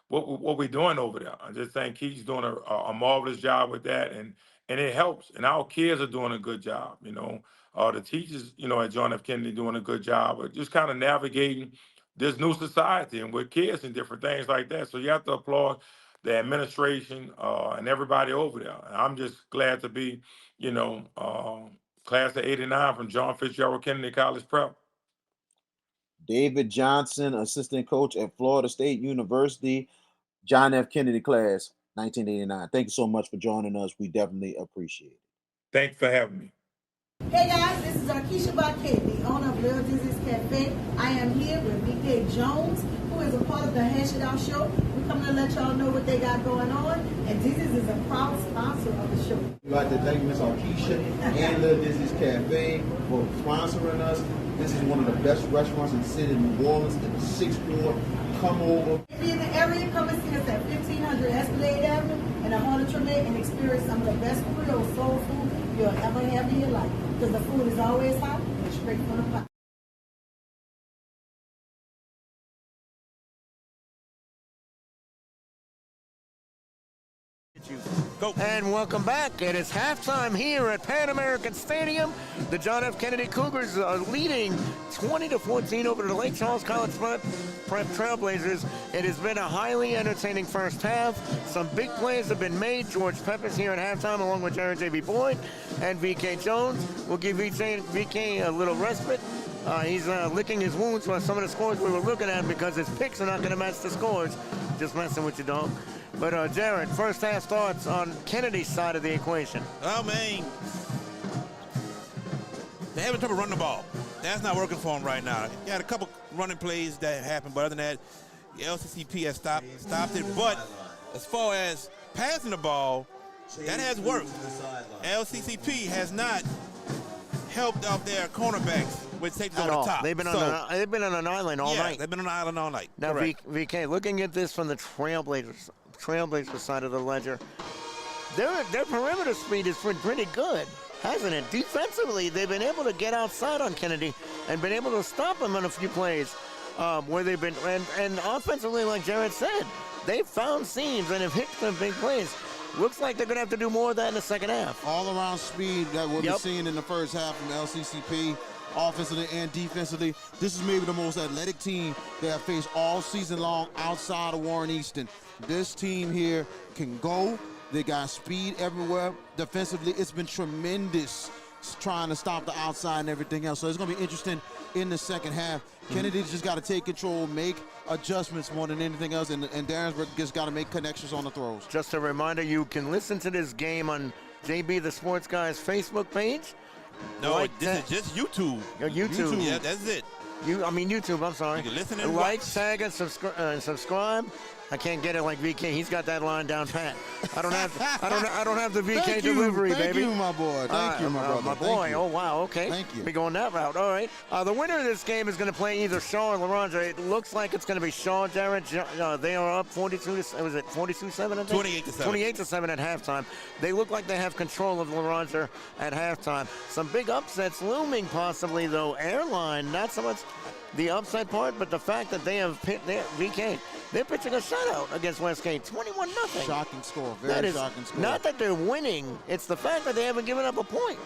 what we're doing over there. I just think he's doing a marvelous job with that, and it helps. And our kids are doing a good job. The teachers, at John F. Kennedy doing a good job of just kind of navigating this new society and with kids and different things like that. So you have to applaud the administration and everybody over there. And I'm just glad to be you know, class of '89 from John Fitzgerald Kennedy College Prep. David Johnson, assistant coach at Florida State University, John F. Kennedy class, 1989. Thank you so much for joining us. We definitely appreciate it. Thanks for having me. Hey guys, this is Arkisha Baquet, the owner of Little Dizzy's Cafe. I am here with BK Jones, who is a part of the Hash It Out Show. We're coming to let y'all know what they got going on, and Dizzy's is a proud sponsor of the show. We'd like to thank Miss Arkisha and Little Dizzy's Cafe for sponsoring us. This is one of the best restaurants in the city of New Orleans, in the 6th floor. Come over. If you're in the area, come and see us at 1500 Escalade Avenue in the heart of Tremay and experience some of the best Creole soul food you'll ever have in your life. Because the food is always hot and straight from the pot. You. Go. And welcome back. It is halftime here at Pan American Stadium. The John F. Kennedy Cougars are leading 20-14 over the Lake Charles College Prep Trailblazers. It has been a highly entertaining first half. Some big plays have been made. George Peppers here at halftime along with Jared J.B. Boyd and V.K. Jones. We'll give VK a little respite. He's licking his wounds for some of the scores we were looking at because his picks are not going to match the scores. Just messing with you, dog. But Jared, first half thoughts on Kennedy's side of the equation. I mean, they're having trouble running the ball. That's not working for them right now. You had a couple running plays that happened, but other than that, the LCCP has stopped it. But as far as passing the ball, that has worked. LCCP has not helped out their cornerbacks with safety over the top. They've been on an island all night. They've been on an island all night. Now, VK, looking at this from the Trailblazers side of the ledger, their perimeter speed is pretty good, hasn't it? Defensively, they've been able to get outside on Kennedy and been able to stop him on a few plays where they've been, and offensively, like Jared said, they've found seams and have hit some big plays. Looks like they're going to have to do more of that in the second half. All-around speed that we'll be seeing in the first half from LCCP, offensively and defensively. This is maybe the most athletic team they have faced all season long outside of Warren Easton. This team here can go. They got speed everywhere. Defensively, it's been tremendous trying to stop the outside and everything else. So it's going to be interesting in the second half. Kennedy just got to take control, make adjustments more than anything else, and Darrensburg just got to make connections on the throws. Just a reminder, you can listen to this game on JB the Sports Guy's Facebook page. No, this is just YouTube. YouTube. Yeah, that's it. YouTube, I'm sorry. You can listen and like, watch. tag, and subscribe. I can't get it like VK. He's got that line down pat. I don't have the VK delivery, Thank baby. you, my boy. Thank you, my brother. My boy. Oh, wow. Okay. Thank you. Be going that route. All right. The winner of this game is going to play either Shaw or LaRondre. It looks like it's going to be Shaw, Jared. They are up 42-7, I think? 28-7. 28-7 at halftime. They look like they have control of LaRondre at halftime. Some big upsets looming possibly, though. Airline, not so much the upside part, but the fact that they have VK. They're pitching a shutout against Westgate, 21-0. Shocking score, very shocking score. Not that they're winning, it's the fact that they haven't given up a point.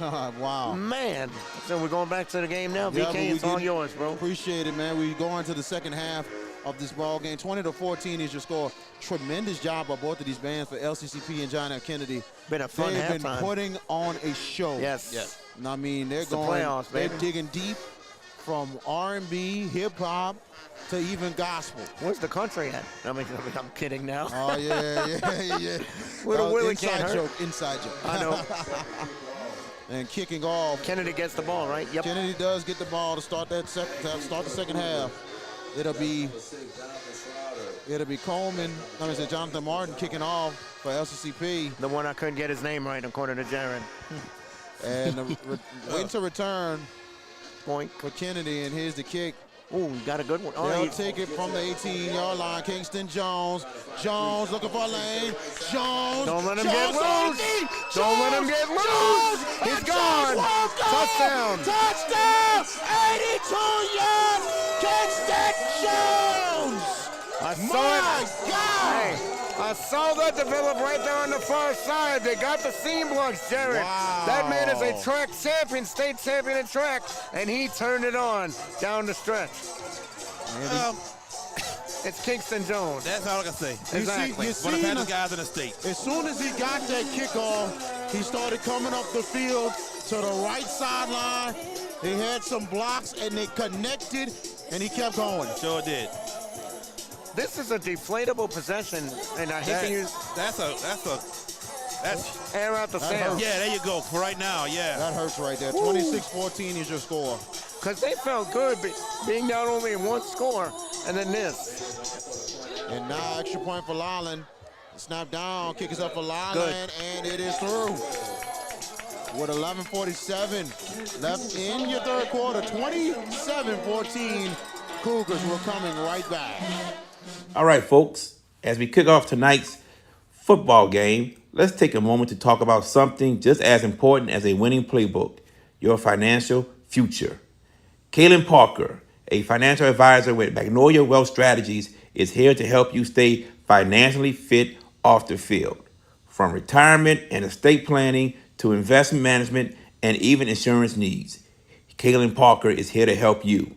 Wow. Man. So we're going back to the game now. VK, it's all yours, bro. Appreciate it, man. We go into the second half of this ball game. 20-14 is your score. Tremendous job by both of these bands for LCCP and John F. Kennedy. Been a fun halftime. They've been putting on a show. Yes. I mean, they're the playoffs, baby. They're digging deep from R&B, hip-hop, to even gospel. Where's the country at? I'm kidding now. Oh, yeah. Little Willie can't hurt. Inside joke. I know. And kicking off. Kennedy gets the ball, right? Yep. Kennedy does get the ball to start the second half. It'll be Jonathan Martin kicking off for LCCP. The one I couldn't get his name right, according to Jared. And waiting to return point for Kennedy, and here's the kick. Oh, got a good one. They'll take it from the 18-yard line. Kingston Jones. Jones looking for a lane. Jones. Don't let him get loose. Don't let him get loose. He's gone. Touchdown. Touchdown. 82 yards. Kingston Jones. I saw it. Hey, I saw that develop right there on the far side. They got the seam blocks, Jared. Wow. That man is a track champion, state champion in track, and he turned it on down the stretch. It's Kingston Jones. That's all I can say. Exactly. One of the fastest guys in the state. As soon as he got that kickoff, he started coming up the field to the right sideline. He had some blocks, and they connected, and he kept going. Sure did. This is a deflatable possession, and I hate to use. That's air out the sails. Yeah, there you go. For right now, yeah. That hurts right there. 26-14 is your score. Because they felt good being down only one score, and then this. And now extra point for Lolland. Snap down, kick is up for Lolland, and it is through. With 11:47 left in your third quarter, 27-14. Cougars were coming right back. All right, folks, as we kick off tonight's football game, let's take a moment to talk about something just as important as a winning playbook, your financial future. Kaylin Parker, a financial advisor with Magnolia Wealth Strategies, is here to help you stay financially fit off the field. from retirement and estate planning to investment management and even insurance needs. Kaylin Parker is here to help you.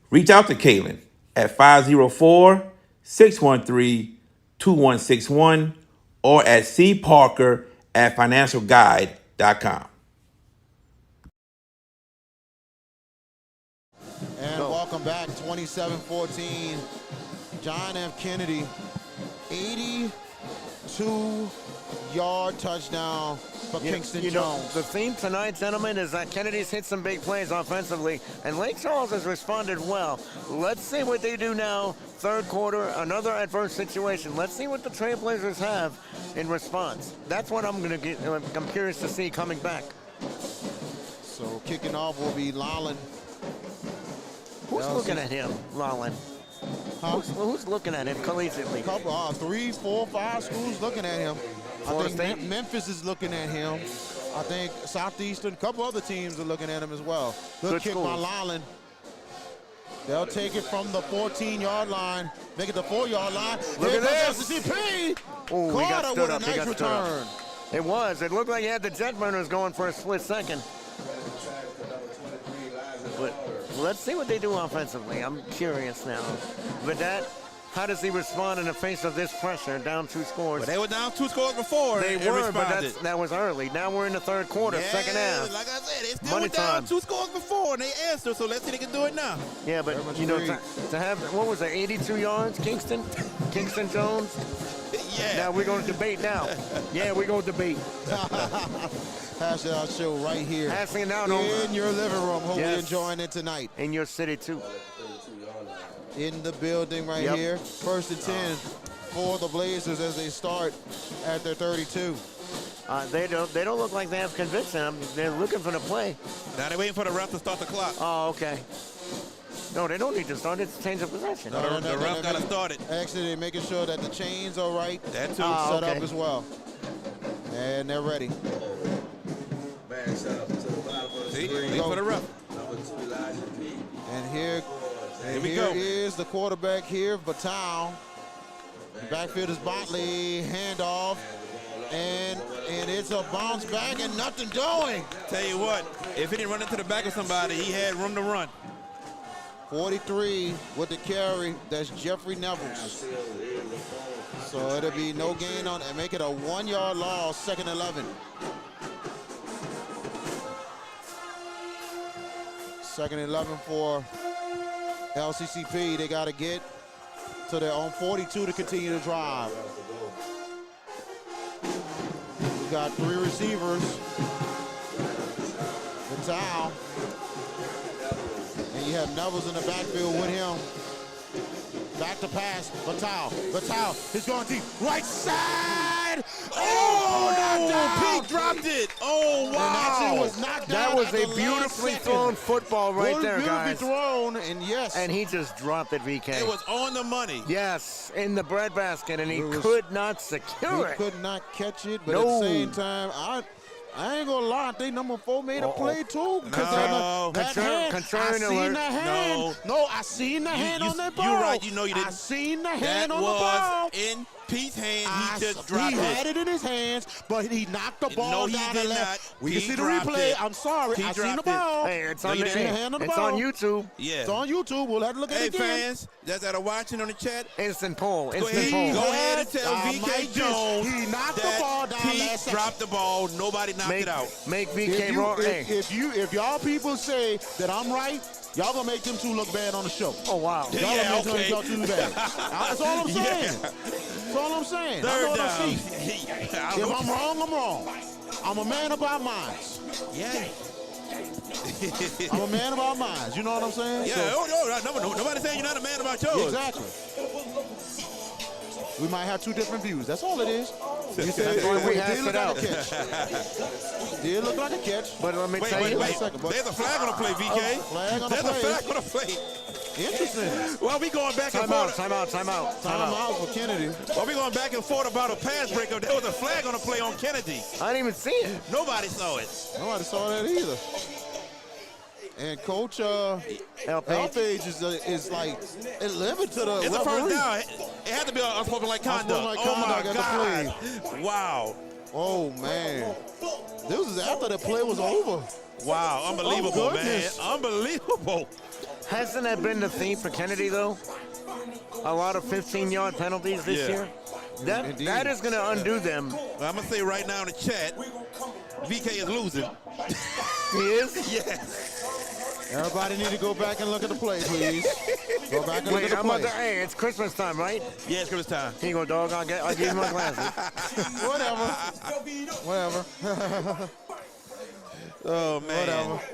Reach out to Kaylin at 504-613-2161 or at cparker@financialguide.com. And welcome back, 27-14. John F. Kennedy, 82-yard touchdown for Kingston Jones. The theme tonight, gentlemen, is that Kennedy's hit some big plays offensively, and Lake Charles has responded well. Let's see what they do now. Third quarter, another adverse situation. Let's see what the Trailblazers have in response. That's what I'm curious to see coming back. So kicking off will be Lolland. Who's looking at him, Lolland? Huh? Who's looking at him collegiately? Couple, 3, 4, 5 schools looking at him. Florida I think Memphis is looking at him. I think Southeastern, a couple other teams are looking at him as well. Good kick by Lolland. They'll take it from the 14-yard line, make it the 4-yard line. Look at this. LCCP. Oh, he got stood up. Nice return. It was. It looked like he had the jet burners going for a split second. But let's see what they do offensively. I'm curious now. But how does he respond in the face of this pressure? Down 2 scores. But they were down 2 scores before. They were, but that was early. Now we're in the third quarter, second half. Like I said, they still were down 2 scores before, and they answered, so let's see if they can do it now. Yeah, but, to have, what was it, 82 yards, Kingston Jones? Yeah. Now we're going to debate now. Yeah, we're going to debate. Hash It Out Show right here. Hashing it out in your living room. Hope you're enjoying it tonight. In your city, too. In the building right here. 1st and 10 for the Blazers as they start at their 32. They don't look like they have conviction. They're looking for the play. Now they're waiting for the ref to start the clock. Oh, okay. No, they don't need to start. It's change of possession. No, the ref got to start it. Actually, they're making sure that the chains are right. That too. Set up as well. And they're ready. See, waiting for the ref. And here is the quarterback here, Batal. The backfield is Botley. Handoff. And it's a bounce back and nothing doing. Tell you what, if he didn't run into the back of somebody, he had room to run. 43 with the carry. That's Jeffrey Nevels. So it'll be no gain on and make it a 1-yard loss, 2nd 11. 2nd 11 for LCCP. They got to get to their own 42 to continue to drive. We got 3 receivers. Batal. And you have Nevels in the backfield with him. Back to pass. Batal. He's going deep. Right side. Oh, Pete dropped it. Oh, wow. Was knocked that down was at a the beautifully last thrown second. football right there, guys. Beautifully thrown, and yes. And he just dropped it, VK. It was on the money. Yes, in the breadbasket, and he could not secure it. He could not catch it, but at the same time, I ain't gonna lie. I think number 4 made a play too. No. That hand, I seen the hand. No, I seen the hand on that ball. You're right. You know you didn't. I seen the hand on the ball. ball. In Pete's hand. He just dropped it. He had it in his hands, but he knocked the ball down the left. We can see the replay. I'm sorry. I seen the ball. Hey, it's on the hand on the it's ball. on YouTube. Yeah. It's on YouTube. We'll have to look at it again. Hey, fans that are watching on the chat. Instant poll. Go ahead and tell VK Jones he knocked the ball down Pete last second. dropped the ball. Nobody knocked it out. Make VK wrong. If y'all people say that I'm right, y'all gonna make them 2 look bad on the show. Oh wow. Y'all gonna make them 2 bad. That's all I'm saying. That's all I'm saying. Third down. I if I'm wrong, I'm wrong. I'm a man about minds. Yeah. I'm a man about minds. You know what I'm saying? Yeah. Nobody's saying you're not a man about yours. Exactly. We might have 2 different views. That's all it is. You said That's why we it hashed did look it like out. a catch. Did look like a catch. But let me tell you. Wait. There's a flag on the play, VK. Flag on the There's play. a flag on the play. Interesting. Well, we going back and forth. Time out for Kennedy. Well, we going back and forth about a pass breakup. There was a flag on the play on Kennedy. I didn't even see it. Nobody saw it. Nobody saw that either. And Coach Elpage is like 11 to the It's a referee. first down. It had to be unsportsmanlike conduct. Unsportsmanlike conduct at the God. Wow. Oh, man. This was after the play was over. Wow, unbelievable, man. goodness. Unbelievable. Hasn't that been the theme for Kennedy, though? A lot of 15-yard penalties this year. That is going to undo them. Well, I'm going to say right now in the chat, VK is losing. He is? Yes. Everybody need to go back and look at the play, please. Go back and look at the play. Hey, it's Christmas time, right? Yeah, it's Christmas time. Here you go, dog. I'll give you my glasses. Whatever. Oh, man.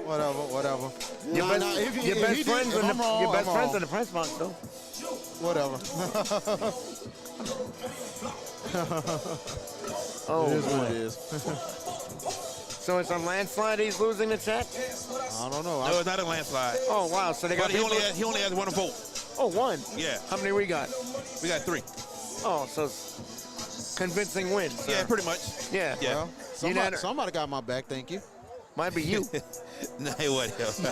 Whatever. Your best friends in the press box, though. Whatever. Oh, it is what it is. So it's a landslide he's losing the chat? I don't know. No, it's not a landslide. Oh, wow. So they got But he only has one vote. Oh, one? Yeah. How many we got? We got 3. Oh, so convincing win. Sir. Yeah, pretty much. Yeah. Yeah. Well, somebody got my back, thank you. Might be you. No, it wasn't.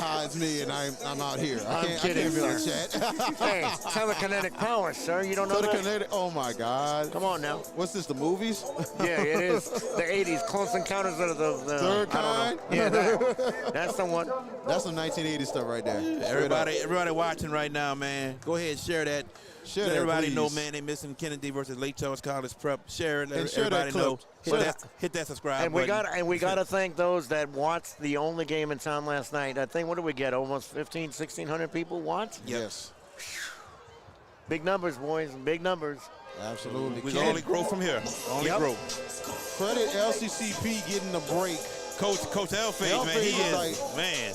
Hi, it's me, and I'm out here. I'm kidding, I can't be on sir. chat. Hey, telekinetic power, sir. You don't know that? Telekinetic. Oh my God. Come on now. What's this? The movies? Yeah, it is. The 80s. Close Encounters of the Third Kind. Yeah, that's the one. That's some 1980s stuff right there. Everybody watching right now, man. Go ahead and share that. Share Let that, everybody know, please. man, they missing Kennedy versus Lake Charles College Prep. Share it. Let And share that everybody know. clip. Hit that subscribe And button. we got to thank those that watched the only game in town last night. I think, what did we get? Almost 1,600 people watched? Yes. Big numbers, boys. Big numbers. Absolutely. We can only grow from here. Only grow. Credit LCCP getting the break. Coach Elfage, man, he is, man.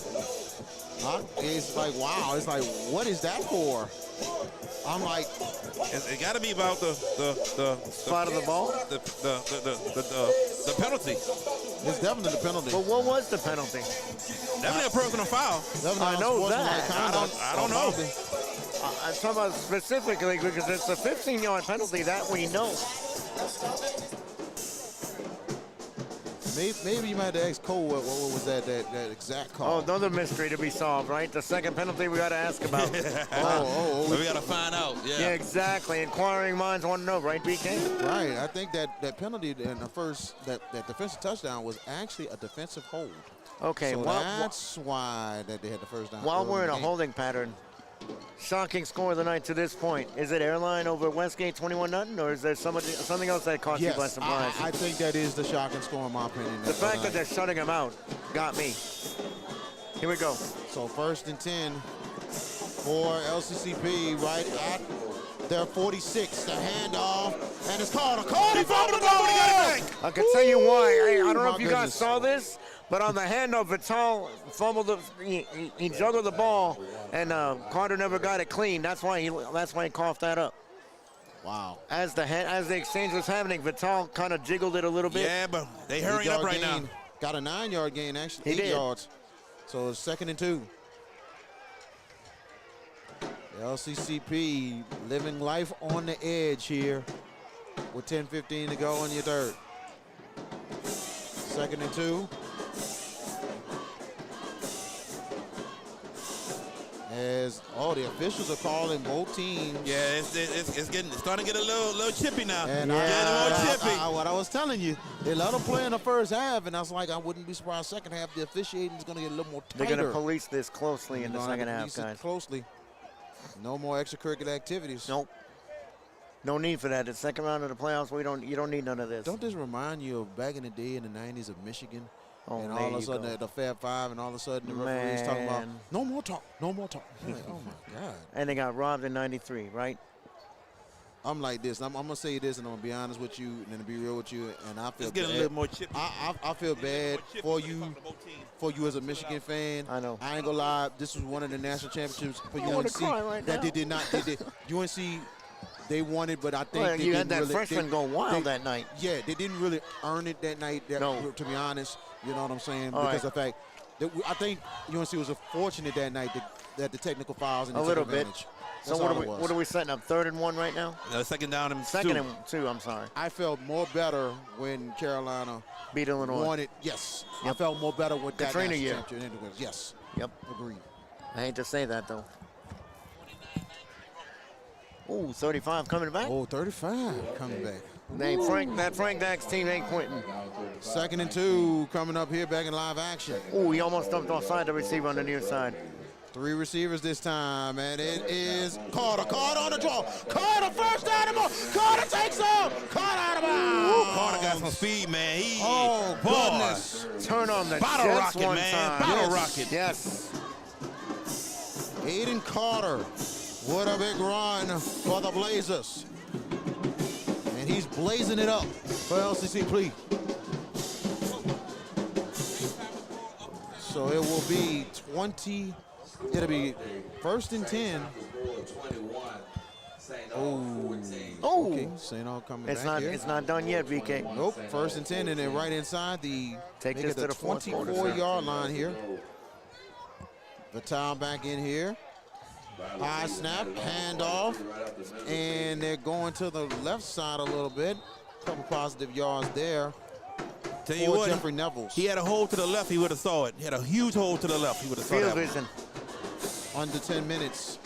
It's like, wow. It's like, what is that for? I'm like, it got to be about the spot of the ball, the penalty. It's definitely the penalty. But what was the penalty? Definitely a personal foul. I know that. I don't know. I'm talking about specifically because it's a 15-yard penalty that we know. Maybe you might have to ask Cole what was that exact call. Oh, another mystery to be solved, right? The second penalty we got to ask about. We got to find out. Yeah, exactly. Inquiring minds want to know, right, BK? Right. I think that penalty in the first that defensive touchdown was actually a defensive hold. Okay, so that's why that they had the first down. While we're in a holding pattern, shocking score of the night to this point. Is it Airline over Westgate 21-0, or is there something else that caught you by surprise? I think that is the shocking score in my opinion. The fact that they're shutting him out got me. Here we go. So 1st and 10 for LCCP right at their 46. The handoff, and it's called a call. He fumbled the ball when he got it back. I can tell you why. I don't know if you guys saw this, but on the handoff, Vital fumbled. He juggled the ball, and Carter never got it clean. That's why he coughed that up. Wow. As the exchange was happening, Vital kind of jiggled it a little bit. Yeah, but they hurrying up right now. Got a 9-yard gain, actually, He 8 did. yards. So it's 2nd and 2. The LCCP living life on the edge here with 10:15 to go in your third. 2nd and 2. As the officials are calling both teams. Yeah, it's starting to get a little chippy now. And what I was telling you, they let them play in the first half, and I was like, I wouldn't be surprised second half the officiating is going to get a little more tighter. They're going to police this closely in the second half, guys. Closely. No more extracurricular activities. Nope. No need for that. The second round of the playoffs, you don't need none of this. Don't this remind you of back in the day in the 90s of Michigan? Oh, and all of a sudden the Fab Five, and all of a sudden the referees talking about no more talk. I'm like, oh my God. And they got robbed in '93, right? I'm like this. I'm gonna say this, and I'm gonna be honest with you, and then be real with you. And I feel It's getting bad. a little more chippy. I feel bad for you as a Michigan fan. I know. I ain't gonna lie. This was one of the national championships for I wanna UNC cry right that now. they did not. UNC. They won it, but I think Well, they you didn't had that really, freshman go wild that night. Yeah, they didn't really earn it that night. No. To be honest, you know what I'm saying? All because right. of the fact that I think UNC was fortunate that night that the technical fouls and A they little took bit. advantage. So what are we setting up? 3rd and 1 right now? Second down and 2. 2nd and 2, I'm sorry. I felt more better when Carolina beat Illinois. won it. Yes. Yep. I felt more better with that Katrina year. Yes. Yep. Agreed. I hate to say that, though. Ooh, 35 coming back. Oh, 35 coming back. That Frank Dax team ain't quitting. 2nd and 2 coming up here back in live action. Ooh, he almost dumped offside the receiver on the near side. 3 receivers this time, and it is Carter. Carter on the draw. Carter first down and more. Carter takes off. Carter out of bounds. Carter got some speed, man. Goodness. Turn on the bottle Jets rocket, one man. time. Bottle rocket. Yes. Aiden Carter. What a big run for the Blazers. And he's blazing it up for LCCP. So it will be 20. It'll be 1st and 10. Oh, okay. St. All coming back here. It's not done yet, VK. Nope. 1st and 10, and then right inside the take this to the 24-yard line here. Vital back in here. High snap, handoff, and they're going to the left side a little bit. Couple positive yards there. Tell you what, Jeffrey Nevels. He had a hole to the left, he would have saw it. He had a huge hole to the left, he would have saw Field that. vision. Under 10 minutes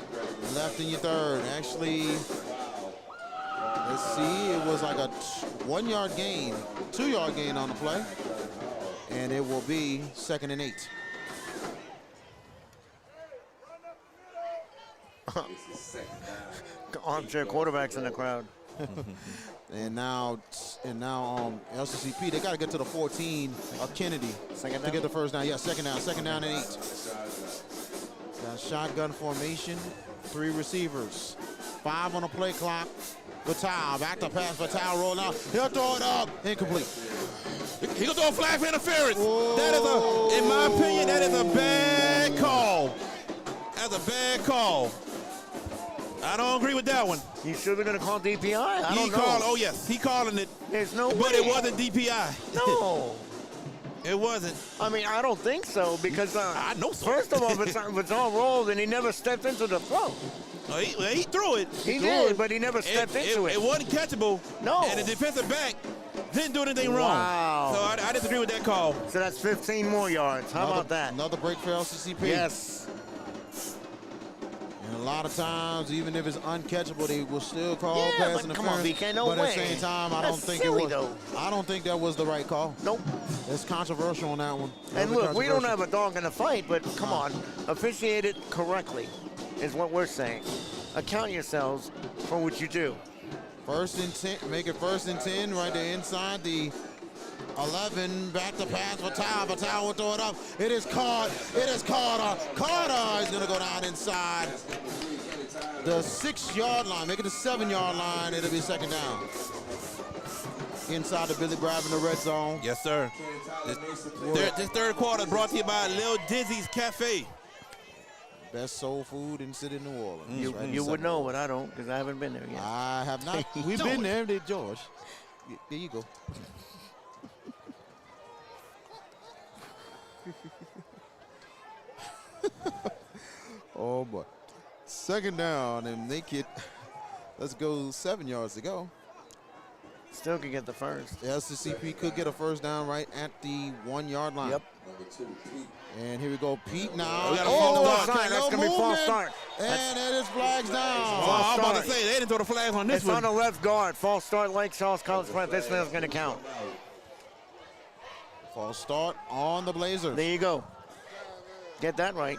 left in your third. Actually, let's see, it was like a 1-yard gain, 2-yard gain on the play, and it will be 2nd and 8. Armchair quarterbacks in the crowd. and now LCCP, they got to get to the 14 of Kennedy to get the first down. Yeah, second down and 8. Got shotgun formation, 3 receivers, 5 on the play clock. Vital, back to pass, Vital rolling out. He'll throw it up, incomplete. He'll throw a flag for interference. Whoa. That is in my opinion, that is a bad call. That's a bad call. I don't agree with that one. You sure they're going to call DPI? I don't know. Oh, yes, he calling it. There's no way. But it wasn't DPI. No. It wasn't. I mean, I don't think so because I know so. First of all, Vital rolled and he never stepped into the throw. Well, he threw it. He did, but he never stepped into it. It wasn't catchable. No. And the defensive back didn't do anything wrong. Wow. So I disagree with that call. So that's 15 more yards. How about that? Another break for LCCP. Yes. And a lot of times, even if it's uncatchable, they will still call pass interference. Come on, BK, no but way. at the same time, I don't think silly, it was. though. I don't think that was the right call. Nope. It's controversial on that one. And look, we don't have a dog in the fight, but come on, officiate it correctly, is what we're saying. Account yourselves for what you do. 1st and 10. Make it 1st and 10 right there inside the 11. Back to pass. Vital. Vital will throw it up. It is caught. It is Carter. Carter is going to go down inside the 6-yard line. Make it the 7-yard line. It'll be 2nd down. Inside the Billy Grab in the red zone. Yes, sir. This third quarter is brought to you by Lil Dizzy's Cafe. Best soul food in the city of New Orleans. You would know, but I don't because I haven't been there yet. I have not. We've been there, George. There you go. Oh, boy. 2nd down and make it, let's go 7 yards to go. Still could get the first. The LCCP could get a first down right at the 1-yard line. Yep. And here we go, Pete now. We got a false start. That's going to be false start. And it is flags down. I'm about to say, they didn't throw the flags on this it's one. It's on the left guard. False start, Lake Charles College Prep. This one's going to count. False start on the Blazers. There you go. Get that right.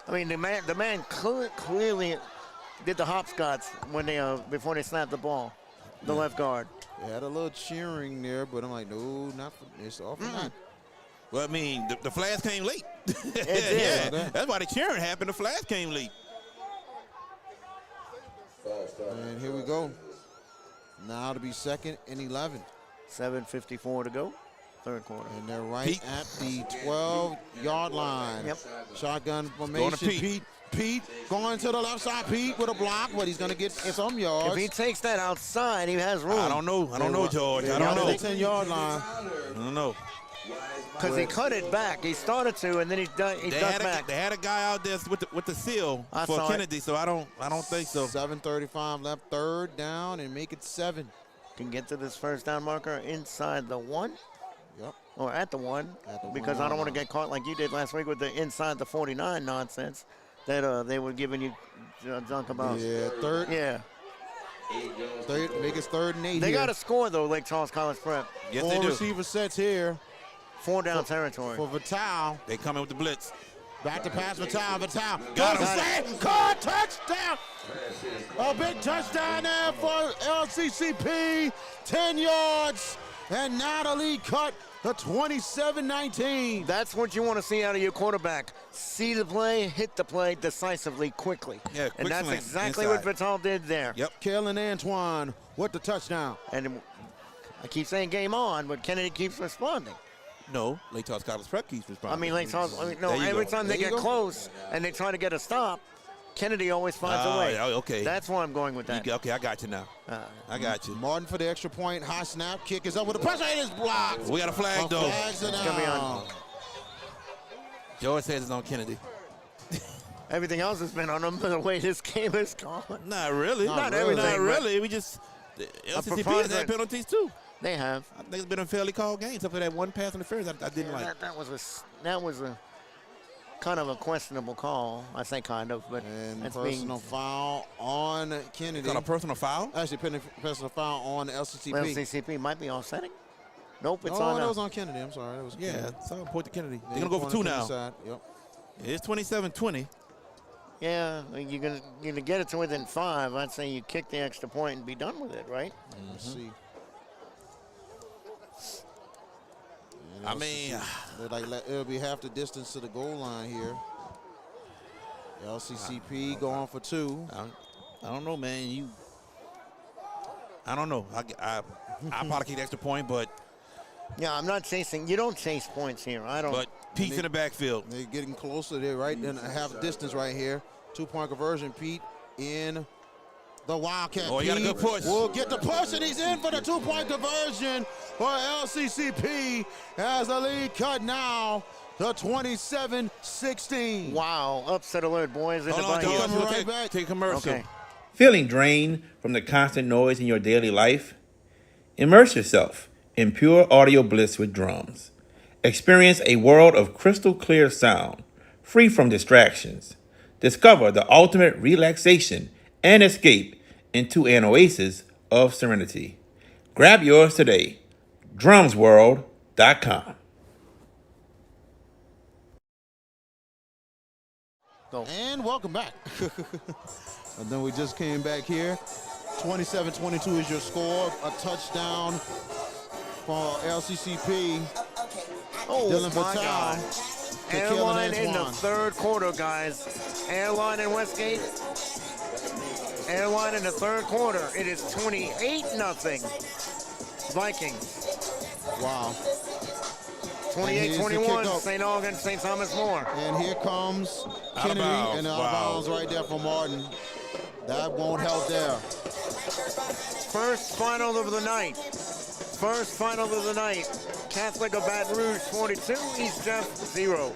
I mean, the man clearly did the hopscotch when they before they snapped the ball. The left guard. They had a little cheering there, but I'm like, no, not for this. Off not. Well, I mean, the flags came late. It did. That's why the cheering happened. The flags came late. And here we go. Now to be 2nd and 11. 7:54 to go. Third quarter. And they're right at the 12-yard line. Yep. Shotgun formation. Pete going to the left side. Pete with a block, but he's going to get some yards. If he takes that outside, he has room. I don't know, George. I don't know. The 10-yard line. I don't know. Because he cut it back. He started to, and then he ducked back. They had a guy out there with the seal for Kennedy, so I don't think so. 7:35 left, third down, and make it 7. Can get to this first down marker inside the 1. Yep. Or at the 1. Because 1 I don't want to get caught like you did last week with the inside the 49 nonsense that they were giving you junk about. Yeah, third. Yeah. Third, make it 3rd and 8 They here. got to score, though, Lake Charles College Prep. Yes, 4 they do. receiver sets here. 4 down territory. For Vital. They coming with the blitz. Back to pass Vital. Vital. Got Goes him. to caught, touchdown. A big touchdown there for LCCP. 10 yards. And Natalie cut the 27-19. That's what you want to see out of your quarterback. See the play, hit the play decisively, quickly. Yeah, quick and that's slant exactly inside. what Vital did there. Yep. Kalen Antoine with the touchdown. And I keep saying game on, but Kennedy keeps responding. No, Lake Charles College Prep keeps responding. I mean, Lake Charles, no, There you every go. time they There you get go. close and they try to get a stop, Kennedy always finds a way. yeah, okay. That's why I'm going with that. Okay, I got you now. I got you. Martin for the extra point. High snap. Kick is up with the pressure. It is blocked. We got a flag, though. Flags are It's gonna be down. on. George says it's on Kennedy. Everything else has been on him the way this game is gone. Not really. Not everything, Not but really. We just LCCP has preponderance. had penalties too. They have. I think it's been a fairly called game, except for that one pass interference I didn't like. That was a kind of a questionable call. I say kind of, but And that's personal foul on Kennedy. Called a personal foul? Actually, personal foul on LCCP. Well, LCCP might be offsetting. Nope, it's oh, on. that was on Kennedy. I'm sorry. That was Yeah, Kennedy. so point to Kennedy. Yeah, They're gonna go for 2 corner now. side. Yep. It's 27-20. Yeah, you're gonna get it to within 5. I'd say you kick the extra point and be done with it, right? Let's see. And I mean, it'll be half the distance to the goal line here. LCCP going for 2. I don't know, man. I don't know. I probably kick the extra point, but Yeah, I'm not chasing. You don't chase points here. I don't. but Pete's in the backfield. They're getting closer. They're right in half distance right here. 2-point conversion. Pete in the Wildcat. Oh, he got a good push. Will get the push, and he's in for the 2-point conversion for LCCP as the lead cut now to 27-16. Wow, upset alert, boys. In Hold the on, Bayou. George. We'll right back. take a commercial. Okay. Feeling drained from the constant noise in your daily life? Immerse yourself in pure audio bliss with drums. Experience a world of crystal clear sound, free from distractions. Discover the ultimate relaxation and escape into an oasis of serenity. Grab yours today. drumsworld.com. And welcome back. And then we just came back here. 27-22 is your score. A touchdown for LCCP. Oh, Dylan my Vital. God. to Airline Kellen in the Antoine. 3rd quarter, guys. Airline in Westgate. Airline in the 3rd quarter. It is 28-0. Vikings. Wow. And here's the 28-21. kickoff. St. Augustine, St. Thomas More. And here comes Kennedy bounds. and out of Wow. bounds right there for Martin. That won't help there. First final of the night. First final of the night. Catholic of Baton Rouge 42, East Jeff 0.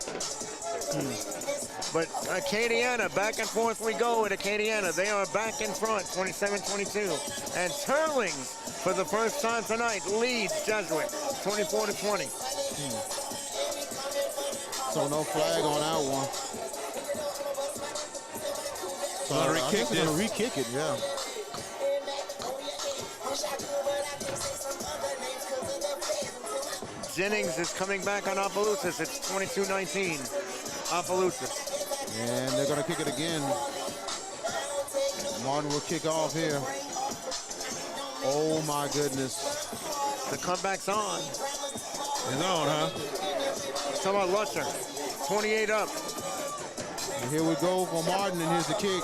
But Acadiana, back and forth we go at Acadiana. They are back in front, 27-22. And Turlings, for the first time tonight, leads Jesuit, 24-20. So no flag on that one. So Gonna I re-kick guess they're gonna this. re-kick it, yeah. Jennings is coming back on Opelousas. It's 22-19. Opelousas. And they're gonna kick it again. Martin will kick off here. Oh my goodness. The comeback's on. It's on, huh? Talk about Lusher. 28 up. And here we go for Martin, and here's the kick.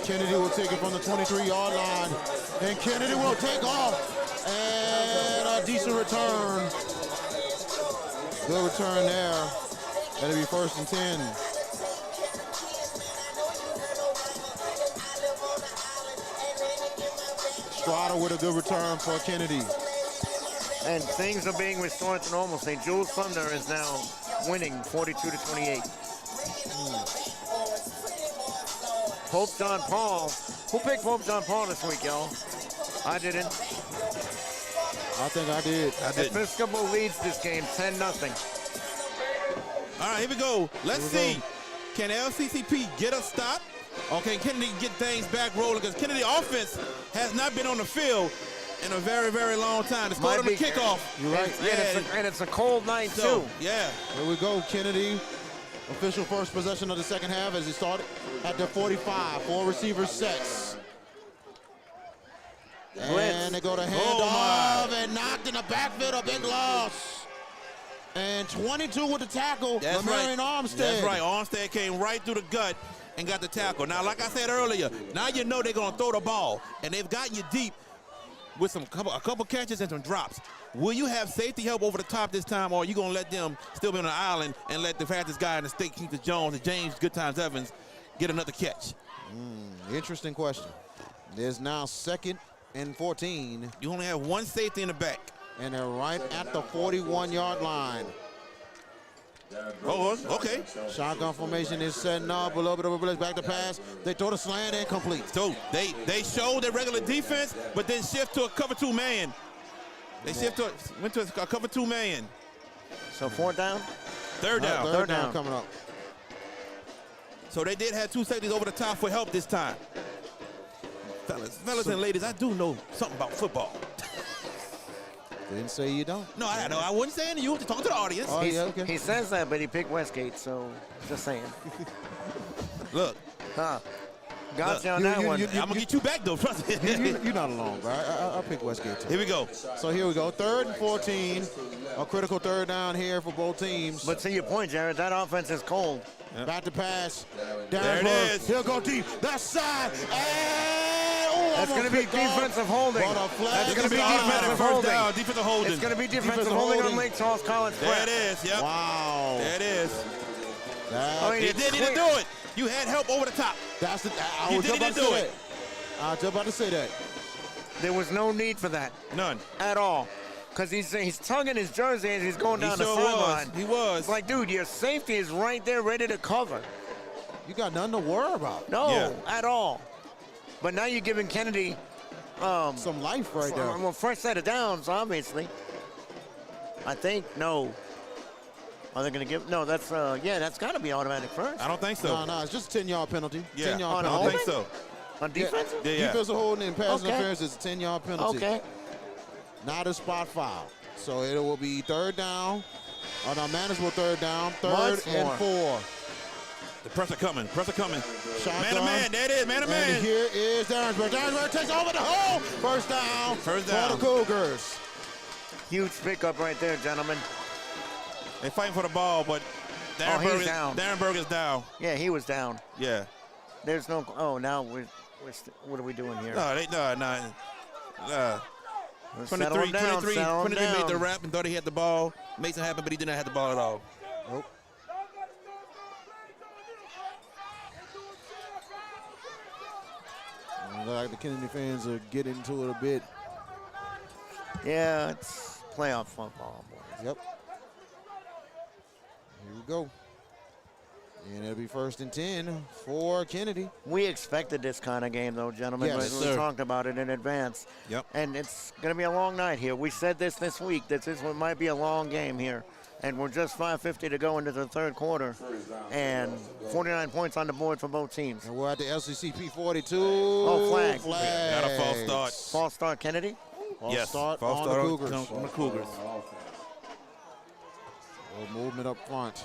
Kennedy will take it from the 23-yard line. And Kennedy will take off. And a decent return. Good return there. That'll be 1st and 10. Strada with a good return for Kennedy. And things are being restored to normalcy. Jules Thunder is now winning 42-28. Pope John Paul. Who picked Pope John Paul this week, y'all? I didn't. I think I did. Episcopal leads this game 10-0. All right, here we go. Let's see. Can LCCP get a stop? Or can Kennedy get things back rolling? Because Kennedy offense has not been on the field in a very, very long time. It's called on the kickoff. You're right. And it's a cold night, too. Yeah. Here we go, Kennedy. Official first possession of the second half as he started at the 45. 4 receiver sets. And they go to handoff and knocked in the backfield, a big loss. And 22 with the tackle, Lamarion Armstead. That's right. Armstead came right through the gut and got the tackle. Now, like I said earlier, now you know they're going to throw the ball, and they've gotten you deep with a couple catches and some drops. Will you have safety help over the top this time, or are you going to let them still be on the island and let the fastest guy in the state, Keith Jones and James Good Times Evans, get another catch? Interesting question. There's now 2nd and 14. You only have one safety in the back. And they're right at the 41-yard line. Oh, okay. Shotgun formation is setting up. A little bit of a blitz, back to pass. They throw the slant incomplete. So they show their regular defense, but then shift to a cover 2 man. They went to a cover 2 man. So 4th down? Third down. Third down coming up. So they did have 2 safeties over the top for help this time. Fellas and ladies, I do know something about football. Didn't say you don't. No, I wouldn't say anything. You have to talk to the audience. Oh, yeah, okay. He says that, but he picked Westgate, so just saying. Look. Got you on that one. I'm going to get you back, though. Trust me. You're not alone, bro. I'll pick Westgate, too. Here we go. So here we go. 3rd and 14. A critical third down here for both teams. But to your point, Jared, that offense is cold. Yep. Back to pass. There it is. He'll go deep. That side. That's going to be defensive holding. That's going to be defensive holding. Defensive holding. It's going to be defensive holding on Lake Charles College. There it is. Yep. Wow. There it is. You didn't need to do it. You had help over the top. That's the. I You was just didn't about to do say it. that. I was just about to say that. There was no need for that. None. At all. Because he's tugging his jersey as he's going down the sure sideline. He was. It's like, dude, your safety is right there ready to cover. You got nothing to worry about. No, at all. But now you're giving Kennedy some life right there. Well, first set of downs, obviously. I think, no. Are they going to give? No, that's that's got to be automatic first. I don't think so. No, it's just a 10-yard penalty. Yeah, 10-yard I don't think so. On defensive? Yeah. Defensive holding and pass interference is a 10-yard penalty. Okay. Not a spot foul. So it will be 3rd down. Oh, no, manageable 3rd down. 3rd and 4. The pressure coming. Shotgun. Man to man. There it is. Man to man. And here is Darrensburg. Darrensburg takes over the hole. First down. For the Cougars. Huge pickup right there, gentlemen. They're fighting for the ball, but he's down. Darrenburg is down. Yeah, he was down. Yeah. There's no. Oh, now what are we doing here? No. 23 made the wrap and thought he had the ball. Mason happened, but he did not have the ball at all. Nope. Like the Kennedy fans are getting into it a bit. Yeah, it's playoff football, boys. Yep. Here we go. And it'll be 1st and 10 for Kennedy. We expected this kind of game, though, gentlemen. Yes, we talked about it in advance. Yep. And it's going to be a long night here. We said this week that this one might be a long game here. And we're just 5:50 to go into the 3rd quarter. And 49 points on the board for both teams. And we're at the LCCP 42. Oh, flag. Got a false start. False start, Kennedy? False start false on start the Cougars. on the Cougars. Little movement up front.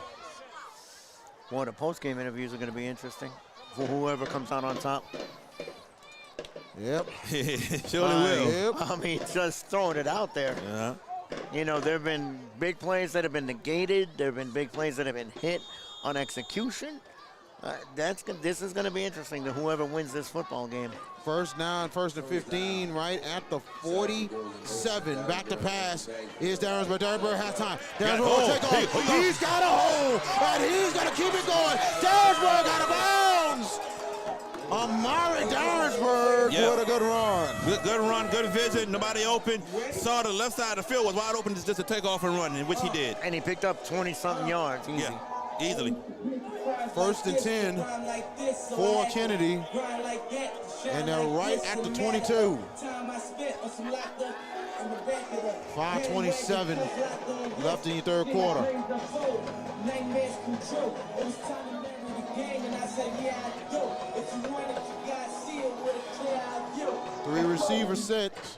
Boy, the post-game interviews are going to be interesting for whoever comes out on top. Yep. Surely will. Yep. I mean, just throwing it out there. Yeah. You know, there have been big plays that have been negated. There have been big plays that have been hit on execution. This is going to be interesting to whoever wins this football game. 1st down, 1st and 15, right at the 47. Back to pass is Darrensburg. Darrensburg has time. Darrensburg will take off. He's got a hole, and he's going to keep it going. Darrensburg out of bounds. Amari Darensburg with a good run. Good run, good vision. Nobody open. Saw the left side of the field was wide open just to take off and run, in which he did. And he picked up 20-something yards. Easy. Yeah, easily. 1st and 10 for Kennedy. And they're right at the 22. 5:27 left in your third quarter. 3 receiver sets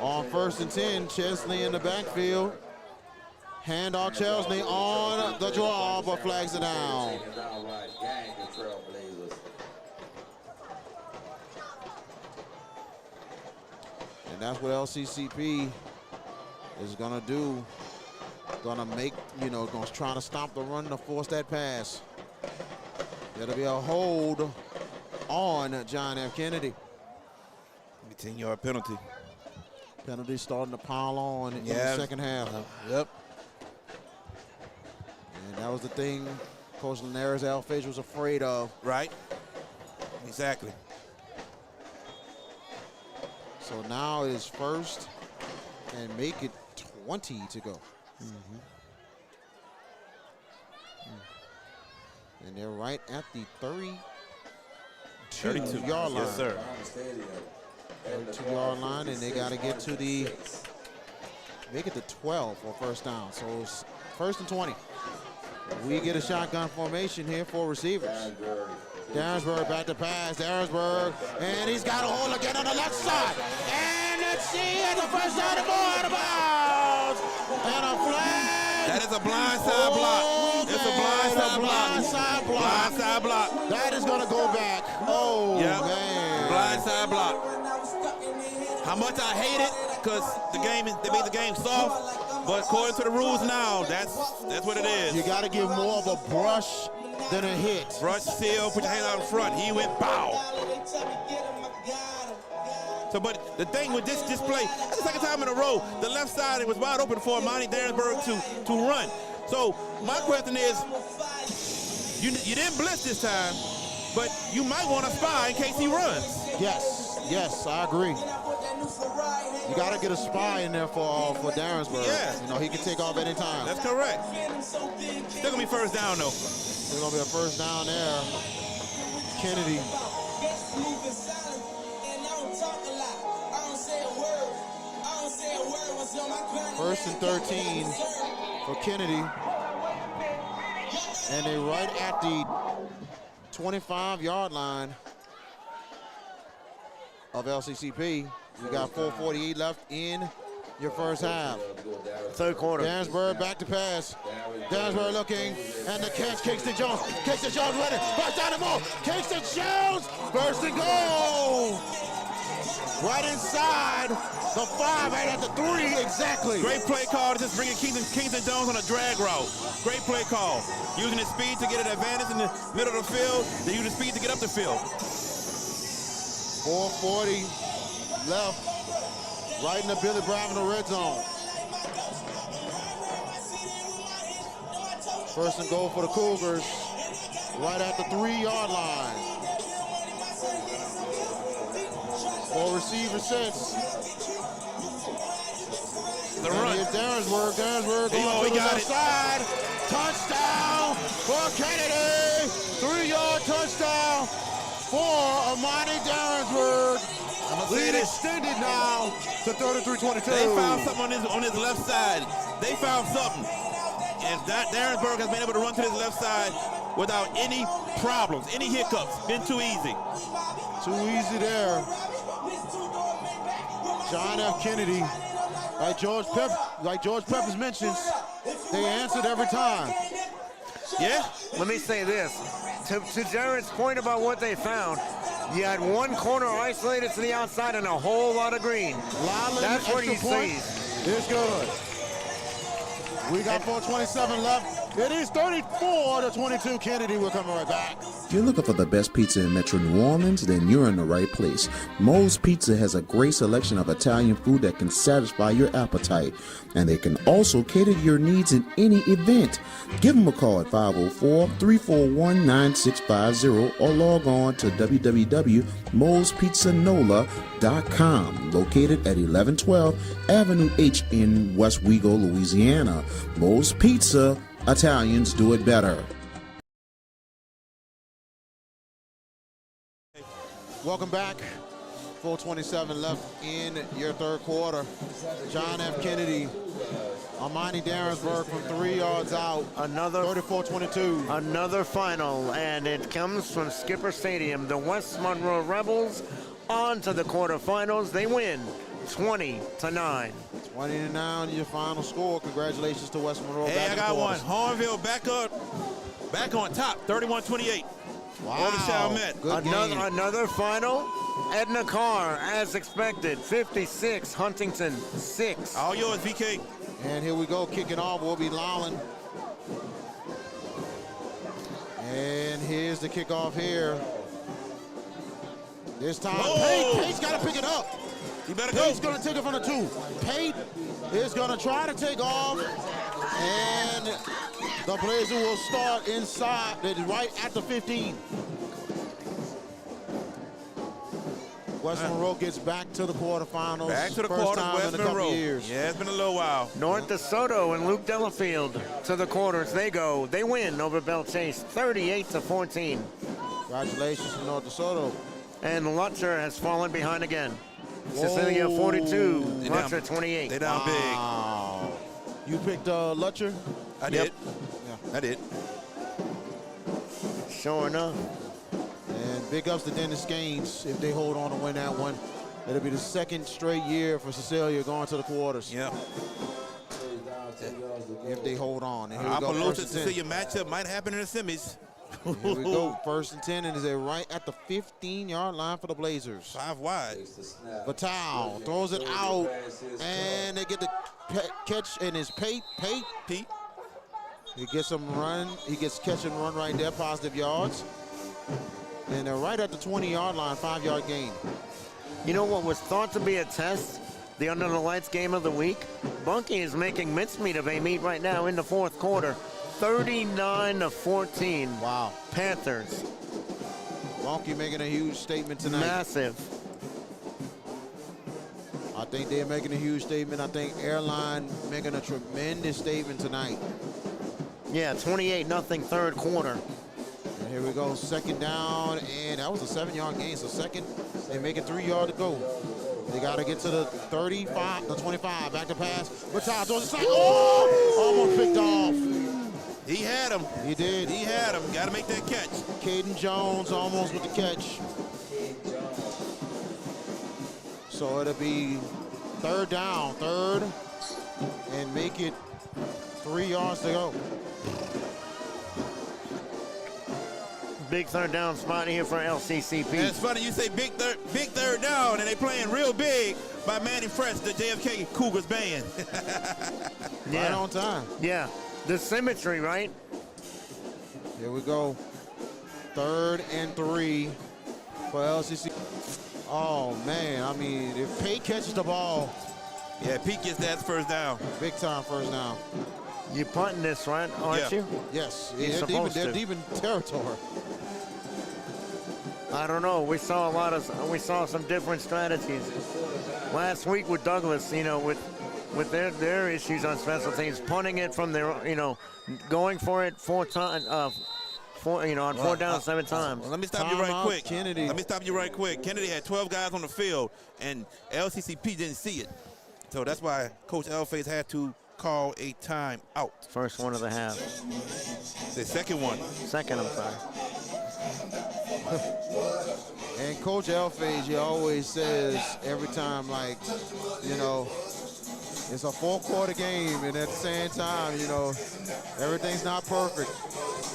on 1st and 10. Chesley in the backfield. Handoff Chesley on the draw, but flags it down. And that's what LCCP is gonna do. Gonna make, gonna try to stop the run to force that pass. That'll be a hold on John F. Kennedy. 10-yard penalty. Penalty starting to pile on in the second half. Yep. And that was the thing Coach Linares Alphage was afraid of. Right. Exactly. So now it is 1st and make it 20 to go. And they're right at the 32-yard line. Yes, sir. 32-yard line, and they got to get to the, make it to 12 for first down. So it's 1st and 20. We get a shotgun formation here for receivers. Darensburg back to pass. Darensburg, and he's got a hole again on the left side. And let's see, the first down, the ball out of bounds. And a flag. That is a blindside block. It's a blindside block. Blindside block. That is going to go back. Oh, man. Blindside block. How much I hate it, because they made the game soft. But according to the rules now, that's what it is. You got to give more of a brush than a hit. Brush, seal, put your hand out in front. He went bow. So, but the thing with this play, that's the second time in a row, the left side, it was wide open for Amani Darensburg to run. So my question is, you didn't blitz this time, but you might want to spy in case he runs. Yes, I agree. You got to get a spy in there for Darensburg. Yeah. He can take off any time. That's correct. Still going to be first down, though. Still going to be a first down there. Kennedy. First and 13 for Kennedy. And they're right at the 25-yard line of LCCP. You got 4:48 left in your first half. Third quarter. Darensburg back to pass. Darensburg looking, and the catch, Kingston Jones. Kingston Jones running, first down and more. Kingston Jones, first and goal. Right inside the 5, right at the 3, exactly. Great play call to just bringing Kingston Jones on a drag route. Great play call. Using his speed to get an advantage in the middle of the field, then use his speed to get up the field. 4:40 left, right in the Billy Bravin red zone. First and goal for the Cougars, right at the 3-yard line. 4 receiver sets. The run. Darensburg going to the left side. Touchdown for Kennedy. 3-yard touchdown for Amani Darensburg. Lead extended now to 33-22. They found something on his left side. They found something. And Darensburg has been able to run to his left side without any problems, any hiccups. Been too easy. Too easy there. John F. Kennedy, like George Peppers mentions, they answered every time. Yeah. Let me say this. To Jared's point about what they found, you had one corner isolated to the outside and a whole lot of green. That's what he sees. It's good. We got 4:27 left. It is 34-22. Kennedy. We're coming right back. If you're looking for the best pizza in Metro New Orleans, then you're in the right place. Moe's Pizza has a great selection of Italian food that can satisfy your appetite, and they can also cater to your needs in any event. Give them a call at 504-341-9650 or log on to www.moespizzanola.com, located at 1112 Avenue H in West Wego, Louisiana. Moe's Pizza, Italians do it better. Welcome back. 4:27 left in your third quarter. John F. Kennedy, Armani Darrensburg from 3 yards out. Another 34-22. Another final, and it comes from Skipper Stadium. The West Monroe Rebels on to the quarterfinals. They win 20-9. 20-9 your final score. Congratulations to West Monroe. Hey, I got one. Hornville back on top, 31-28. Wow. Over Chalmette. Another final. Edna Carr, as expected, 56. Huntington, 6. All yours, VK. And here we go, kicking off will be Lowland. And here's the kickoff here. This time, Pate's got to pick it up. You better go. Pate's going to take it from the 2. Pate is going to try to take off. And the Blazer will start inside, right at the 15. West Monroe gets back to the quarterfinals. Back to the First time quarters, in West a couple Monroe. years. Yeah, it's been a little while. North DeSoto and Luke Delafield to the quarters. They go. They win over Belle Chase, 38-14. Congratulations to North DeSoto. And Lutcher has fallen behind again. Cecilia, 42. Lutcher, 28. They down Wow. You picked Lutcher? I did. Yeah. I did. Sure enough. And big ups to Dennis Gaines if they hold on to win that one. It'll be the second straight year for Cecilia going to the quarters. Yeah. If they hold on. And here we go, Appaloosa first and 10. Cecilia matchup might happen in the semis. Here we go, 1st and 10, and is it right at the 15-yard line for the Blazers. 5 wide. Vital throws it out, and they get the catch, and it's Pete. He gets some run. He gets catch and run right there, positive yards. And they're right at the 20-yard line, 5-yard gain. You know what was thought to be a test? The Under the Lights game of the week? Bunky is making mincemeat of a meat right now in the fourth quarter. 39-14. Wow. Panthers. Bunky making a huge statement tonight. Massive. I think they're making a huge statement. I think Airline making a tremendous statement tonight. Yeah, 28-0 third quarter. And here we go, second down, and that was a 7-yard gain. So second, they make it 3 yards to go. They got to get to the 35, the 25, back to pass. Vital throws it side. Oh, almost picked off. He had him. He did. He had him. Got to make that catch. Caden Jones almost with the catch. So it'll be third down, and make it 3 yards to go. Big third down spot here for LCCP. And it's funny you say big third down, and they playing real big by Manny Fresh, the JFK Cougars band. Right on time. Yeah, the symmetry, right? Here we go. 3rd and 3 for LCC. Oh, man, I mean, if Pate catches the ball. Yeah, Pete gets that first down. Big time first down. You're punting this, right, aren't you? Yes, You're they're deep in territory. I don't know. We saw some different strategies last week with Douglas. You know, with their issues on special teams, punting it from their, going for it 4 times, on 4 down 7 times. Well, let me stop you right quick. Kennedy. Let me stop you right quick. Kennedy had 12 guys on the field, and LCCP didn't see it. So that's why Coach Elface had to call a timeout. First one of the half. The second one. Second, I'm sorry. And Coach Elface, he always says every time, It's a 4-quarter game, and at the same time, you know, everything's not perfect.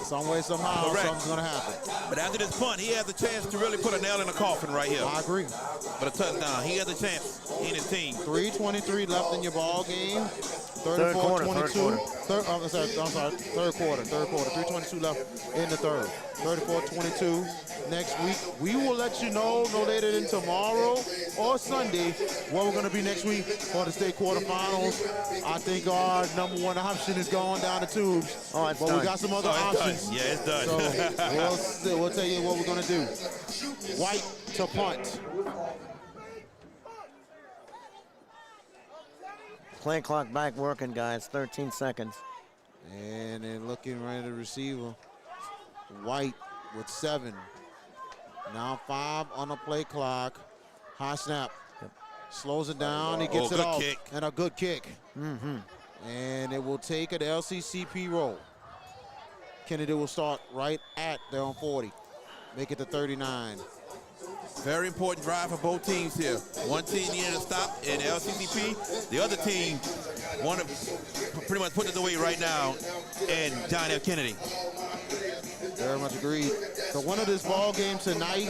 Some way, somehow, Correct. something's going to happen. But after this punt, he has a chance to really put a nail in the coffin right here. I agree. But a touchdown, he has a chance. He and his team. 3:23 left in your ball game. Third quarter, 34-22. Third quarter. 3:22 left in the third. 34-22. Next week, we will let you know no later than tomorrow or Sunday where we're going to be next week for the state quarterfinals. I think our number one option is going down the tubes. Oh, it's but done. we got some other It's options. done. Yeah, it's done. So we'll tell you what we're going to do. White to punt. Play clock back working, guys. 13 seconds. And then looking right at the receiver. White with 7. Now 5 on the play clock. High snap. Slows it down. He gets it good off. kick. And a good kick. And it will take an LCCP roll. Kennedy will start right at their own 40. Make it to 39. Very important drive for both teams here. One team needed to stop in LCCP. The other team want to pretty much put it away right now in John F. Kennedy. Very much agreed. The winner of this ball game tonight,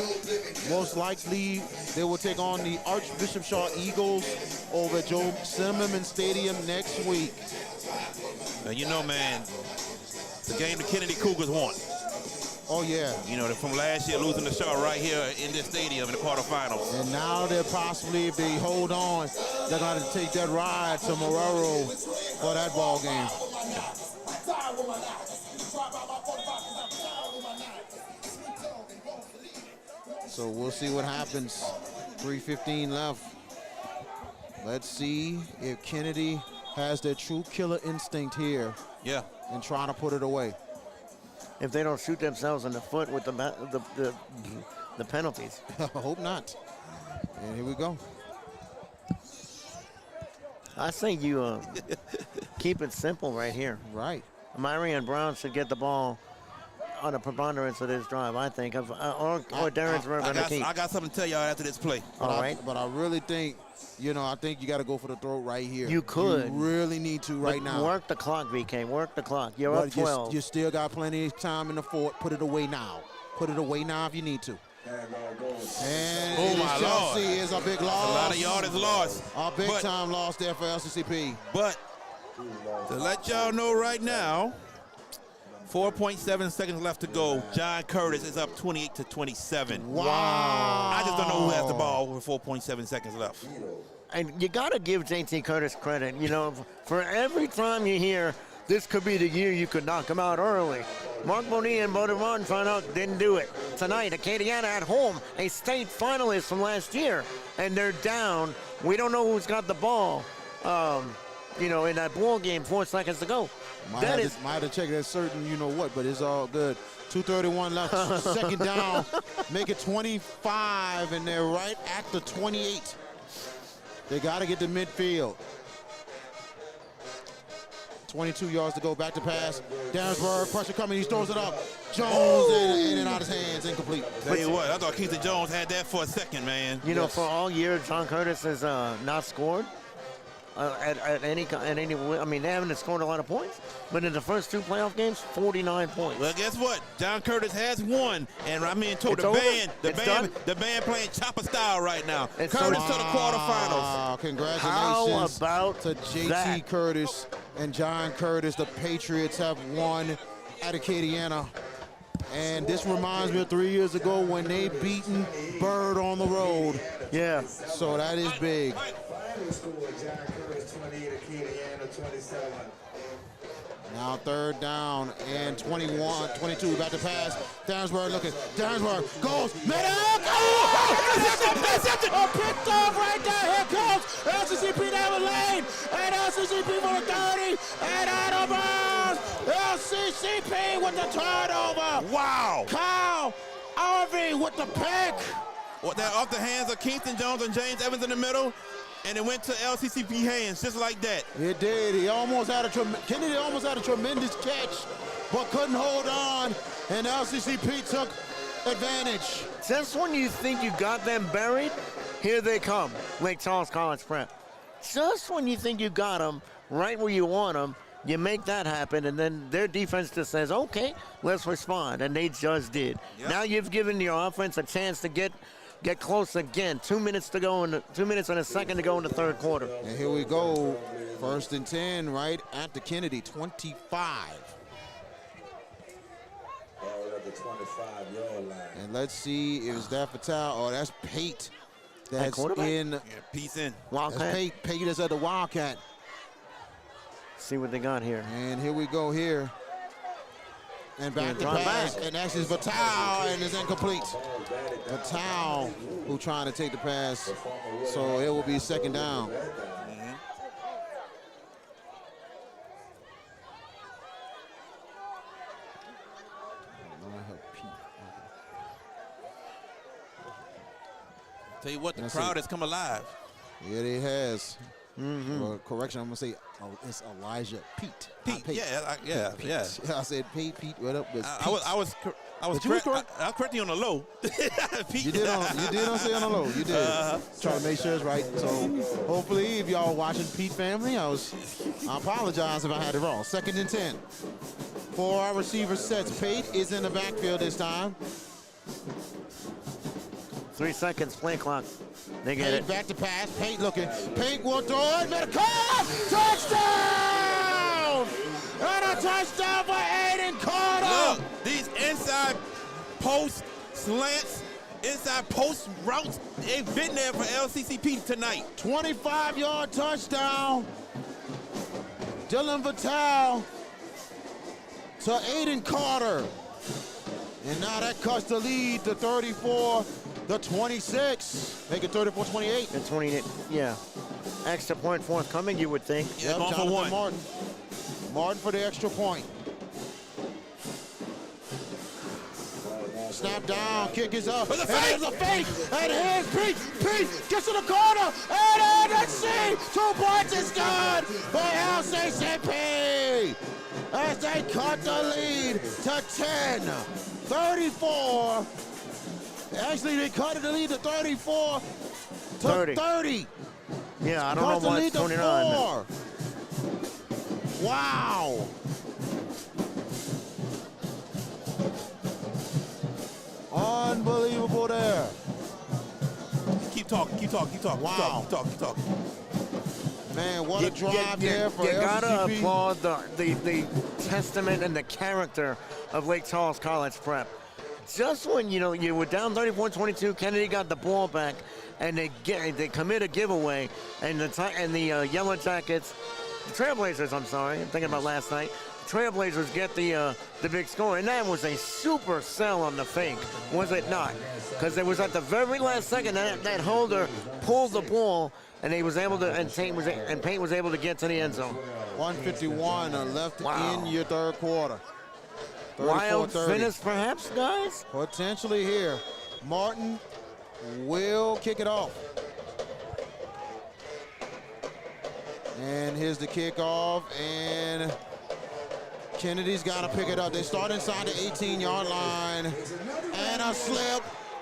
most likely they will take on the Archbishop Shaw Eagles over at Joe Zimmerman Stadium next week. Now, you know, man, the game the Kennedy Cougars won. Oh, yeah. You know, from last year losing to Shaw right here in this stadium in the quarterfinals. And now they're possibly, if they hold on, they're going to take that ride to Marrero for that ball game. So we'll see what happens. 3:15 left. Let's see if Kennedy has their true killer instinct here. Yeah. And trying to put it away. If they don't shoot themselves in the foot with the penalties. I hope not. And here we go. I say you keep it simple right here. Right. Marion Brown should get the ball on a preponderance of this drive, I think, or Darren's going to keep. I got something to tell y'all after this play. All right. But I really think, you know, I think you got to go for the throw right here. You could. You really need to right now. Work the clock, VK. Work the clock. You're up 12. You still got plenty of time in the fort. Put it away now. Put it away now if you need to. And Oh, my Lord. Chelsea is a big loss. A lot of yardage lost. A big time loss there for LCCP. But to let y'all know right now, 4.7 seconds left to go. John Curtis is up 28-27. Wow. I just don't know who has the ball with 4.7 seconds left. And you got to give JT Curtis credit. You know, for every time you hear, this could be the year you could knock him out early. Mark Bonilla and Baudemont found out didn't do it. Tonight, Acadiana at home, a state finalist from last year, and they're down. We don't know who's got the ball, you know, in that ball game, 4 seconds to go. Might have to check that certain, you know what, but it's all good. 2:31 left, second down. Make it 25, and they're right at the 28. They got to get to midfield. 22 yards to go, back to pass. Darrensburg, pressure coming, he throws it up. Jones in and out of his hands, incomplete. Tell you what, I thought Keith Jones had that for a second, man. You know, for all year, John Curtis has not scored at any. I mean, they haven't scored a lot of points, but in the first 2 playoff games, 49 points. Well, guess what? John Curtis has won, and I'm being told It's the over? band playing chopper style right now. It's Curtis over. to the quarterfinals. Congratulations How about to JT that? Curtis and John Curtis. The Patriots have won at Acadiana. And this reminds me of 3 years ago when they beaten Bird on the road. Yeah. So that is big. Now third down and 21, 22, back to pass. Darrensburg looking. Darrensburg goes. Middle. Oh, picked off right there. Here comes LCCP down the lane. And LCCP for the 30. And out of bounds. LCCP with the turnover. Wow. Kyle Harvey with the pick. Well, that off the hands of Kingston Jones and James Evans in the middle, and it went to LCCP hands just like that. It did. He almost had Kennedy almost had a tremendous catch, but couldn't hold on, and LCCP took advantage. Just when you think you got them buried, here they come. Lake Charles College Prep. just when you think you got them right where you want them, you make that happen, and then their defense just says, okay, let's respond, and they just did. Yep. Now you've given your offense a chance to get close again. 2 minutes to go, 2 minutes and a second to go in the third quarter. And here we go, 1st and 10 right at the Kennedy, 25. Ball at the 25-yard line. And let's see, is that Fatal? Oh, that's Pate. That's quarterback? in. Yeah, peace in. That's Wildcat. Pate. Pate is at the Wildcat. See what they got here. And here we go here. And back to drop pass. back. And that's his Fatal, and it's incomplete. Fatal, who trying to take the pass. So it will be 2nd down. Tell you what, the That's crowd it. has come alive. Yeah, it has. Well, correction, I'm gonna say it's Elijah Pete. Pete, Pete. yeah. I said Pete. What up? It's I Pete. was But you was correct. I was correcting on the low. Pete. You did on say on the low. You did. Try to make sure it's right. So hopefully, if y'all watching Pete Family, I apologize if I had it wrong. 2nd and 10. For our receiver sets, Pate is in the backfield this time. 3 seconds, play clock. They get Pate it. back to pass. Pate looking. Pate will throw it. Metcalf! Touchdown! And a touchdown for Aiden Carter! Look, these inside post slants, inside post routes, they've been there for LCCP tonight. 25-yard touchdown. Dylan Fatal to Aiden Carter. And now that cuts the lead to 34, the 26. Make it 34-28. And 28, yeah. Extra point forthcoming, you would think. Yeah, going for Jonathan one. Martin for the extra point. Snap down, kick is up. There's a And fake. there's a fake. And here's Pete. Pete gets to the corner. And let's see. 2 points is good for LCCP. As they cut the lead to 10. 34. Actually, they cut the lead to 34 to 30. Yeah, I don't Cuts the know why lead it's to 29. 4. Wow. Unbelievable there. Keep talking. Wow. Keep talking. Man, what a drive there for You gotta LCCP. applaud the testament and the character of Lake Charles College Prep. Just when you were down 34-22, Kennedy got the ball back, and they commit a giveaway, and the Yellow Jackets, the Trailblazers, I'm thinking about last night. Trailblazers get the big score, and that was a super sell on the fake, was it not? Because it was at the very last second that holder pulled the ball, and he was able to, and Payne was able to get to the end zone. 151 left in your third quarter. Wild 34-30. finish, perhaps, guys. Potentially here. Martin will kick it off. And here's the kickoff, and Kennedy's got to pick it up. They start inside the 18-yard line, and a slip.